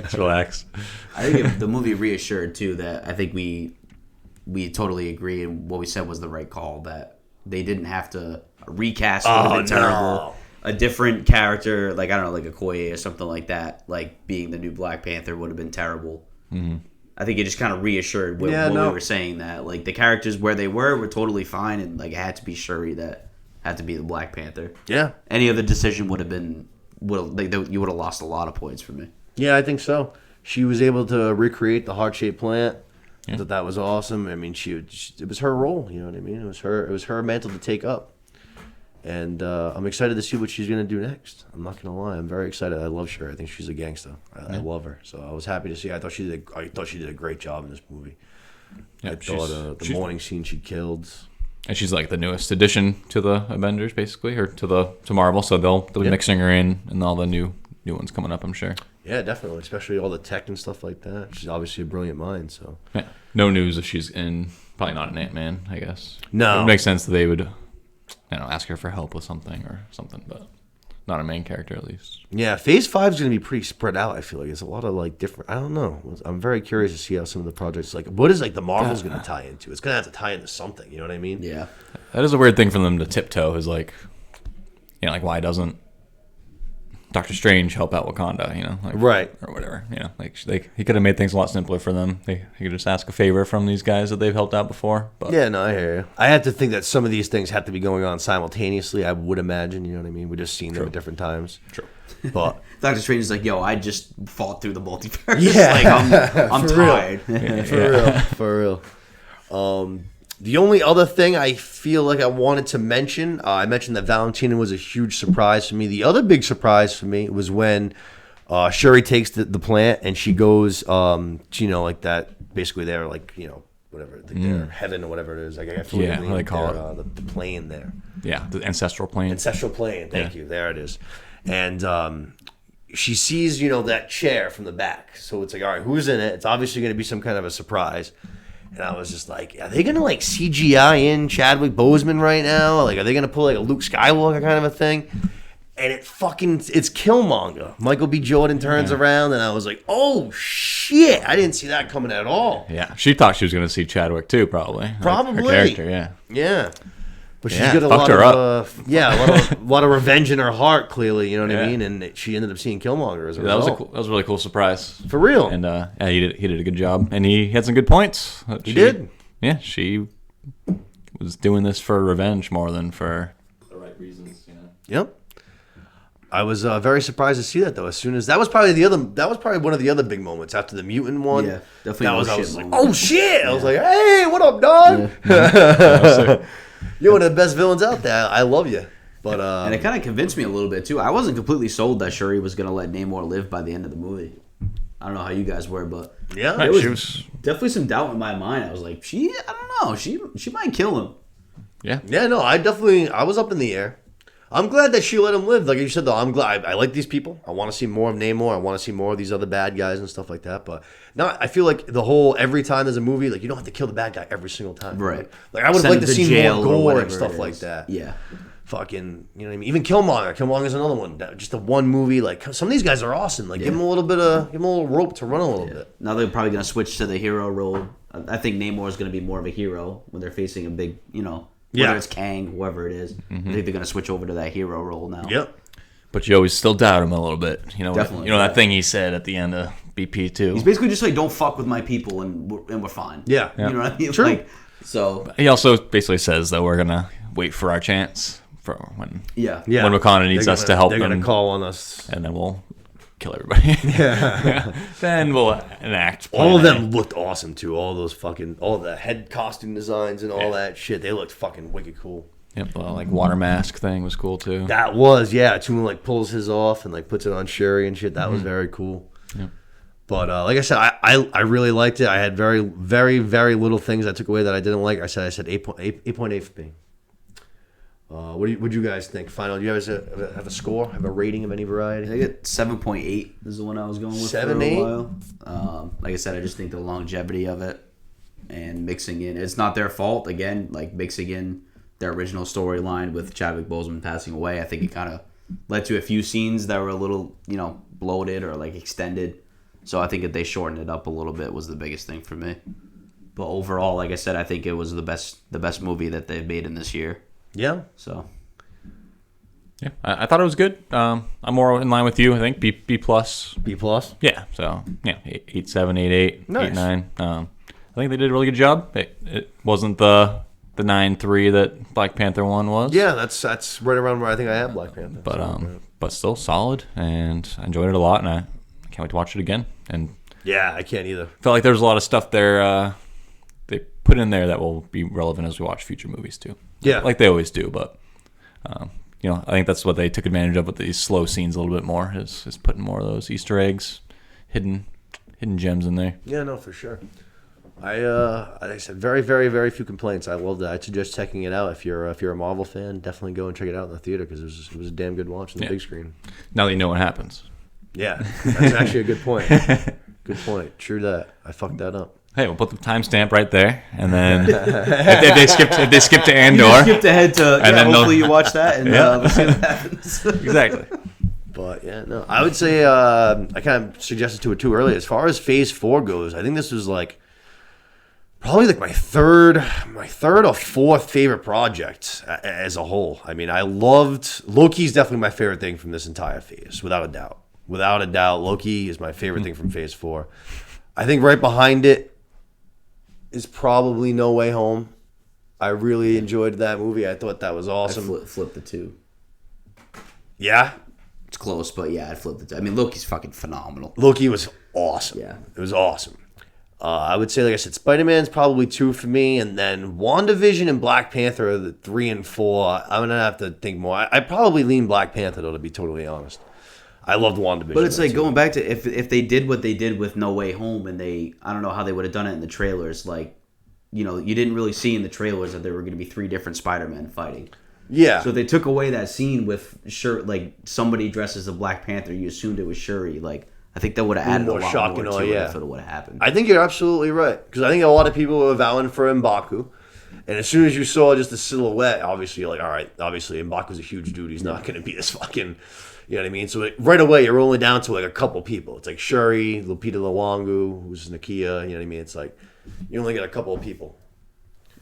Just relax. I think the movie reassured too that I think we totally agree, and what we said was the right call, that they didn't have to recast. Would have been terrible. No. A different character, like I don't know, like a Okoye or something like that, like being the new Black Panther would have been terrible. Mm-hmm. I think it just kind of reassured what we were saying, that like the characters where they were totally fine, and like it had to be Shuri that had to be the Black Panther. Yeah. Any other decision would have been you would have lost a lot of points for me. Yeah, I think so. She was able to recreate the heart-shaped plant. I thought that was awesome. I mean, it was her role. You know what I mean? It was her mantle to take up. And I'm excited to see what she's going to do next. I'm not going to lie. I'm very excited. I love Shuri. I think she's a gangster. I love her. So I was happy to see. I thought she did a great job in this movie. Yeah, I thought the morning scene she killed. And she's like the newest addition to the Avengers, basically, or to Marvel. So they'll be mixing her in, and all the new ones coming up, I'm sure. Yeah, definitely. Especially all the tech and stuff like that. She's obviously a brilliant mind. So yeah. No news if she's in. Probably not an Ant-Man, I guess. No, it would make sense that they would, ask her for help with something, but not a main character at least. Yeah, Phase 5 is going to be pretty spread out. I feel like it's a lot of like different. I don't know. I'm very curious to see how some of the projects, like what is like the Marvel's going to tie into. It's going to have to tie into something. You know what I mean? Yeah. That is a weird thing for them to tiptoe. Is like, like why doesn't Doctor Strange help out Wakanda? Right, or whatever. He could have made things a lot simpler for them. He could just ask a favor from these guys that they've helped out before. But yeah, no, I hear you. I have to think that some of these things have to be going on simultaneously. I would imagine. You know what I mean? We're just seeing them at different times. True. But Doctor Strange is like, yo, I just fought through the multiverse. Yeah. Like I'm tired. For real. The only other thing I feel like I wanted to mention, I mentioned that Valentina was a huge surprise for me. The other big surprise for me was when Shuri takes the plant and she goes, like that. Basically, they're like, whatever, their heaven or whatever it is. Like, I forget what they call it. The plane there. Yeah, the ancestral plane. Ancestral plane. Thank you. There it is. And she sees, that chair from the back. So it's like, all right, who's in it? It's obviously going to be some kind of a surprise. And I was just like, are they going to like CGI in Chadwick Boseman right now? Like, are they going to pull like a Luke Skywalker kind of a thing? And it's Killmonger. Michael B. Jordan turns around and I was like, oh shit. I didn't see that coming at all. Yeah. She thought she was going to see Chadwick too, probably. Probably. Her character, yeah. Yeah. But she's Yeah, got a fucked lot her of a lot of revenge in her heart, clearly. You know what I mean? And she ended up seeing Killmonger as a result. That was a really cool surprise For real. And he did a good job, and he had some good points. He did. Yeah, she was doing this for revenge more than for the right reasons. Yep. I was very surprised to see that though. As soon as that was probably one of the other big moments after the mutant one. Yeah, definitely. I was like, oh shit! I was like, hey, what up, dog? You're one of the best villains out there. I love you. But and it kind of convinced me a little bit too. I wasn't completely sold that Shuri was gonna let Namor live by the end of the movie. I don't know how you guys were, but yeah, there was definitely some doubt in my mind. I was like, I don't know, she might kill him. Yeah. No, I was up in the air. I'm glad that she let him live. Like you said, though, I'm glad. I like these people. I want to see more of Namor. I want to see more of these other bad guys and stuff like that. But no, I feel like every time there's a movie, like you don't have to kill the bad guy every single time. Right. Like I would like to see more gore and stuff like that. Yeah. Fucking, you know what I mean? Even Killmonger. Killmonger's another one. Just a one movie. Like some of these guys are awesome. Like give them a little rope to run a little bit. Now they're probably gonna switch to the hero role. I think Namor is gonna be more of a hero when they're facing a big, whether it's Kang, whoever it is. I think they're going to switch over to that hero role now. Yep. But you always still doubt him a little bit. Definitely. That thing he said at the end of BP too. He's basically just like, don't fuck with my people and we're fine. Yeah. You know what I mean? True. Like, so he also basically says that we're going to wait for our chance for when when Wakanda needs us to help them. They're going to call on us. And then we'll kill everybody. Yeah. Then we'll enact. All of them looked awesome too. All the head costume designs and all that shit. They looked fucking wicked cool. Yep, like water mask thing was cool too. That was, Tuna like pulls his off and like puts it on Shuri and shit. That was very cool. Yep. But like I said, I really liked it. I had very, very, very little things I took away that I didn't like. I said 8.8 for me. What'd you guys think? Final, do you guys have a score? Have a rating of any variety? I get 7.8 is the one I was going with 7, for a 8? while. Like I said, I just think the longevity of it and mixing in, it's not their fault. Again, like mixing in their original storyline with Chadwick Boseman passing away, I think it kind of led to a few scenes that were a little, bloated or like extended. So I think if they shortened it up a little bit was the biggest thing for me. But overall, like I said, I think it was the best movie that they've made in this year. Yeah. So. Yeah, I thought it was good. I'm more in line with you. I think B plus. B plus. Yeah. So 8.7, 8.8, nice. 8.9. I think they did a really good job. It wasn't the 9.3 that Black Panther one was. Yeah, that's right around where I think I have Black Panther. But still solid, and I enjoyed it a lot, and I can't wait to watch it again. And yeah, I can't either. Felt like there's a lot of stuff there they put in there that will be relevant as we watch future movies too. Yeah, like they always do. But I think that's what they took advantage of with these slow scenes a little bit more. Is putting more of those Easter eggs, hidden gems in there. Yeah, no, for sure. Like I said, very, very, very few complaints. I loved it. I'd suggest checking it out if you're a Marvel fan. Definitely go and check it out in the theater because it was a damn good watch on the big screen. Now that you know what happens. Yeah, that's actually a good point. Good point. True that. I fucked that up. Hey, we'll put the timestamp right there, and then if they skip to Andor, you skipped ahead to and then hopefully you watch that and we'll see what happens. Exactly. But yeah, no, I would say I kind of suggested to it too early. As far as Phase 4 goes, I think this was like probably like my third or fourth favorite project as a whole. I mean, I loved Loki's definitely my favorite thing from this entire phase, without a doubt. Without a doubt, Loki is my favorite thing from Phase 4. I think right behind it is probably No Way Home. I really enjoyed that movie. I thought that was awesome. I flipped the two. Yeah? It's close, but yeah, I'd flip the two. I mean, Loki's fucking phenomenal. Loki was awesome. Yeah. It was awesome. I would say, like I said, Spider-Man's probably 2 for me, and then WandaVision and Black Panther are the 3 and 4. I'm going to have to think more. I probably lean Black Panther, though, to be totally honest. I loved WandaVision. But it's like going back to if they did what they did with No Way Home, and I don't know how they would have done it in the trailers. Like, you didn't really see in the trailers that there were going to be 3 different Spider-Men fighting. Yeah. So if they took away that scene with like somebody dressed as a Black Panther, you assumed it was Shuri. Like, I think that would have added a lot more to it if it would have happened. I think you're absolutely right, because I think a lot of people were vowing for M'Baku. And as soon as you saw just the silhouette, obviously you're like, all right, obviously M'Baku's a huge dude. He's not going to be this fucking, you know what I mean? So right away, you're only down to like a couple people. It's like Shuri, Lupita Nyong'o, who's Nakia, you know what I mean? It's like, you only get a couple of people.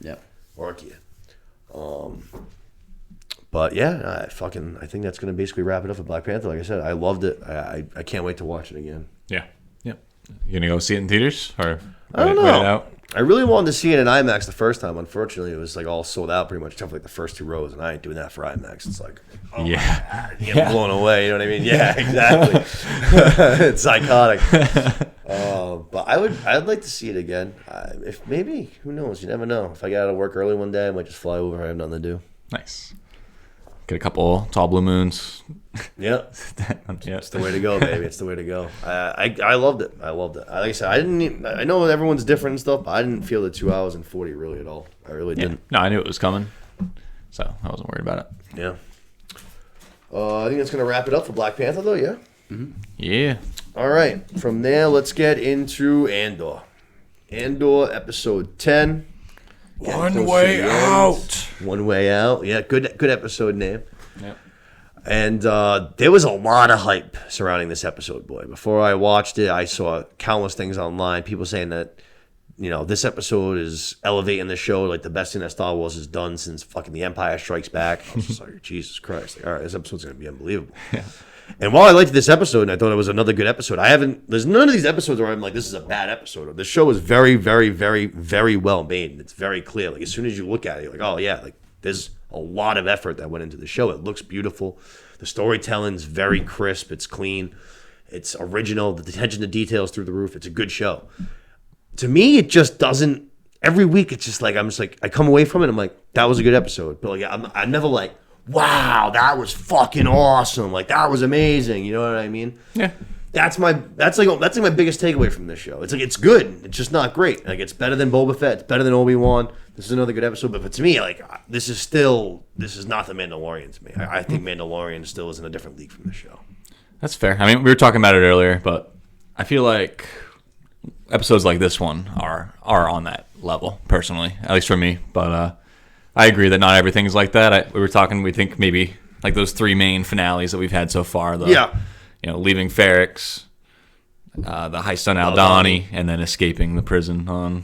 Yep. Or Nakia. But yeah, I think that's going to basically wrap it up with Black Panther. Like I said, I loved it. I can't wait to watch it again. Yeah. Yep. You going to go see it in theaters? Or? I don't Wait it know. out. I really wanted to see it in IMAX the first time. Unfortunately, it was like all sold out pretty much, except for like the first 2 rows, and I ain't doing that for IMAX. It's like, oh Yeah. my God, you get blown away. You know what I mean? Yeah, exactly. It's psychotic. But I'd like to see it again. If maybe, who knows? You never know. If I get out of work early one day, I might just fly over. I have nothing to do. Nice. Get a couple tall blue moons. Yep. Yeah. It's the way to go, baby. It's the way to go. I loved it. I loved it. Like I said, I know everyone's different and stuff, but I didn't feel the 2 hours and 40 really at all. I really Yeah. didn't. No, I knew it was coming, so I wasn't worried about it. Yeah. I think that's going to wrap it up for Black Panther, though, yeah? Yeah. All right. From there, let's get into Andor. Andor, episode 10. One way out. One Way Out. Yeah, good episode name. Yep. And there was a lot of hype surrounding this episode, boy. Before I watched it, I saw countless things online. People saying that, this episode is elevating the show like the best thing that Star Wars has done since fucking The Empire Strikes Back. I was just like, Jesus Christ. Like, all right, this episode's going to be unbelievable. Yeah. And while I liked this episode and I thought it was another good episode, there's none of these episodes where I'm like, this is a bad episode. The show is very, very, very, very well made. It's very clear. Like, as soon as you look at it, you're like, oh, yeah, like, there's a lot of effort that went into the show. It looks beautiful. The storytelling's very crisp. It's clean. It's original. The attention to details through the roof. It's a good show. To me, it just doesn't. Every week, it's just like I come away from it. I'm like, that was a good episode. But like, I'm never like, wow, that was fucking awesome. Like, that was amazing. You know what I mean? Yeah. That's my biggest takeaway from this show. It's like, it's good. It's just not great. Like, it's better than Boba Fett. It's better than Obi-Wan. This is another good episode. But to me, like, this is not the Mandalorian to me. I think Mandalorian still is in a different league from the show. That's fair. I mean, we were talking about it earlier, but I feel like episodes like this one are on that level, personally, at least for me. But I agree that not everything's like that. We think maybe like those 3 main finales that we've had so far. Leaving Ferrix, the heist on Aldhani, and then escaping the prison on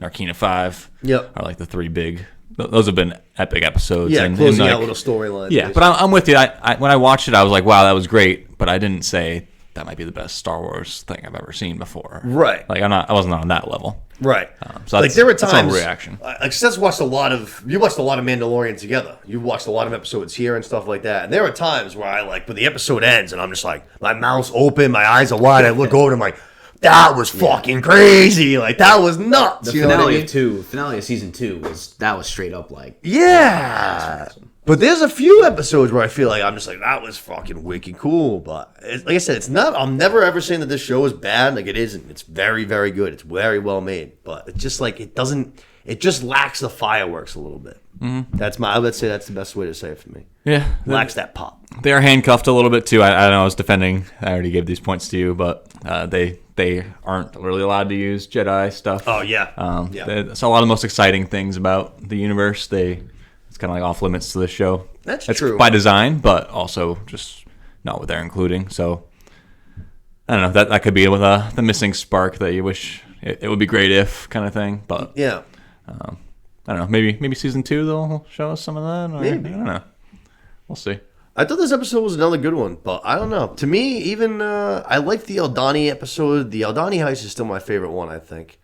Narkina 5. Yep. Are like the 3 big. Those have been epic episodes. Yeah, and closing like, out little storylines. Yeah, but I'm with you. I when I watched it, I was like, wow, that was great. But I didn't say that might be the best Star Wars thing I've ever seen before. Right. Like I wasn't on that level. Right. So like there were times. Reaction. Like Seth's watched a lot of. You watched a lot of Mandalorian together. You watched a lot of episodes here and stuff like that. And there are times where when the episode ends and I'm just like, my mouth's open, my eyes are wide. I look over and I'm like, that was fucking crazy. Like that was nuts. The finale of season 2 was straight up like, yeah. Awesome. But there's a few episodes where I feel like I'm just like, that was fucking wicked cool. But like I said, it's not. I'm never ever saying that this show is bad. Like it isn't. It's very, very good. It's very well made. But it's just like it doesn't. It just lacks the fireworks a little bit. Mm-hmm. Let's say that's the best way to say it for me. Yeah, lacks that pop. They are handcuffed a little bit too. I know I was defending. I already gave these points to you, but they aren't really allowed to use Jedi stuff. Oh yeah. That's a lot of the most exciting things about the universe. It's kind of like off limits to the show. That's true. By design, but also just not what they're including. So I don't know. That could be with the missing spark that you wish it would be great if kind of thing. But yeah, I don't know. Maybe season 2 they'll show us some of that. Or, maybe. I don't know. We'll see. I thought this episode was another good one, but I don't know. To me, even I liked the Aldhani episode. The Aldhani heist is still my favorite one. I think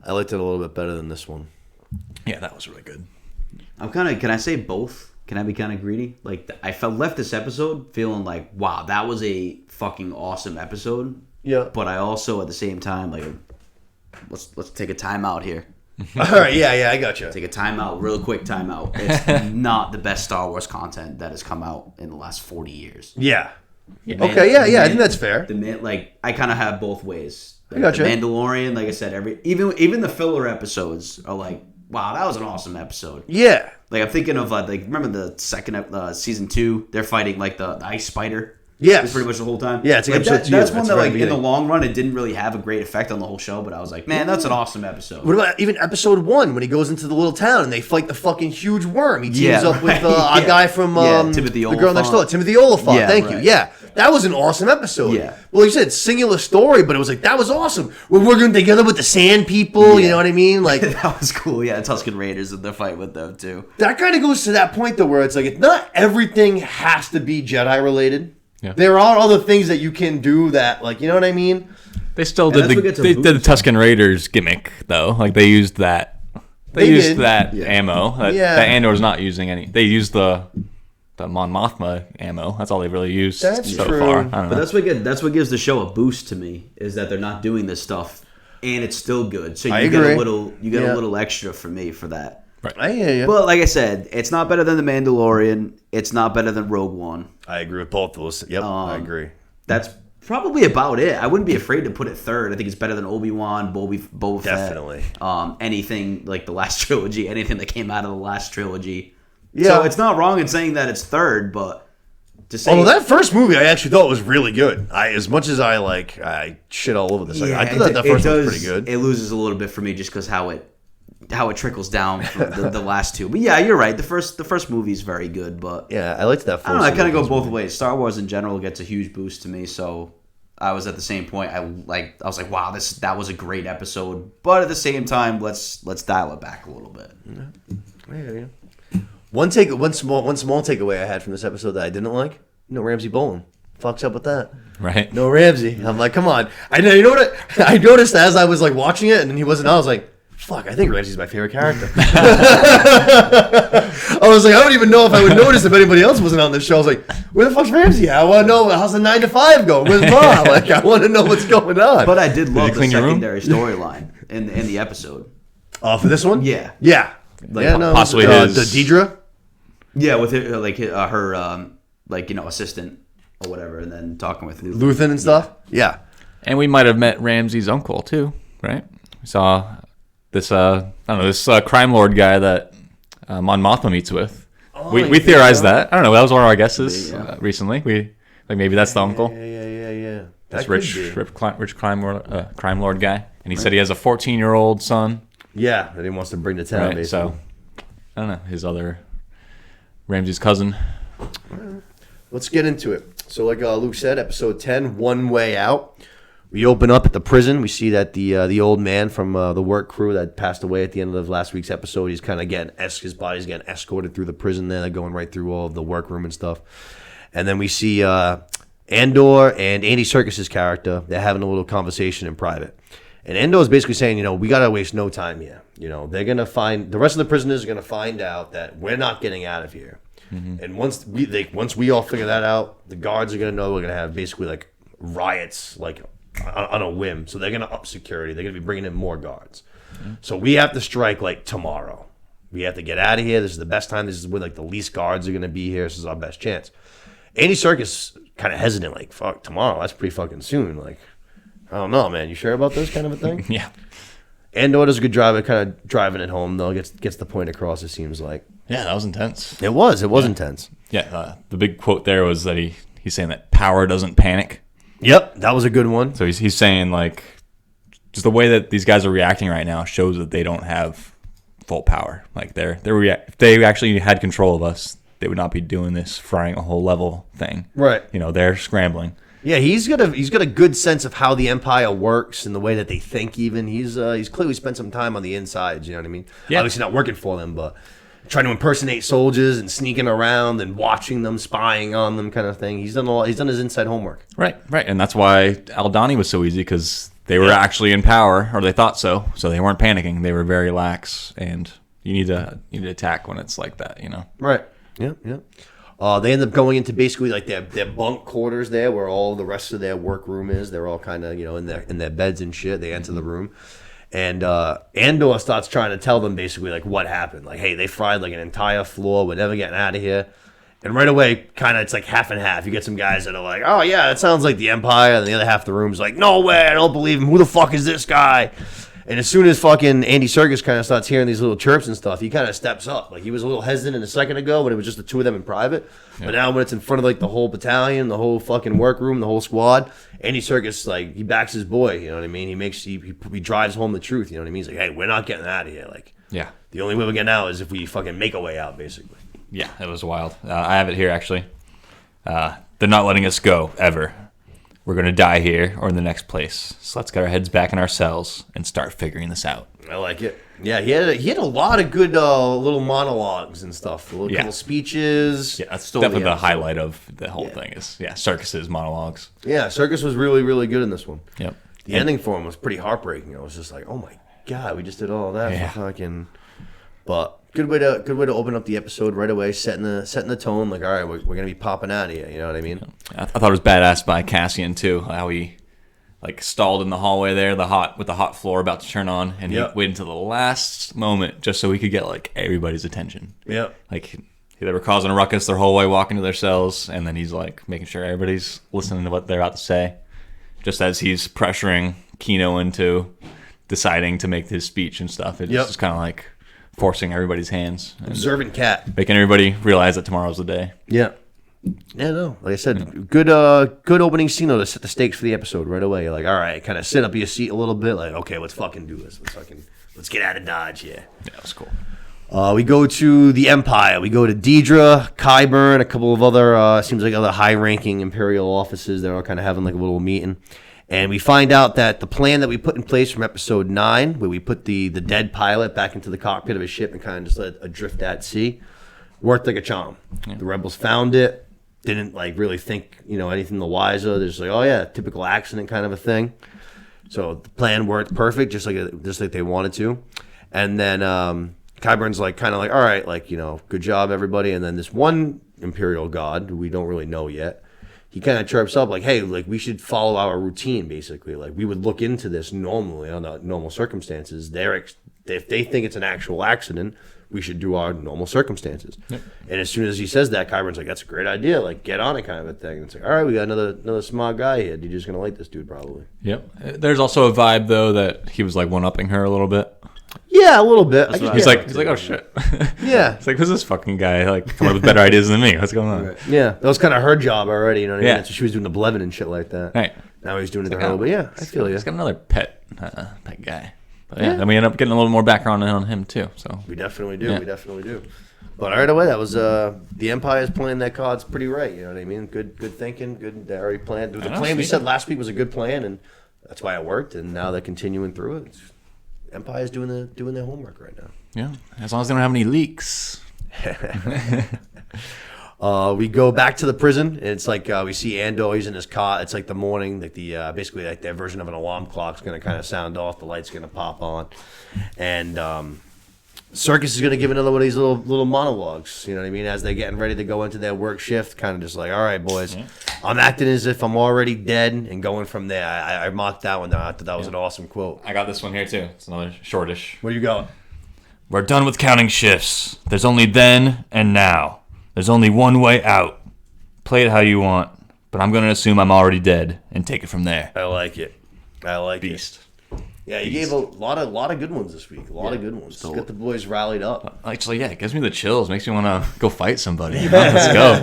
I liked it a little bit better than this one. Yeah, that was really good. Can I say both? Can I be kind of greedy? Like, I left this episode feeling like, wow, that was a fucking awesome episode. Yeah. But I also, at the same time, like, let's take a timeout here. All right, yeah, I got you. Take a timeout, real quick timeout. It's not the best Star Wars content that has come out in the last 40 years. Yeah. Okay, yeah, I think that's fair. I kind of have both ways. Like, I got you. The Mandalorian, like I said, even the filler episodes are like, wow, that was an awesome episode. Yeah. Like, I'm thinking of, remember the second season 2, they're fighting, like, the ice spider? Yes. Pretty much the whole time. Yeah, it's like episode 2. That's one that, like, in the long run, it didn't really have a great effect on the whole show, but I was like, man, that's an awesome episode. What about even episode 1 when he goes into the little town and they fight the fucking huge worm? He teams up with a guy from Timothy the girl next door, Oliphant. Timothy Oliphant. Yeah, Thank right. you. Yeah, that was an awesome episode. Yeah. Well, you said singular story, but it was like that was awesome. We're working together with the Sand People. Yeah. You know what I mean? Like that was cool. Yeah, Tusken Raiders and the fight with them too. That kind of goes to that point though, where it's like not everything has to be Jedi related. Yeah. There are other things that you can do that, like, you know what I mean? They still did the Tusken Raiders gimmick though. Like they used that. They used that ammo. That Andor's not using any. They used the Mon Mothma ammo. That's all they've really used so far. I don't know. But that's what gives the show a boost to me, is that they're not doing this stuff and it's still good. So you get a little extra for me for that. Right. I hear you. But like I said, it's not better than The Mandalorian. It's not better than Rogue One. I agree with both of those. Yep, I agree. That's probably about it. I wouldn't be afraid to put it third. I think it's better than Obi-Wan, Boba Fett. Definitely. Anything like the last trilogy, anything that came out of the last trilogy. Yeah. So it's not wrong in saying that it's third, but to say... Although that first movie I actually thought was really good. As much as I shit all over this. I thought that first one was pretty good. It loses a little bit for me just because how it trickles down from the last two. But yeah, you're right. The first movie is very good, but yeah, I liked that first. I don't know. I kind of go both ways. Star Wars in general gets a huge boost to me, so I was at the same point. I was like, wow, that was a great episode. But at the same time, let's dial it back a little bit. Yeah. One small takeaway I had from this episode that I didn't like. Ramsey Bolton fucks up with that. Right. No Ramsey. I'm like, come on. I noticed as I was like watching it and he wasn't. I was like, fuck, I think Ramsey's my favorite character. I was like, I don't even know if I would notice if anybody else wasn't on this show. I was like, where the fuck's Ramsey at? I want to know, how's the 9 to 5 going? Where's Bob? Like, I want to know what's going on. But I did love the secondary storyline in the episode. For this one? Yeah. Yeah. Possibly his... The Deidre? Yeah, with her assistant or whatever, and then talking with Luthen and stuff? Yeah. And we might have met Ramsey's uncle, too, right? We saw... this crime lord guy that Mon Mothma meets with. We theorized that. I don't know. That was one of our guesses recently. Maybe that's the uncle. Yeah. This rich crime lord guy, and he said he has a 14-year-old son. Yeah, that he wants to bring to town. Basically. So I don't know, his other Ramsey's cousin. Let's get into it. So, like Luke said, episode 10, One Way Out. We open up at the prison. We see that the old man from the work crew that passed away at the end of last week's episode, he's kind of his body's getting escorted through the prison there. They're going right through all of the workroom and stuff. And then we see Andor and Andy Serkis's character. They're having a little conversation in private. And Andor is basically saying, we got to waste no time here. They're going to find, the rest of the prisoners are going to find out that we're not getting out of here. Mm-hmm. And once we all figure that out, the guards are going to know we're going to have basically like riots, like on a whim. So they're going to up security. They're going to be bringing in more guards. Mm-hmm. So we have to strike like tomorrow. We have to get out of here. This is the best time. This is where like the least guards are going to be here. This is our best chance. Andy Serkis kind of hesitant, like, fuck, tomorrow. That's pretty fucking soon. Like, I don't know, man. You sure about this kind of a thing? Yeah. Andor does a good job at kind of driving it home, though. Gets the point across, it seems like. Yeah, that was intense. It was intense. Yeah, the big quote there was that he's saying that power doesn't panic. Yep, that was a good one. So he's saying, like, just the way that these guys are reacting right now shows that they don't have full power. Like, if they actually had control of us, they would not be doing this frying a whole level thing. Right. They're scrambling. Yeah, he's got a good sense of how the Empire works and the way that they think. Even he's clearly spent some time on the insides. You know what I mean? Yeah. Obviously not working for them, but trying to impersonate soldiers and sneaking around and watching them, spying on them, kind of thing. He's done a lot. He's done his inside homework. Right, and that's why Aldhani was so easy, because they were actually in power, or they thought so. So they weren't panicking. They were very lax, and you need to attack when it's like that. Right. Yeah. They end up going into basically like their bunk quarters there, where all the rest of their workroom is. They're all kind of in their beds and shit. They enter the room, and Andor starts trying to tell them basically like what happened. Like, hey, they fried like an entire floor. We're never getting out of here. And right away, kind of it's like half and half. You get some guys that are like, oh yeah, that sounds like the Empire, and the other half of the room's like, no way, I don't believe him. Who the fuck is this guy? And as soon as fucking Andy Serkis kind of starts hearing these little chirps and stuff, he kind of steps up. Like, he was a little hesitant a second ago when it was just the two of them in private. Yeah. But now when it's in front of, like, the whole battalion, the whole fucking workroom, the whole squad, Andy Serkis, like, he backs his boy, you know what I mean? He drives home the truth, you know what I mean? He's like, hey, we're not getting out of here. Like, yeah, the only way we get out is if we fucking make a way out, basically. Yeah, it was wild. I have it here, actually. They're not letting us go, ever. We're going to die here or in the next place. So let's get our heads back in our cells and start figuring this out. I like it. Yeah, he had a lot of good little monologues and stuff. Little speeches. Yeah, that's definitely the highlight of the whole thing is, Serkis's monologues. Yeah, Serkis was really, really good in this one. Yep. The ending for him was pretty heartbreaking. I was just like, oh my God, we just did all that for fucking. But good way to open up the episode right away, setting the tone. Like, all right, we're gonna be popping out of here. You know what I mean? I thought it was badass by Cassian too. How he like stalled in the hallway there, with the hot floor about to turn on, and he waited until the last moment just so he could get like everybody's attention. Yeah. Like they were causing a ruckus their whole way walking to their cells, and then he's like making sure everybody's listening to what they're about to say, just as he's pressuring Kino into deciding to make his speech and stuff. It's just kind of like forcing everybody's hands. Observant cat. Making everybody realize that tomorrow's the day. Yeah. Yeah, no. Like I said, good opening scene though to set the stakes for the episode right away. You're like, all right, kind of sit up your seat a little bit. Like, okay, let's fucking do this. Let's get out of Dodge here. Yeah, that's cool. We go to the Empire. We go to Deidre, Qyburn, a couple of other, seems like other high-ranking Imperial officers. They're all kind of having like a little meeting. And we find out that the plan that we put in place from episode 9, where we put the dead pilot back into the cockpit of a ship and kind of just let it adrift at sea, worked like a charm. Yeah. The rebels found it, didn't like really think, anything the wiser. They're just like, oh yeah, typical accident kind of a thing. So the plan worked perfect, just like they wanted to. And then Qyburn's like kind of like, all right, like, good job everybody. And then this one Imperial god who we don't really know yet, he kind of chirps up like, hey, like we should follow our routine basically. Like we would look into this normally under normal circumstances. If they think it's an actual accident, we should do our normal circumstances. Yep. And as soon as he says that, Qyburn's like, that's a great idea. Like get on it kind of a thing. And it's like, all right, we got another smart guy here. You're just going to like this dude probably. Yep. There's also a vibe though that he was like one-upping her a little bit. Yeah, a little bit. He's like, oh shit. Yeah. It's like, who's this fucking guy? Like, coming up with better ideas than me. What's going on? Right. Yeah, that was kind of her job already. You know what I mean? That's what she was doing the Blevin and shit like that. Right. Now he's doing it to her. But yeah, I feel you. He's got another pet guy. But yeah, then we end up getting a little more background on him too. So we definitely do. Yeah. We definitely do. But right away, that was the Empire's playing their cards pretty right. You know what I mean? Good thinking. Good. They already planned. The plan we said last week was a good plan, and that's why it worked. And now they're continuing through it. Empire's doing their homework right now. Yeah, as long as they don't have any leaks. We go back to the prison, and it's like we see Andor. He's in his cot. It's like the morning, like the basically like their version of an alarm clock's going to kind of sound off. The light's going to pop on, and Circus is going to give another one of these little monologues. You know what I mean? As they're getting ready to go into their work shift, kind of just like, all right, boys, I'm acting as if I'm already dead, and going from there. I marked that one down. I thought that was an awesome quote. I got this one here too. It's another shortish. Where you going? We're done with counting shifts. There's only then and now. There's only one way out. Play it how you want, but I'm going to assume I'm already dead and take it from there. I like it. Beast. Yeah, you gave a lot of good ones this week. A lot of good ones. Just get the boys rallied up. Actually, yeah, it gives me the chills. Makes me want to go fight somebody. Let's go.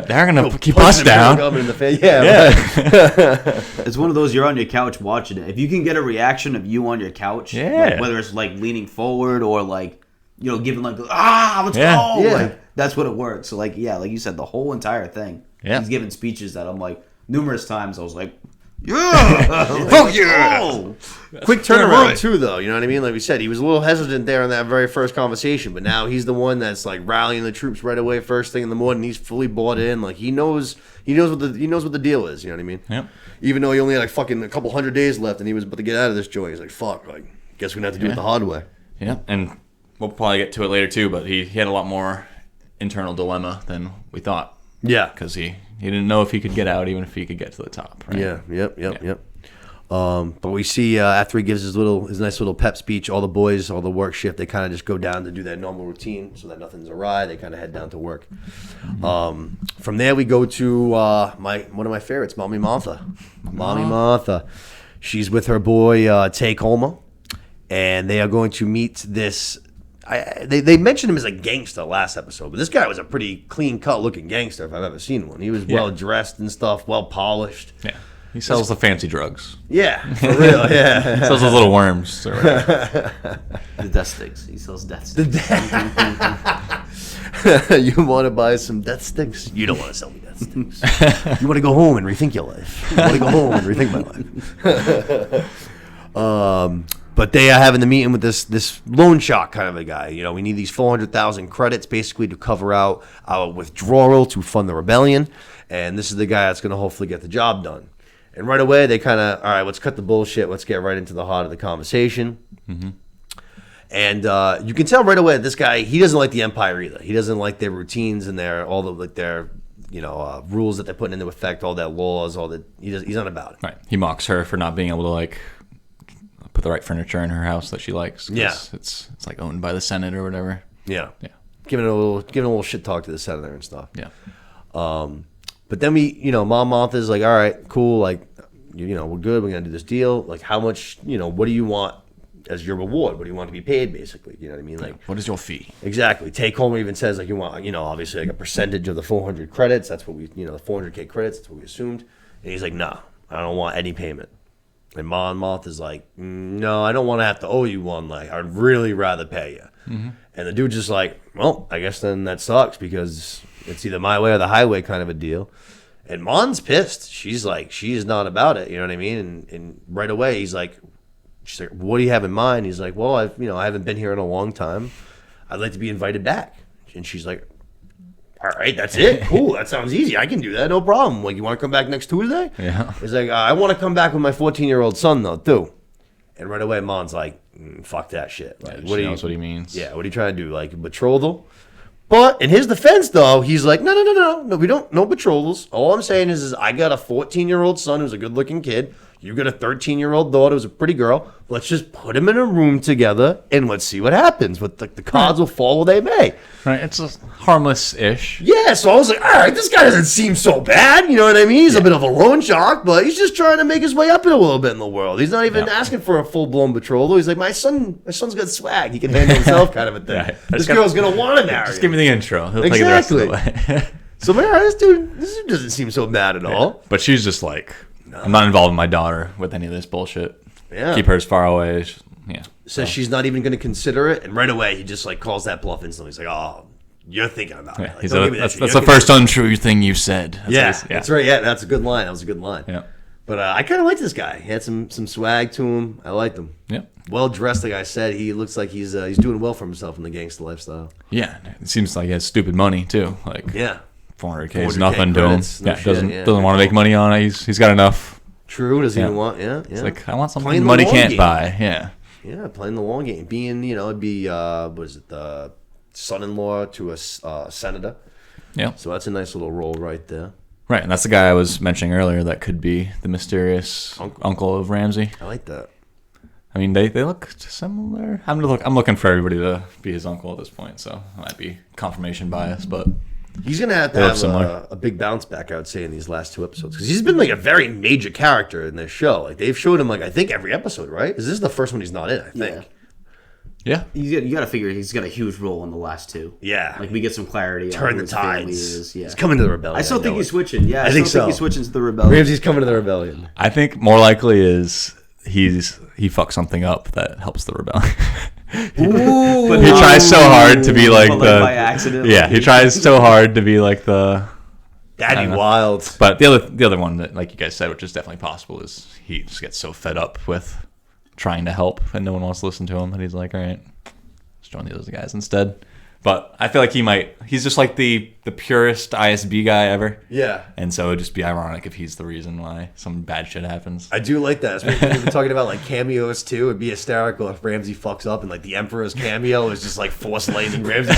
They're going to keep us down. Yeah. It's one of those, you're on your couch watching it. If you can get a reaction of you on your couch, like, whether it's like leaning forward or like, giving like, let's go. Yeah. Like, that's what it works. So like, yeah, like you said, the whole entire thing. Yeah. He's giving speeches that I'm like, numerous times I was like, yeah! Fuck yeah! Oh. Quick turnaround too, though. You know what I mean? Like we said, he was a little hesitant there in that very first conversation, but now he's the one that's like rallying the troops right away, first thing in the morning. He's fully bought in. Like he knows what the deal is. You know what I mean? Yep. Even though he only had like fucking a couple hundred days left, and he was about to get out of this joint, he's like, "Fuck! Like, guess we're gonna have to do it the hard way." Yeah, and we'll probably get to it later too. But he had a lot more internal dilemma than we thought. Yeah, because he didn't know if he could get out, even if he could get to the top. Right? Yeah. Yep. But we see after he gives his nice little pep speech, all the boys, all the work shift, they kind of just go down to do their normal routine, so that nothing's awry. They kind of head down to work. From there, we go to one of my favorites, Mommy Martha. Mommy Martha. She's with her boy Tay Colma, and they are going to meet this. They mentioned him as a gangster last episode, but this guy was a pretty clean-cut looking gangster if I've ever seen one. He was well-dressed and stuff, well-polished. Yeah. He sells the fancy drugs. Yeah, for real, yeah. He sells those little worms. The death sticks. He sells death sticks. You want to buy some death sticks? You don't want to sell me death sticks. You want to go home and rethink your life. You want to go home and rethink my life. But they are having the meeting with this loan shark kind of a guy. We need these 400,000 credits basically to cover out our withdrawal to fund the rebellion. And this is the guy that's going to hopefully get the job done. And right away, they kind of, all right, let's cut the bullshit. Let's get right into the heart of the conversation. Mm-hmm. And you can tell right away this guy, he doesn't like the Empire either. He doesn't like their routines and their rules that they're putting into effect, all their laws, he's not about it. Right. He mocks her for not being able to like put the right furniture in her house that she likes. Yeah. It's like owned by the Senate or whatever. Yeah. Yeah. Giving a little shit talk to the senator and stuff. Yeah. But then Mom Martha's like, all right, cool, like, we're good. We're gonna do this deal. Like, how much? What do you want as your reward? What do you want to be paid? Basically, you know what I mean? Like, what is your fee? Exactly. Take home even says like you want, obviously like a percentage of the 400 credits. That's what we, the 400K credits. That's what we assumed. And he's like, no, I don't want any payment. And Mon Martha's like, no, I don't want to have to owe you one. Like, I'd really rather pay you. Mm-hmm. And the dude's just like, well, I guess then that sucks because it's either my way or the highway kind of a deal. And Mon's pissed. She's like, she's not about it. You know what I mean? And right away, she's like, what do you have in mind? He's like, well, I haven't been here in a long time. I'd like to be invited back. And she's like, all right, that's it. Cool. That sounds easy. I can do that. No problem. Like, you want to come back next Tuesday? Yeah. He's like, I want to come back with my 14-year-old son, though, too. And right away, Mon's like, fuck that shit. Like, she knows what he means. Yeah, what are you trying to do? Like, betrothal? But in his defense, though, he's like, no, we don't, no betrothals. All I'm saying is I got a 14-year-old son who's a good-looking kid. You got a 13-year-old daughter who's a pretty girl. Let's just put them in a room together and let's see what happens. But the cards will fall where they may. Right, it's a harmless-ish. Yeah, so I was like, all right, this guy doesn't seem so bad. You know what I mean? He's a bit of a loan shark, but he's just trying to make his way up in a little bit in the world. He's not even asking for a full-blown betrothal. He's like, my son's got swag. He can handle himself kind of a thing. Right. This girl's going to want to marry Just him. give me the intro. He'll take Exactly. it the rest of the way. So, man, this dude doesn't seem so bad at all. But she's just like, I'm not involving my daughter with any of this bullshit. Yeah. Keep her as far away. Says she's not even going to consider it. And right away, he just, like, calls that bluff instantly. He's like, oh, you're thinking about it. Like, that's the first untrue thing you've said. That's right. Yeah, that's a good line. That was a good line. Yeah. But I kind of like this guy. He had some swag to him. I liked him. Yeah. Well dressed, like I said. He looks like he's doing well for himself in the gangster lifestyle. Yeah. It seems like he has stupid money, too. Like, yeah. 400K is nothing to him. No doesn't want to make money on it. He's got enough. True. Doesn't even want. Yeah. It's like, I want something Playing money the can't game. buy. Yeah. Yeah, playing the long game. Being, it'd be, what is it, the son-in-law to a senator. Yeah. So that's a nice little role right there. Right, and that's the guy I was mentioning earlier that could be the mysterious uncle of Ramsey. I like that. I mean, they look similar. I'm looking for everybody to be his uncle at this point, so it might be confirmation bias, but he's gonna have to have a big bounce back, I would say, in these last two episodes because he's been like a very major character in this show. Like they've showed him like I think every episode, right? Is this the first one he's not in? I think. Yeah. You got to figure he's got a huge role in the last two. Yeah. Like we get some clarity. Turn on the who his family tides. is. Yeah. He's coming to the rebellion. I still think he's switching. Yeah, I think still think so. he's switching to the rebellion. Ramsey's coming to the rebellion. I think more likely is he fucks something up that helps the rebellion. But he tries so hard to be like by accident. Yeah, he tries so hard to be like the Daddy Wild. But the other one that, like you guys said, which is definitely possible, is he just gets so fed up with trying to help and no one wants to listen to him that he's like, all right, let's join the other guys instead. But I feel like he's just like the purest ISB guy ever. Yeah. And so it would just be ironic if he's the reason why some bad shit happens. I do like that. Especially when we're talking about like cameos too. It'd be hysterical if Ramsey fucks up and like the Emperor's cameo is just like force lightning Ramsey.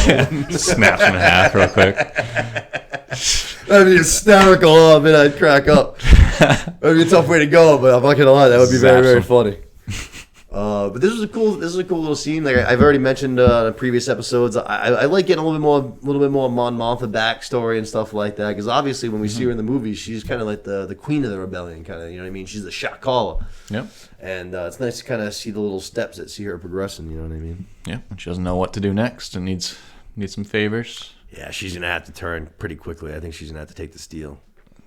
Snaps him in half real quick. That'd be hysterical. Oh man, I'd crack up. That'd be a tough way to go, but I'm not gonna lie, that would be very, very funny. But this is a cool little scene. Like I've already mentioned in previous episodes, I like getting a little bit more Mon Mothma backstory and stuff like that. Because obviously, when we see her in the movies, she's kind of like the queen of the rebellion, kind of. You know what I mean? She's the shot caller. Yep. And it's nice to kind of see the little steps that see her progressing. You know what I mean? Yeah. And she doesn't know what to do next and needs some favors. Yeah, she's gonna have to turn pretty quickly. I think she's gonna have to take the steel.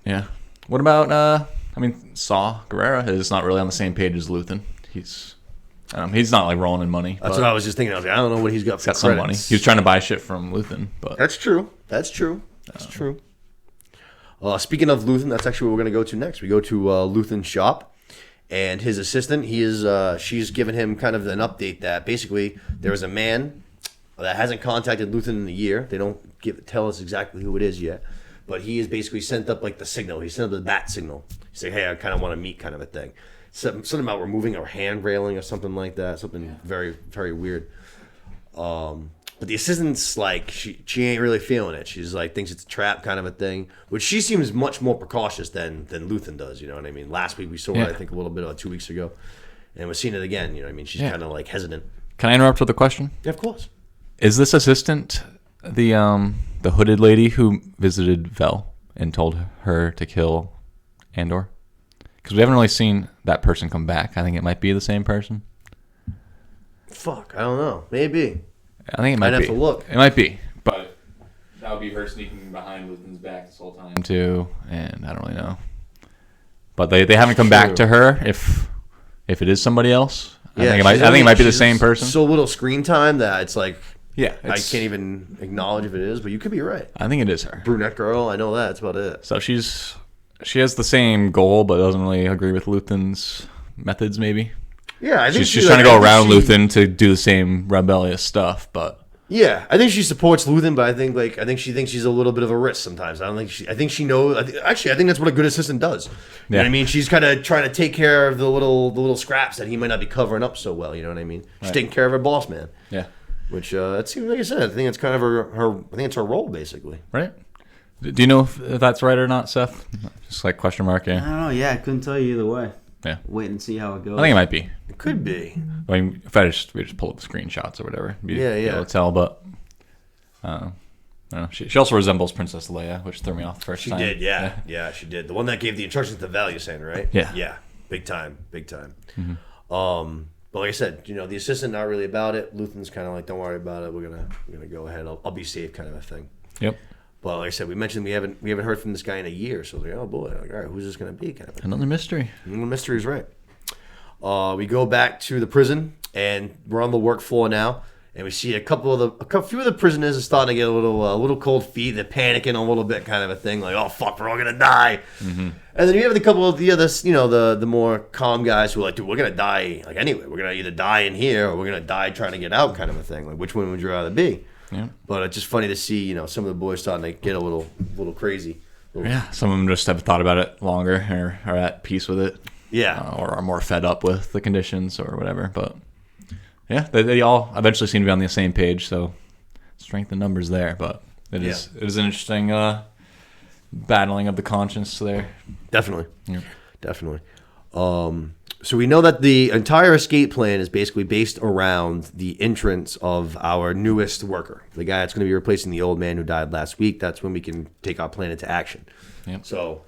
Yeah. What about Saw Gerrera is not really on the same page as Luthen. He's not like rolling in money. That's what I was just thinking. I was like, I don't know what he's got for got some money. credits. He was trying to buy shit from Luthen, but That's true. That's true. Speaking of Luthen, that's actually what we're going to go to next. We go to Luthen's shop, and his assistant. She's given him kind of an update that basically there is a man that hasn't contacted Luthen in a year. They don't tell us exactly who it is yet, but he has basically sent up like the signal. He sent up the bat signal. He's like, hey, I kind of want to meet, kind of a thing. Something about removing a hand railing or something like that. Something very, very weird. But the assistant's like, she ain't really feeling it. She's like, thinks it's a trap kind of a thing, which she seems much more precautious than Luthen does, you know what I mean? Last week we saw it, I think, a little bit, 2 weeks ago. And we're seeing it again, you know what I mean? She's kind of like hesitant. Can I interrupt with a question? Yeah, of course. Is this assistant the hooded lady who visited Vel and told her to kill Andor? Because we haven't really seen that person come back. I think it might be the same person. Fuck, I don't know. Maybe. I think it might be. I'd have to look. It might be. But that would be her sneaking behind Luthen's back this whole time, too. And I don't really know. But they haven't come back to her if it is somebody else. I think it might be the same person. So little screen time that it's like, yeah, I can't even acknowledge if it is, but you could be right. I think it is her. Brunette girl, I know that. That's about it. So she has the same goal, but doesn't really agree with Luthen's methods, maybe. Yeah, I think she's trying to go around Luthen to do the same rebellious stuff, but yeah, I think she supports Luthen, but I think she thinks she's a little bit of a risk sometimes. I think she knows. I think that's what a good assistant does. You know what I mean? She's kind of trying to take care of the little scraps that he might not be covering up so well. You know what I mean? She's taking care of her boss man. Yeah, which it seems like I said. I think it's kind of her. I think it's her role basically. Right. Do you know if that's right or not, Seth? Just like question mark. Yeah. I don't know. Yeah, I couldn't tell you either way. Yeah. Wait and see how it goes. I think it might be. It could be. I mean, if we just pull up the screenshots or whatever. Be able to tell, but I don't know. She also resembles Princess Leia, which threw me off the first time. She did, yeah, she did. The one that gave the instructions to Val, you're saying, right? Yeah, big time. Mm-hmm. But like I said, the assistant not really about it. Luthen's kind of like, don't worry about it. We're gonna go ahead. I'll be safe, kind of a thing. Yep. But like I said, we mentioned we haven't heard from this guy in a year, so like, oh boy, like, all right, who's this gonna be? Kind of another mystery. Another mystery is right. We go back to the prison, and we're on the work floor now, and we see a few of the prisoners are starting to get a little cold feet. They're panicking a little bit, kind of a thing, like, oh fuck, we're all gonna die. Mm-hmm. And then you have a couple of the others, the more calm guys who are like, dude, we're gonna die like anyway. We're gonna either die in here or we're gonna die trying to get out, kind of a thing. Like, which one would you rather be? Yeah. But it's just funny to see, some of the boys starting to get a little crazy. Yeah, some of them just have thought about it longer or are at peace with it. Yeah. Or are more fed up with the conditions or whatever. But yeah, they all eventually seem to be on the same page. So strength in numbers there. But it is an interesting battling of the conscience there. Definitely. Yeah. Definitely. So we know that the entire escape plan is basically based around the entrance of our newest worker, the guy that's going to be replacing the old man who died last week. That's when we can take our plan into action. Yep. So,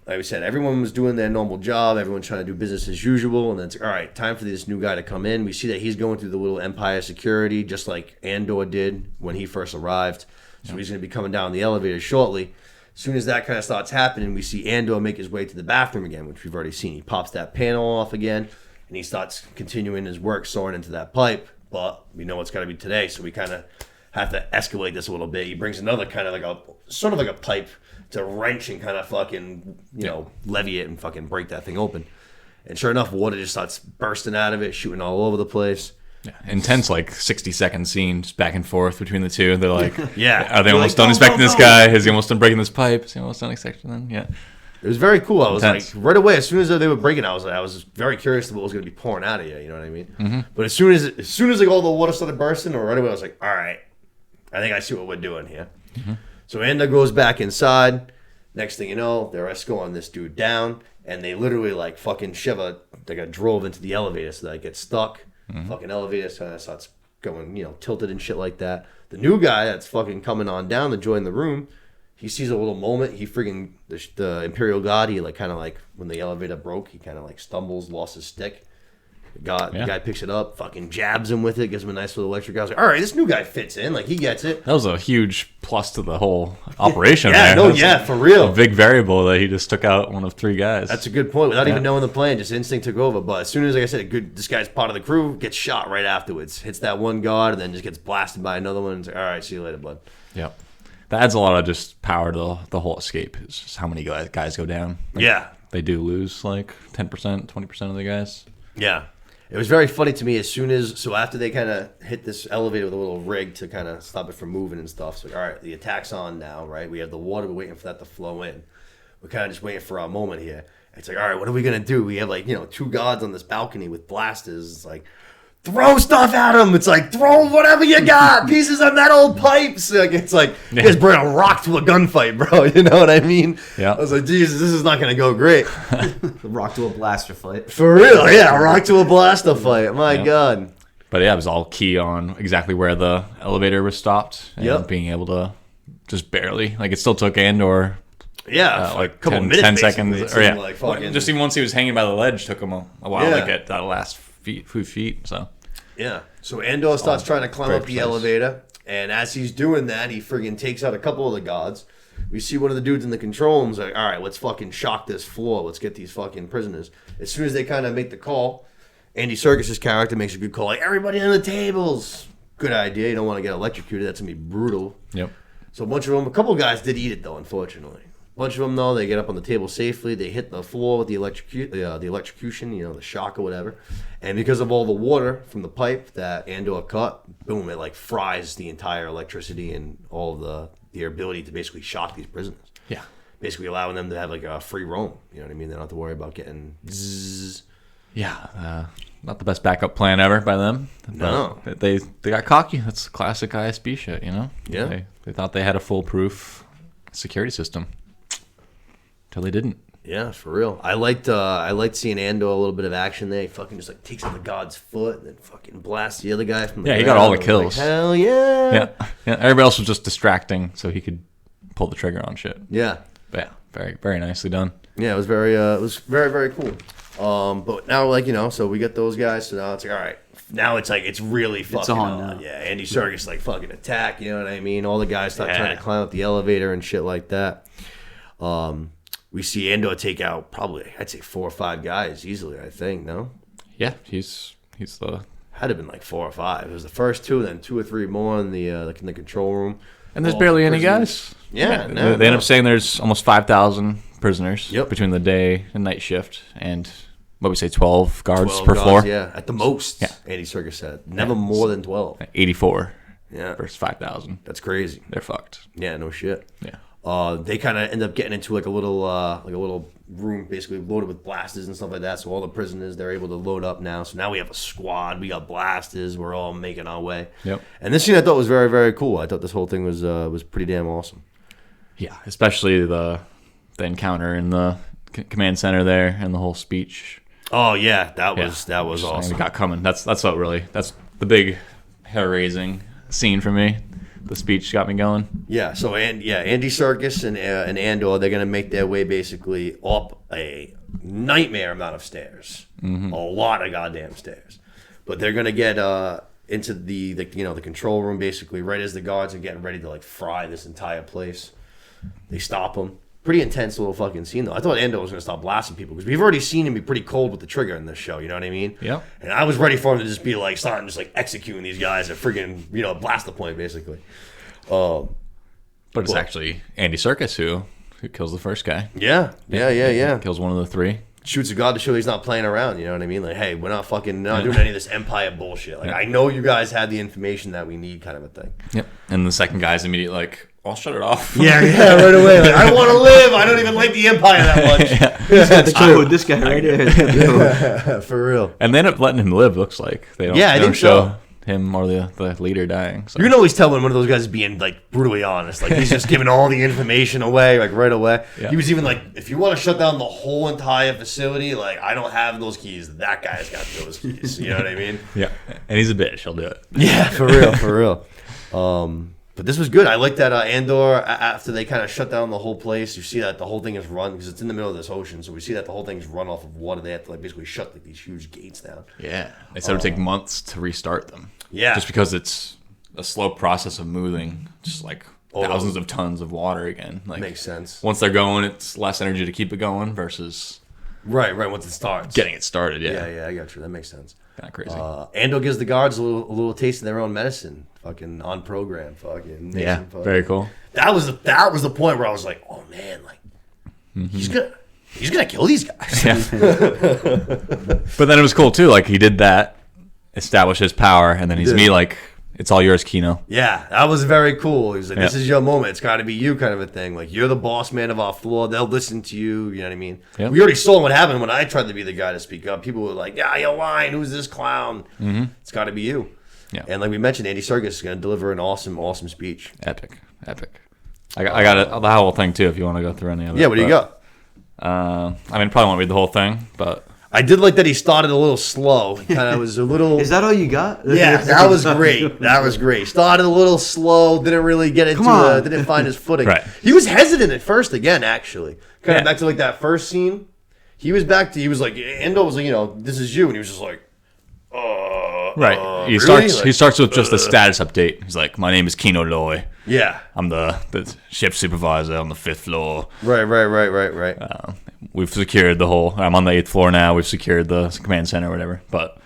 like we said, everyone was doing their normal job. Everyone's trying to do business as usual. And then it's, all right, time for this new guy to come in. We see that he's going through the little Empire security, just like Andor did when he first arrived. So he's going to be coming down the elevator shortly. As soon as that kind of starts happening, we see Andor make his way to the bathroom again, which we've already seen. He pops that panel off again, and he starts continuing his work, soaring into that pipe. But we know it's got to be today, so we kind of have to escalate this a little bit. He brings another kind of like a pipe to wrench and kind of fucking, levy it and fucking break that thing open. And sure enough, water just starts bursting out of it, shooting all over the place. Yeah, intense, 60-second scenes back and forth between the two. They're like, yeah, are they almost done inspecting this guy? Is he almost done breaking this pipe? Is he almost done inspecting them? Yeah. It was very cool. I was intense. like, right away, as soon as they were breaking, I was very curious to what was going to be pouring out of you. You know what I mean? Mm-hmm. But as soon as all the water started bursting, or right away, I was like, all right, I think I see what we're doing here. Mm-hmm. So Andor goes back inside. Next thing you know, they're escorting this dude down, and they literally fucking shove a drove into the elevator so that it gets stuck. Mm-hmm. Fucking elevator starts going, tilted and shit like that. The new guy that's fucking coming on down to join the room, he sees a little moment. He freaking the Imperial Guard. He when the elevator broke, he kind of stumbles, lost his stick. The guy picks it up, fucking jabs him with it, gives him a nice little electric. I was like, all right, this new guy fits in. He gets it. That was a huge plus to the whole operation. For real. A big variable that he just took out one of three guys. That's a good point. Without even knowing the plan, just instinct took over. But as soon as, like I said, this guy's part of the crew, gets shot right afterwards. Hits that one guard and then just gets blasted by another one. It's like, all right, see you later, bud. Yep. That adds a lot of just power to the whole escape. It's just how many guys go down. Yeah. They do lose 10%, 20% of the guys. Yeah. It was very funny to me as soon as, so after they kind of hit this elevator with a little rig to kind of stop it from moving and stuff. So, all right, the attack's on now, right? We have the water, we're waiting for that to flow in. We're kind of just waiting for our moment here. It's like, all right, what are we going to do? We have like, 2 guards on this balcony with blasters. It's like, throw stuff at them. It's like, throw whatever you got. Pieces of metal, pipes. Like, it's like, you guys bring a rock to a gunfight, bro. You know what I mean? Yeah. I was like, Jesus, this is not going to go great. Rock to a blaster fight. For real, yeah. Rock to a blaster fight. My God. But yeah, it was all key on exactly where the elevator was stopped. And being able to just barely, like it still took Andor. Yeah, like a couple 10, minutes, 10 seconds. Or yeah, like fucking... just even once he was hanging by the ledge took him a while to get that last few feet. So yeah, so Andor starts trying to climb up the elevator, and as he's doing that, he friggin' takes out a couple of the guards. We see one of the dudes in the control room's like, all right, let's fucking shock this floor. Let's get these fucking prisoners. As soon as they kind of make the call, Andy Serkis' character makes a good call, like, everybody on the tables. Good idea. You don't want to get electrocuted. That's going to be brutal. Yep. So a couple of guys did eat it, though, unfortunately. A bunch of them, though, they get up on the table safely. They hit the floor with the electrocution, the shock or whatever. And because of all the water from the pipe that Andor cut, boom, it like fries the entire electricity and all of their ability to basically shock these prisoners. Yeah. Basically allowing them to have like a free roam. You know what I mean? They don't have to worry about getting zzz. Yeah. Not the best backup plan ever by them. No. They got cocky. That's classic ISB shit, Yeah. They thought they had a foolproof security system. Till they didn't. Yeah, for real. I liked seeing Andor, a little bit of action there. He fucking just like takes out the god's foot and then fucking blasts the other guy from the ground. He got all the kills. Like, hell yeah. Yeah. Everybody else was just distracting so he could pull the trigger on shit. Yeah. But yeah, very, very nicely done. Yeah, it was very very cool. But now so we get those guys. So now it's like, all right, now it's like it's really fucking on now. Yeah, Andy Serkis like fucking attack. You know what I mean? All the guys start trying to climb up the elevator and shit like that. We see Andor take out probably, I'd say 4 or 5 guys easily, I think, no? Yeah, he's the... Had to have been like 4 or 5. It was the first 2, then 2 or 3 more in the control room. And there's barely any guys. Yeah. They end up saying there's almost 5,000 prisoners Yep. between the day and night shift. And, what we say, 12 guards 12 per guards, floor? Yeah, at the most, Andy Serkis said. Never more than 12. 84 Yeah. versus 5,000. That's crazy. They're fucked. Yeah, no shit. Yeah. They kind of end up getting into like a little room basically loaded with blasters and stuff like that. So all the prisoners, they're able to load up now. So now we have a squad. We got blasters. We're all making our way. Yep. And this scene I thought was very, very cool. I thought this whole thing was pretty damn awesome. Yeah, especially the encounter in the command center there and the whole speech. Oh yeah, that was awesome. It got coming. That's the big hair raising scene for me. The speech got me going. Yeah. So Andy Serkis and Andor, they're gonna make their way basically up a nightmare amount of stairs, a lot of goddamn stairs. But they're gonna get into the control room basically right as the guards are getting ready to like fry this entire place. They stop them. Pretty intense little fucking scene though. I thought Andor was gonna stop blasting people because we've already seen him be pretty cold with the trigger in this show. You know what I mean? Yeah. And I was ready for him to just be like starting just like executing these guys at friggin' blast the point basically. But it's actually Andy Serkis who kills the first guy. Yeah. Kills one of the 3. Shoots a god to show he's not playing around. You know what I mean? Like, hey, we're not doing any of this Empire bullshit. Like, I know you guys had the information that we need, kind of a thing. Yep. And the second guy's immediately like, I'll shut it off. Yeah, right away. Like, I want to live. I don't even like the Empire that much. This guy right here. For real. And they end up letting him live. Looks like they don't show him or the leader dying. So. You can always tell when one of those guys is being like brutally honest. Like he's just giving all the information away, like right away. Yeah. He was even like, if you want to shut down the whole entire facility, like I don't have those keys. That guy's got those keys. You know what I mean? Yeah. And he's a bitch. He'll do it. Yeah, for real. But this was good. I like that Andor, after they kind of shut down the whole place, you see that the whole thing is run, because it's in the middle of this ocean, so we see that the whole thing's run off of water. They have to like basically shut like these huge gates down. Yeah. They said it would take months to restart them. Yeah. Just because it's a slow process of moving, just like thousands of tons of water again. Like, makes sense. Once they're going, it's less energy to keep it going versus... Right, once it starts. Getting it started, yeah. Yeah, I got you. That makes sense. Kind of crazy. Andor gives the guards a little taste of their own medicine. Fucking on program. Fucking yeah, fucking. very cool. That was the point where I was like, oh man, like he's gonna he's gonna kill these guys. Yeah. But then it was cool too. Like he did that, establish his power, and then he's me like, it's all yours, Kino. Yeah, that was very cool. He was like, this is your moment. It's got to be you, kind of a thing. Like, you're the boss man of our floor. They'll listen to you. You know what I mean? Yep. We already saw what happened when I tried to be the guy to speak up. People were like, yeah, you're lying. Who's this clown? Mm-hmm. It's got to be you. Yeah. And like we mentioned, Andy Serkis is going to deliver an awesome, awesome speech. Epic. I got the whole thing too. If you want to go through any of it. Yeah, what do you got? I mean, probably won't read the whole thing, but I did like that he started a little slow. He kind of was a little. Is that all you got? Yeah, that was great. That was great. Started a little slow. Didn't really get into. Didn't find his footing. Right. He was hesitant at first. Again, actually, kind of back to like that first scene. He was back to. He was like, Andor was like, this is you, and he was just like, right. He really? starts with just a status update. He's like, my name is Kino Loy. Yeah. I'm the ship supervisor on the 5th floor. Right. We've secured the whole. I'm on the 8th floor now. We've secured the command center or whatever. But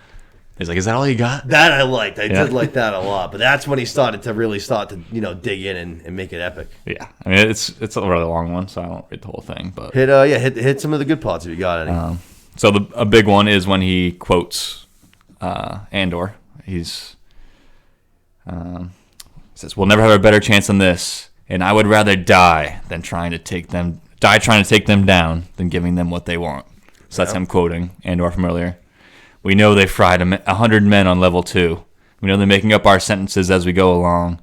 he's like, is that all you got? That I liked. I did like that a lot. But that's when he started to dig in and make it epic. Yeah. I mean, it's a really long one, so I won't read the whole thing. But hit some of the good parts if you got any. So a big one is when he quotes Andor. He's says, "We'll never have a better chance than this, and I would rather die trying to take them down than giving them what they want." So that's him quoting Andor from earlier. "We know they fried 100 men on level 2. We know they're making up our sentences as we go along.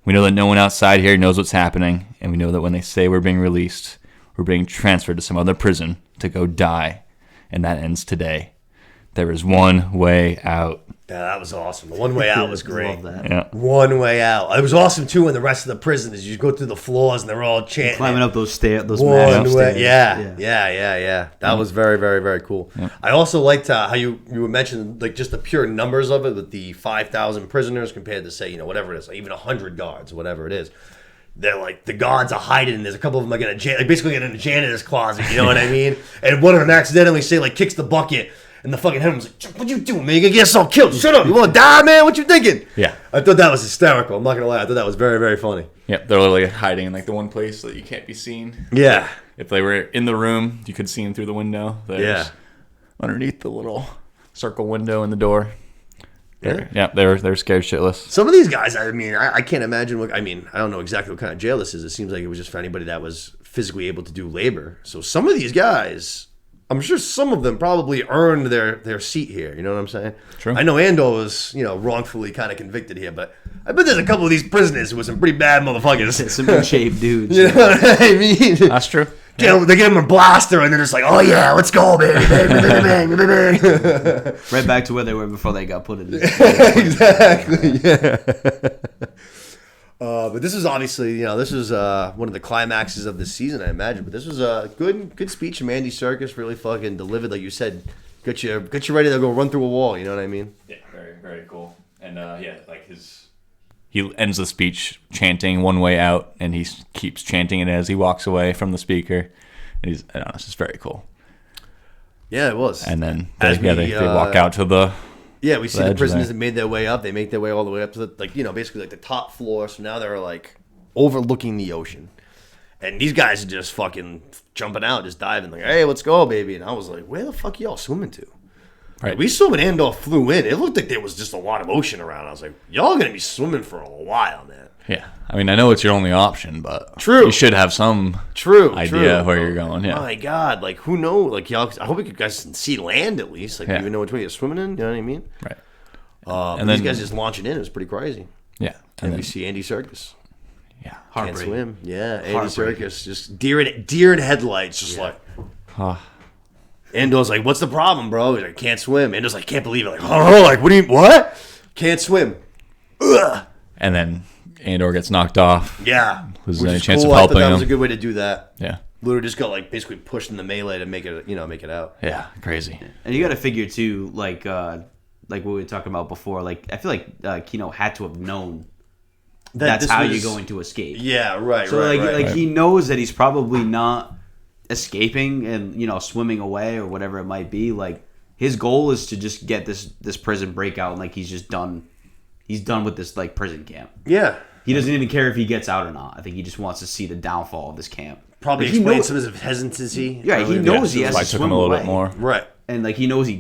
We know that no one outside here knows what's happening, and we know that when they say we're being released, we're being transferred to some other prison to go die, and that ends today. There is one way out." Yeah, that was awesome. The one way out was great. Love that. Yeah. One way out. It was awesome too when the rest of the prisoners, you go through the floors and they're all chanting. Climbing up those stairs, those One massive way. stairs. Yeah. That was very, very, very cool. Yeah. I also liked how you mentioned like just the pure numbers of it with the 5,000 prisoners compared to say, whatever it is, like even 100 guards, whatever it is. They're like, the guards are hiding, and there's a couple of them like basically in a janitor's closet, you know what I mean? And one of them accidentally kicks the bucket. And the fucking head was like, "What you doing, man? You gonna get yourself killed. Shut up. You want to die, man? What you thinking?" Yeah. I thought that was hysterical. I'm not going to lie. I thought that was very, very funny. Yep, they're literally hiding in like the one place that you can't be seen. Yeah. If they were in the room, you could see them through the window. There's underneath the little circle window in the door. They're scared shitless. Some of these guys, I mean, I can't imagine. I don't know exactly what kind of jail this is. It seems like it was just for anybody that was physically able to do labor. So some of these guys, I'm sure some of them probably earned their seat here. You know what I'm saying? True. I know Andor was, wrongfully kind of convicted here, but I bet there's a couple of these prisoners who were some pretty bad motherfuckers. Some in shape dudes. You know what I mean? That's true. They give them a blaster and they're just like, "Oh yeah, let's go, baby." Right back to where they were before they got put in. Exactly. Yeah. But this is obviously, this is one of the climaxes of this season, I imagine. But this was a good speech from Andy Serkis. Really fucking delivered, like you said. Got you ready to go run through a wall. You know what I mean? Yeah, very, very cool. And he ends the speech chanting "One way out," and he keeps chanting it as he walks away from the speaker. And it's just very cool. Yeah, it was. And then they walk out to the. Yeah, we see the prisoners that made their way up. They make their way all the way up to basically the top floor. So now they're like overlooking the ocean. And these guys are just fucking jumping out, just diving. Like, "Hey, let's go, baby." And I was like, where the fuck y'all swimming to? Right. We saw when Andor flew in. It looked like there was just a lot of ocean around. I was like, y'all going to be swimming for a while, man. Yeah. I mean, I know it's your only option, but true. You should have some idea where you're going. Yeah. My God. Like, who knows? Like, y'all, I hope you guys can see land at least. Like, you even know which way you're swimming in. You know what I mean? Right. And then these guys just launching in. It was pretty crazy. Yeah. And we see Andy Serkis. Yeah. Can't swim. Yeah. Andy Serkis. Just deer in headlights. Just like. Andor's like, "What's the problem, bro?" He's like, "Can't swim." Andor's like, "Can't believe it." Like, "Oh, like, what? Can't swim." Ugh. And then Andor gets knocked off. Yeah. Loses any chance of helping him. That was a good way to do that. Yeah. Literally just got basically pushed in the melee to make it out. Yeah, crazy. And you got to figure too, like what we were talking about before. Like, I feel like Kino had to have known that's how you're going to escape. Yeah, right. So right. He knows that he's probably not escaping and swimming away or whatever it might be. Like, his goal is to just get this prison breakout, and like he's done with this like prison camp. Yeah. He doesn't even care if he gets out or not. I think he just wants to see the downfall of this camp. Probably Like, he explain knows- some of his hesitancy. Yeah, he knows he That's has why to it took swim him a little away. bit more. Right. And like he knows he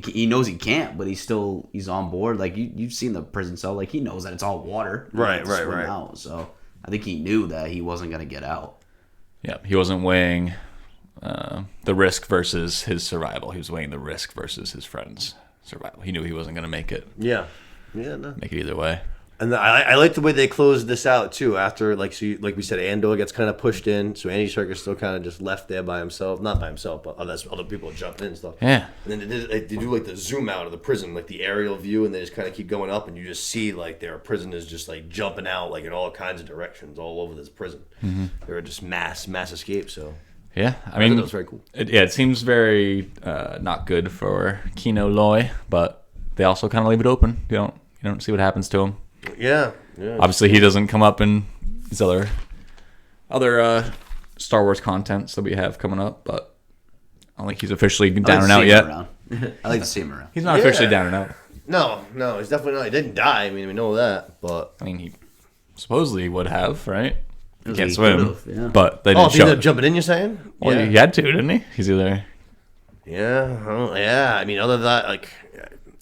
can't, but he's on board. Like you've seen the prison cell, like he knows that it's all water. He Right, has to right, swim right. Out. So I think he knew that he wasn't gonna get out. Yeah, he wasn't weighing the risk versus his survival. He was weighing the risk versus his friend's survival. He knew he wasn't going to make it. Yeah. Yeah. No. Make it either way. And I like the way they closed this out too. After like we said, Andor gets kind of pushed in, so Andy Serkis still kind of just left there by himself. Not by himself, but other people jumped in and stuff. Yeah. And then they do like the zoom out of the prison, like the aerial view, and they just kind of keep going up, and you just see like their prisoners just like jumping out like in all kinds of directions all over this prison. Mm-hmm. They were just mass escape. So Yeah, I thought mean, that was very cool. It seems very not good for Kino Loy, but they also kind of leave it open. You don't see what happens to him. Yeah. Obviously, he doesn't come up in these other Star Wars contents that we have coming up, but I don't think he's officially down and out yet. I like to see him around. He's not officially down and out. No, he's definitely not. He didn't die. I mean, we know that, but I mean, he supposedly would have, right? He He can't swim, could've, yeah. but they oh, didn't if he show ended up it. jumping in, you're saying? Well, Yeah. he had to, didn't he? He's either... Yeah. I mean, other than that, like,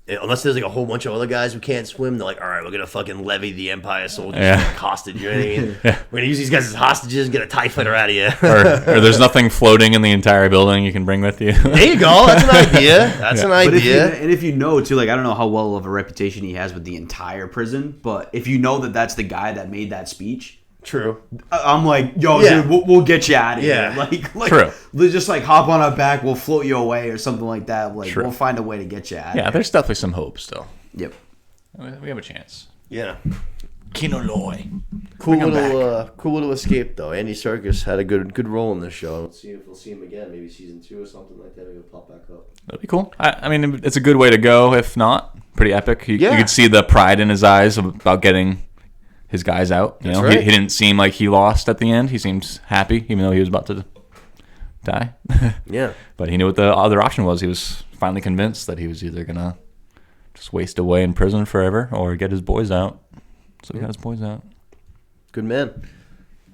unless there's like a whole bunch of other guys who can't swim, they're like, all right, we're gonna fucking levy the Empire soldiers Yeah. like hostage. You know what I mean? We're gonna use these guys as hostages and get a TIE fighter out of you. or there's nothing floating in the entire building you can bring with you. There you go. That's an idea. That's an But idea. if you know too, like I don't know how well of a reputation he has with the entire prison, but if you know that that's the guy that made that speech, True. I'm like, yo, Yeah. dude, we'll get you out of Yeah. here. Like, True. Let's just like hop on our back, we'll float you away or something like that. Like, True. we'll find a way to get you out. Yeah, of there's definitely some hope still. here. Yep. We have a chance. Yeah. Kino Loy. Cool Bring 'em little escape though. Andy Serkis had a good role in this show. Let's see if we'll see him again. Maybe season 2 or something like that. Maybe he'll pop back up. That'd be cool. I mean, it's a good way to go. If not, pretty epic. You Yeah. could see the pride in his eyes about getting his guys out. You That's know, right. he didn't seem like he lost at the end. He seemed happy, even though he was about to die. Yeah. But he knew what the other option was. He was finally convinced that he was either gonna just waste away in prison forever or get his boys out. So he got his boys out. Good man.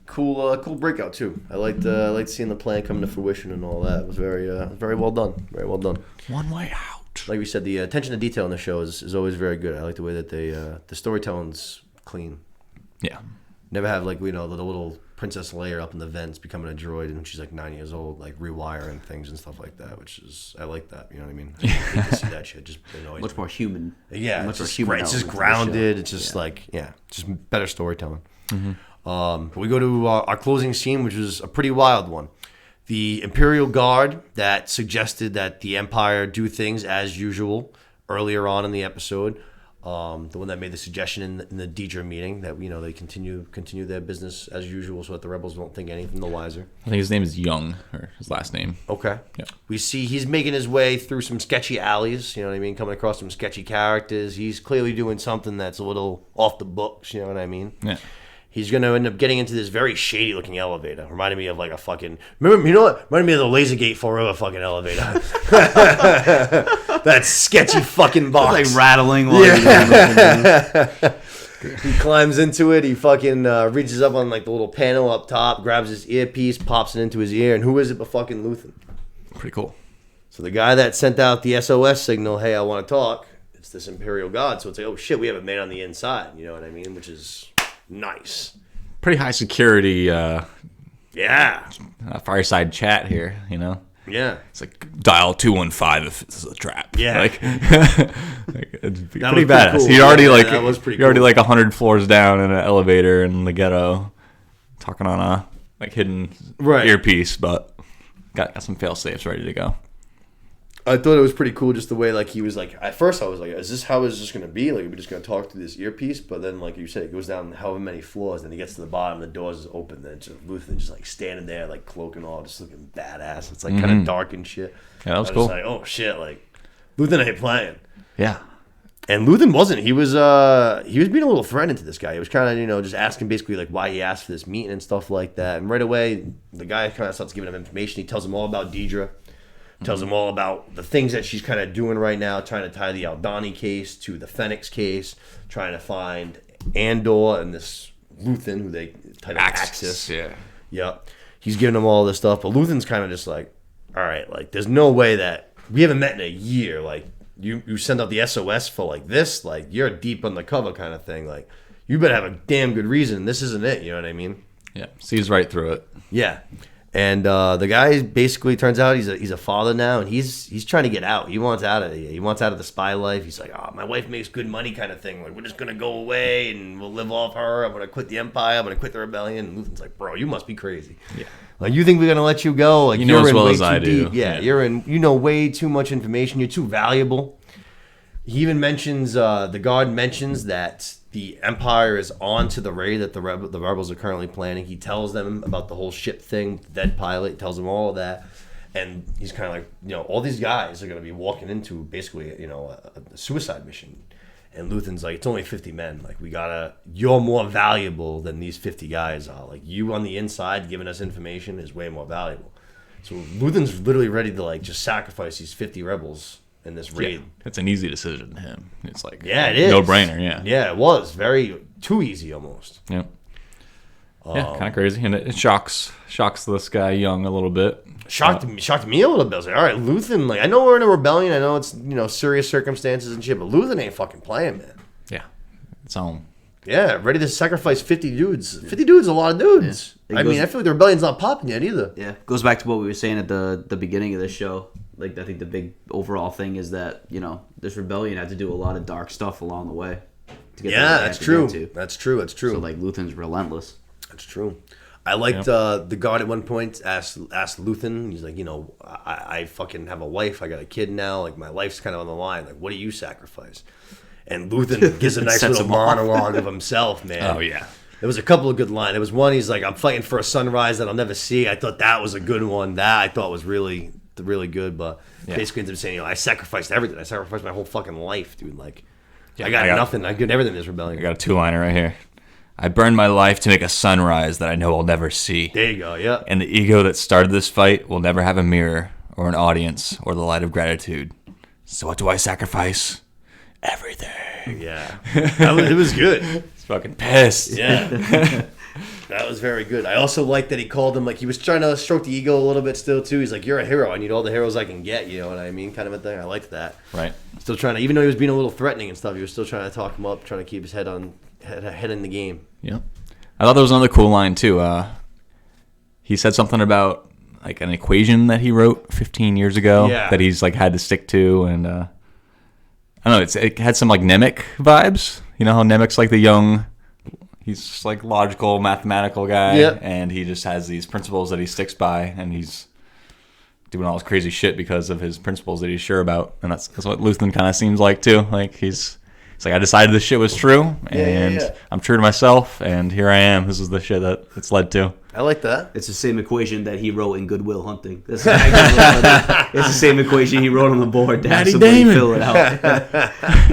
Cool breakout too. I liked seeing the plan come to fruition and all that. It was very well done. Very well done. One way out. Like we said, the attention to detail in the show is always very good. I like the way that they the storytelling's clean. Yeah. Never have like the little Princess Leia up in the vents becoming a droid and she's like 9 years old, like rewiring things and stuff like that. Which is I like that. You know what I mean? I hate to see that shit. Just annoys Much me. more human. Yeah, Much it's more just, human. it's just element to the show. grounded. It's just just better storytelling. We go to our closing scene, which is a pretty wild one. The Imperial Guard that suggested that the Empire do things as usual earlier on in the episode. The one that made the suggestion in the Deidre meeting that they continue their business as usual, so that the rebels don't think anything the wiser. I think his name is Young, or his last name. Okay. Yeah. We see he's making his way through some sketchy alleys, you know what I mean, coming across some sketchy characters. He's clearly doing something that's a little off the books, you know what I mean? Yeah. He's going to end up getting into this very shady-looking elevator. Reminded me of like a fucking... Remember, you know what? Reminded me of the Lasergate Forever fucking elevator. That sketchy fucking box. It's like rattling while you're doing it. He climbs into it. He fucking reaches up on like the little panel up top, grabs his earpiece, pops it into his ear, and who is it but fucking Luthen? Pretty cool. So the guy that sent out the SOS signal, hey, I want to talk, it's this Imperial God. So it's like, oh shit, we have a man on the inside. You know what I mean? Which is nice. Pretty high security Yeah. fireside chat here, you know? Yeah. It's like dial 215 if this is a trap. Yeah. Like, it's pretty pretty badass. cool. He'd already Yeah, that was pretty You're already cool. like 100 floors down in an elevator in the ghetto, talking on a like hidden Right. earpiece, but got some fail safes ready to go. I thought it was pretty cool just the way like he was like at first I was like, is this how is this gonna be? Like we're just gonna talk through this earpiece, but then like you said, it goes down however many floors, then he gets to the bottom, the doors is open, then it's just Luthen just like standing there like cloak and all, just looking badass. It's like kinda dark and shit. Yeah, that was I cool. Just like, oh shit, like Luthen ain't playing. Yeah. And Luthen wasn't. He was being a little threatening to this guy. He was kind of, just asking basically like why he asked for this meeting and stuff like that. And right away, the guy kind of starts giving him information. He tells him all about Deidre. Tells him all about the things that she's kind of doing right now, trying to tie the Aldani case to the Fennec case, trying to find Andor and this Luthen, who they titled Axis. Yeah. Yep. he's giving them all this stuff. But Luthen's kind of just like, all right, like there's no way that we haven't met in a year. Like you send out the SOS for like this, like you're deep undercover kind of thing. Like you better have a damn good reason. This isn't it. You know what I mean? Yeah, sees right through it. Yeah. And the guy basically turns out he's a father now, and he's trying to get out. He wants out of it. He wants out of the spy life. He's like, oh, my wife makes good money kind of thing. Like, we're just going to go away, and we'll live off her. I'm going to quit the Empire. I'm going to quit the rebellion. And Luthen's like, bro, you must be crazy. Yeah. Like, you think we're going to let you go? Like, you know you're as well way as too I do. deep. Yeah, you know way too much information. You're too valuable. He even mentions, the guard mentions that the Empire is on to the raid that the rebels are currently planning. He tells them about the whole ship thing, the dead pilot. He tells them all of that. And he's kind of like, you know, all these guys are going to be walking into basically, you know, a suicide mission. And Luthen's like, it's only 50 men. Like, you're more valuable than these 50 guys are. Like, you on the inside giving us information is way more valuable. So Luthen's literally ready to, like, just sacrifice these 50 rebels in this raid. Yeah, it's an easy decision to him. It's like it is. No brainer. Yeah. Yeah, it was very too easy almost. Yeah. Yeah, kind of crazy, and it shocks this guy Young a little bit. Shocked me a little bit. I was like, all right, Luthen. Like, I know we're in a rebellion. I know it's, you know, serious circumstances and shit, but Luthen ain't fucking playing, man. Yeah, it's on. Yeah, ready to sacrifice 50 dudes. 50 dudes is a lot of dudes. Yeah. I feel like the rebellion's not popping yet either. Yeah, goes back to what we were saying at the beginning of this show. Like, I think the big overall thing is that, you know, this rebellion had to do a lot of dark stuff along the way. To get that's true. That's true. So, like, Luthen's relentless. That's true. I liked the guard at one point asked Luthen. He's like, you know, I fucking have a wife. I got a kid now. Like, my life's kind of on the line. Like, what do you sacrifice? And Luthen gives a nice little monologue of himself, man. Oh, yeah. There was a couple of good lines. There was one, he's like, I'm fighting for a sunrise that I'll never see. I thought that was a good one. That I thought was really good. But basically ends up saying, you know, I sacrificed everything. I sacrificed my whole fucking life, dude. Like, I got nothing. I did everything in this rebellion. I got a two-liner right here. I burned my life to make a sunrise that I know I'll never see. There you go, yeah. And the ego that started this fight will never have a mirror or an audience or the light of gratitude. So what do I sacrifice? Everything. Yeah. It was good. He's fucking pissed. Yeah. That was very good. I also liked that he called him, like, he was trying to stroke the ego a little bit still, too. He's like, you're a hero. I need all the heroes I can get, you know what I mean? Kind of a thing. I liked that. Right. Still trying to, even though he was being a little threatening and stuff, he was still trying to talk him up, trying to keep his head in the game. Yeah. I thought there was another cool line, too. He said something about, like, an equation that he wrote 15 years ago that he's, like, had to stick to, and I don't know, it had some, like, Nemec vibes. You know how Nemec's, like, the young... He's just like logical, mathematical guy, and he just has these principles that he sticks by, and he's doing all this crazy shit because of his principles that he's sure about, and that's what Luthen kind of seems like too. Like he's like, I decided this shit was true, and I'm true to myself, and here I am. This is the shit that it's led to. I like that. It's the same equation that he wrote in Good Will Hunting. It's the same equation he wrote on the board to have somebody fill it out.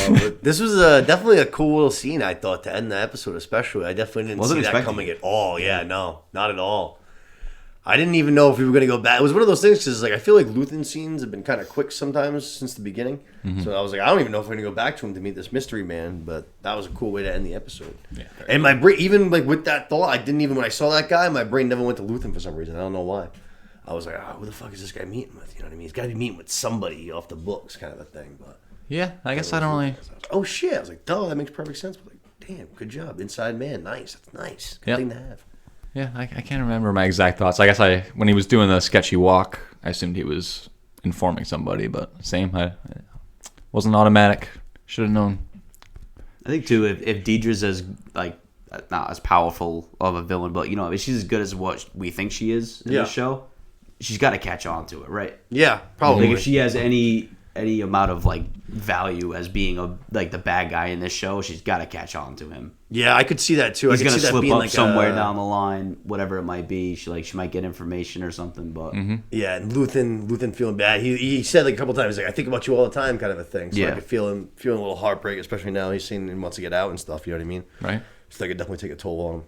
But this was definitely a cool little scene, I thought, to end the episode especially. I definitely didn't see that coming at all. Yeah, no, not at all. I didn't even know if we were going to go back. It was one of those things because like, I feel like Luthen scenes have been kind of quick sometimes since the beginning. Mm-hmm. So I was like, I don't even know if we're going to go back to him to meet this mystery man, but that was a cool way to end the episode. Yeah, and my brain, even like with that thought, I didn't even, when I saw that guy, my brain never went to Luthen for some reason. I don't know why. I was like, who the fuck is this guy meeting with? You know what I mean? He's got to be meeting with somebody off the books kind of a thing, but... Yeah, I guess I don't really... Oh, shit. I was like, duh, that makes perfect sense. But like, damn, good job. Inside man. Nice. That's nice. Good thing to have. Yeah, I can't remember my exact thoughts. I guess when he was doing the sketchy walk, I assumed he was informing somebody, but same. I wasn't automatic. Should have known. I think, too, if Deidre's as, like, not as powerful of a villain, but, you know, if she's as good as what we think she is in the show, she's got to catch on to it, right? Yeah, probably. Like, if she has any amount of like value as being the bad guy in this show, she's got to catch on to him. Yeah, I could see that too. He's gonna slip up like somewhere down the line, whatever it might be. She might get information or something. But yeah, and Luthen feeling bad. He said like a couple times, like, I think about you all the time, kind of a thing. So I could feel him feeling a little heartbreak, especially now he's seen him wants to get out and stuff. You know what I mean? Right. So that could definitely take a toll on him.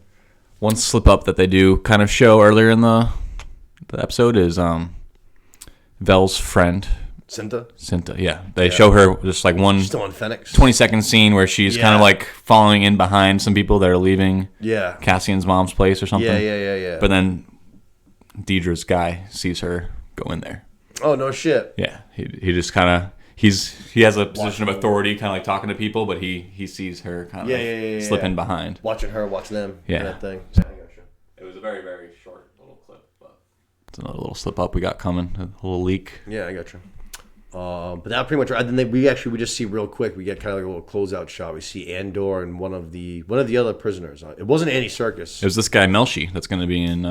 One slip up that they do kind of show earlier in the episode is Vel's friend Cinta. Yeah. They show her just like one She's still on Fennec. 20-second scene where she's kind of like following in behind some people that are leaving Cassian's mom's place or something. Yeah. But then Deidre's guy sees her go in there. Oh, no shit. Yeah. He just kind of... He has a position of authority, kind of like talking to people, but he sees her kind of slip in behind. Watching her, watch them. Yeah. That thing. It was a very, very short little clip, but it's another little slip up we got coming, a little leak. Yeah, I got you. But that pretty much. Then we just see real quick. We get kind of like a little closeout shot. We see Andor and one of the other prisoners. It wasn't Andy Serkis. It was this guy Melshi that's going to be in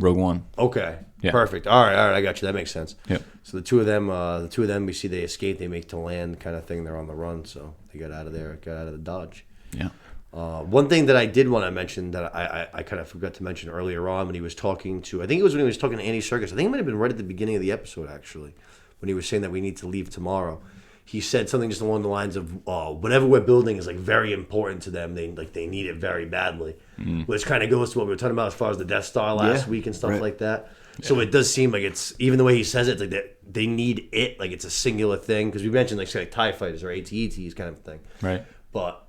Rogue One. Okay. Yeah. Perfect. All right, I got you. That makes sense. Yep. So the two of them, we see they escape. They make to land, kind of thing. They're on the run, so they got out of there. Got out of the Dodge. Yeah. One thing that I did want to mention that I kind of forgot to mention earlier on when he was talking to, I think it was when he was talking to Andy Serkis. I think it might have been right at the beginning of the episode, actually, when he was saying that we need to leave tomorrow. He said something just along the lines of, whatever we're building is like very important to them. They need it very badly, which kind of goes to what we were talking about as far as the Death Star last week and stuff like that. Yeah. So it does seem like it's, even the way he says it, it's like they need it, like it's a singular thing. Because we mentioned like TIE fighters or AT-ATs kind of thing. Right. But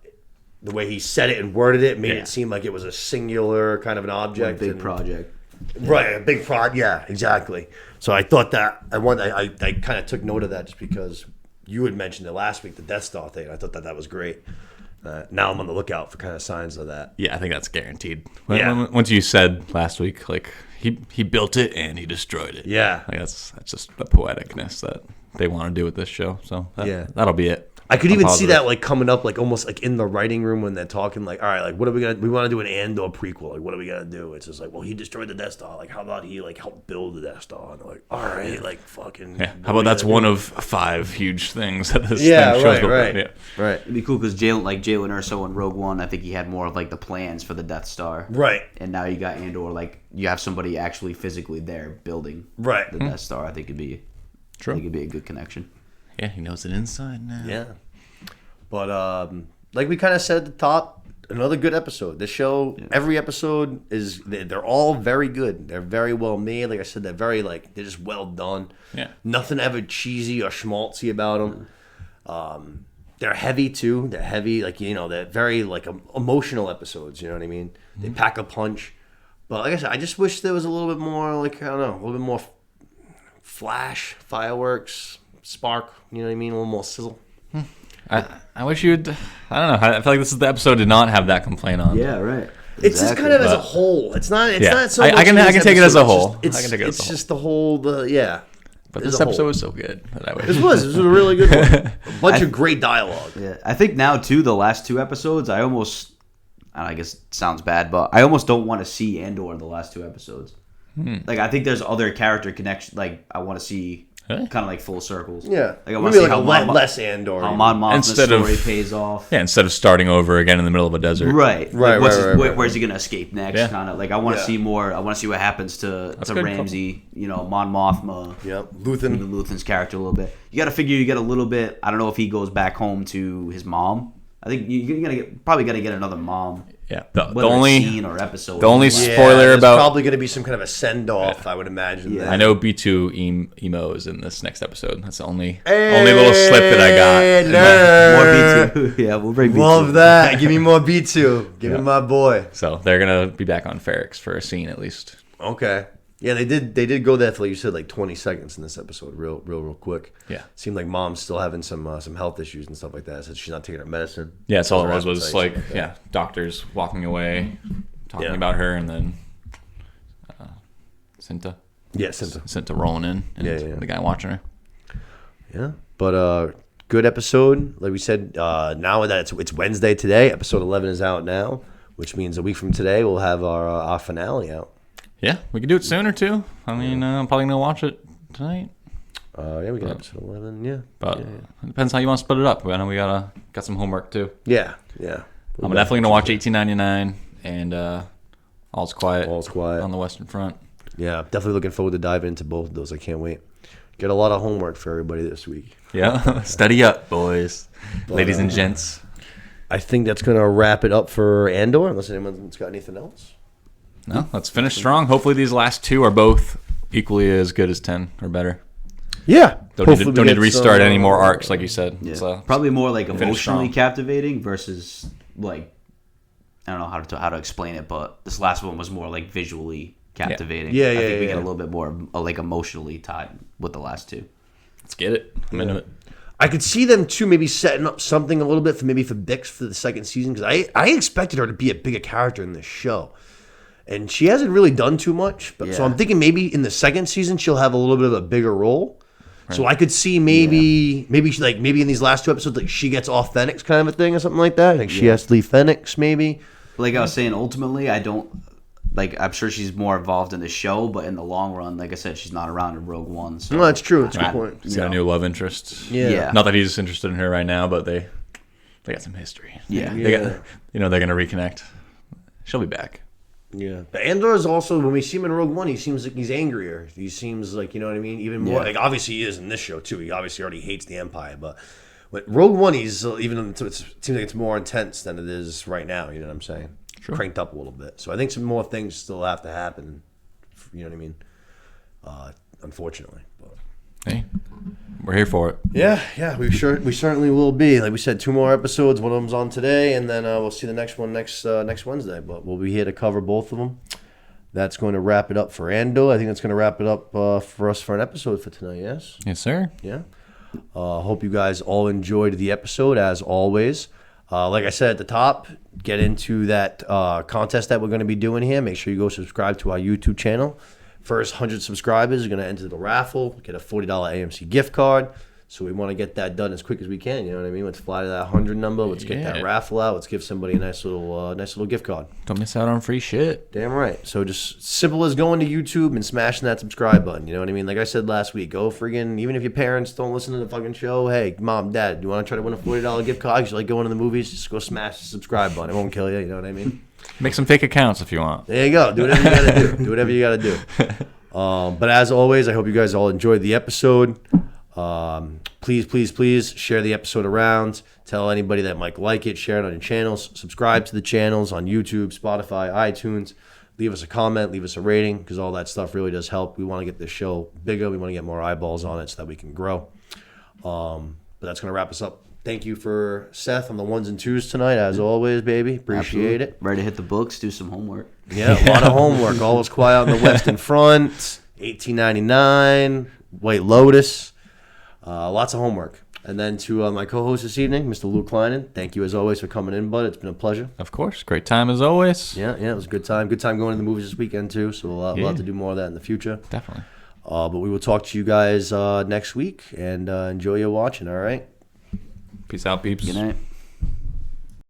the way he said it and worded it made it seem like it was a singular kind of an object. One big project. Right, a big project. Yeah, exactly. So I thought that, I kind of took note of that just because you had mentioned it last week, the Death Star thing. I thought that was great. Now I'm on the lookout for kind of signs of that. Yeah, I think that's guaranteed. Once you said last week, like, he built it and he destroyed it. Yeah. Like that's just the poeticness that they want to do with this show. So that'll be it. I could even see that like coming up, like almost like in the writing room when they're talking, like, all right, like what are we gonna? We want to do an Andor prequel. Like, what are we gonna do? It's just like, well, he destroyed the Death Star. Like, how about he like helped build the Death Star? And they're like, all right, like fucking. Yeah. How about that's one of 5 huge things that this thing shows. Right. It'd be cool because Jalen Erso in Rogue One, I think he had more of like the plans for the Death Star. Right. And now you got Andor, like you have somebody actually physically there building the Death Star. I think it'd be a good connection. Yeah, he knows it inside now. Yeah. But like we kind of said at the top, another good episode. This show, every episode they're all very good. They're very well made. Like I said, they're just well done. Yeah. Nothing ever cheesy or schmaltzy about them. They're heavy too. They're heavy, like, you know, they're very like emotional episodes. You know what I mean? They pack a punch. But like I said, I just wish there was a little bit more, like, I don't know, a little bit more flash, fireworks, spark. You know what I mean? A little more sizzle. I wish you'd. I don't know. I feel like this is the episode to not have that complaint on. Yeah, right. It's just kind of as a whole. It's not. It's not so. I can take it as a whole. It's just the whole. But this episode was so good. This was a really good one. A bunch of great dialogue. Yeah, I think now too. The last 2 episodes, I guess it sounds bad, but I almost don't want to see Andor in the last 2 episodes. Like, I think there's other character connection. Like, I want to see kind of like full circles. Yeah, like I want to see how less Andor. How Mon Mothma's story pays off. Yeah, instead of starting over again in the middle of a desert. Right. Where's he gonna escape next? Yeah. Kind of like I want to see more. I want to see what happens to Ramsey. You know, Mon Mothma. Yep. Luthen's character a little bit. You got to figure you get a little bit. I don't know if he goes back home to his mom. I think you're probably gonna get another mom. Yeah, the only scene or episode. The only spoiler about probably going to be some kind of a send off. I would imagine. Yeah. I know B2 emo is in this next episode. That's the only little slip that I got. More B2. Yeah, we'll bring B2. Love that. Give me more B2. Give me my boy. So they're gonna be back on Ferrix for a scene at least. Okay. Yeah, they did go there for, like you said, like 20 seconds in this episode, real quick. Yeah, seemed like mom's still having some health issues and stuff like that. So she's not taking her medicine. Yeah, that's all it was like doctors walking away, talking about her, and then Cinta. Yeah, Cinta. Cinta rolling in, and the guy watching her. Yeah, but good episode. Like we said, now that it's Wednesday today, episode 11 is out now, which means a week from today we'll have our finale out. Yeah, we can do it sooner too. I mean, I'm probably gonna watch it tonight. We got episode 11. Yeah, but it depends how you want to split it up. I know we got some homework too. Yeah. I'm definitely gonna watch 1899 and All's Quiet. On the Western Front. Yeah, definitely looking forward to diving into both of those. I can't wait. Get a lot of homework for everybody this week. Yeah, study up, boys, ladies and gents. I think that's gonna wrap it up for Andor. Unless anyone's got anything else. No, let's finish strong. Hopefully these last 2 are both equally as good as 10 or better. Yeah. Don't need to restart any more arcs, like you said. Yeah. So, probably more like emotionally strong. captivating versus like I don't know how to explain it, but this last one was more like visually captivating. Yeah, I think we yeah. get a little bit more like emotionally tied with the last two. let's get it. I'm into it. I could see them too, maybe setting up something a little bit for Bix for the second season, because I expected her to be a bigger character in this show, and she hasn't really done too much. But so I'm thinking maybe in the second season she'll have a little bit of a bigger role. Right. So I could see maybe in these last two episodes, like she gets off Phoenix kind of a thing or something like that. Like she has to leave Phoenix, maybe. Like I was saying, ultimately, I don't. Like, I'm sure she's more involved in the show, but in the long run, like I said, she's not around in Rogue One. So, no, that's true. That's a good point. She's got a new love interest. Yeah. Not that he's interested in her right now, but they got some history. Yeah. They got, they're going to reconnect. She'll be back. Yeah. But Andor is also, when we see him in Rogue One, he seems like he's angrier. He seems like, you know what I mean? Even more. Like, obviously he is in this show, too. He obviously already hates the Empire. But with Rogue One, he's it seems like it's more intense than it is right now. You know what I'm saying? Sure. Cranked up a little bit. So I think some more things still have to happen. You know what I mean? Unfortunately. But. Hey, we're here for it. Yeah, we certainly will be. Like we said, 2 more episodes. One of them's on today, and then we'll see the next one next Wednesday. But we'll be here to cover both of them. That's going to wrap it up for Andor. I think that's going to wrap it up for us for an episode for tonight. Yes. Yes, sir. Yeah. Hope you guys all enjoyed the episode as always. Like I said at the top, get into that contest that we're going to be doing here. Make sure you go subscribe to our YouTube channel. First 100 subscribers are going to enter the raffle, get a $40 AMC gift card. So we want to get that done as quick as we can. You know what I mean? Let's fly to that 100 number. Let's get that raffle out. Let's give somebody a nice little gift card. Don't miss out on free shit. Damn right. So just simple as going to YouTube and smashing that subscribe button. You know what I mean? Like I said last week, go friggin', even if your parents don't listen to the fucking show, hey, mom, dad, you want to try to win a $40 gift card? You like going to the movies? Just go smash the subscribe button. It won't kill you. You know what I mean? Make some fake accounts if you want. There you go. Do whatever you got to do. Do whatever you got to do. But as always, I hope you guys all enjoyed the episode. Please share the episode around. Tell anybody that might like it. Share it on your channels. Subscribe to the channels on YouTube, Spotify, iTunes. Leave us a comment. Leave us a rating, because all that stuff really does help. We want to get this show bigger. We want to get more eyeballs on it so that we can grow. But that's going to wrap us up. Thank you for Seth on the 1s and 2s tonight, as always, baby. Appreciate it. Ready to hit the books, do some homework. Yeah, a lot of homework. All was quiet on the Western Front, 1899, White Lotus. Lots of homework. And then to my co-host this evening, Mr. Luke Kleinen, thank you as always for coming in, bud. It's been a pleasure. Of course. Great time as always. Yeah, it was a good time. Good time going to the movies this weekend, too. So we'll have to do more of that in the future. Definitely. But we will talk to you guys next week, and enjoy your watching, all right? Peace out, peeps. Good night.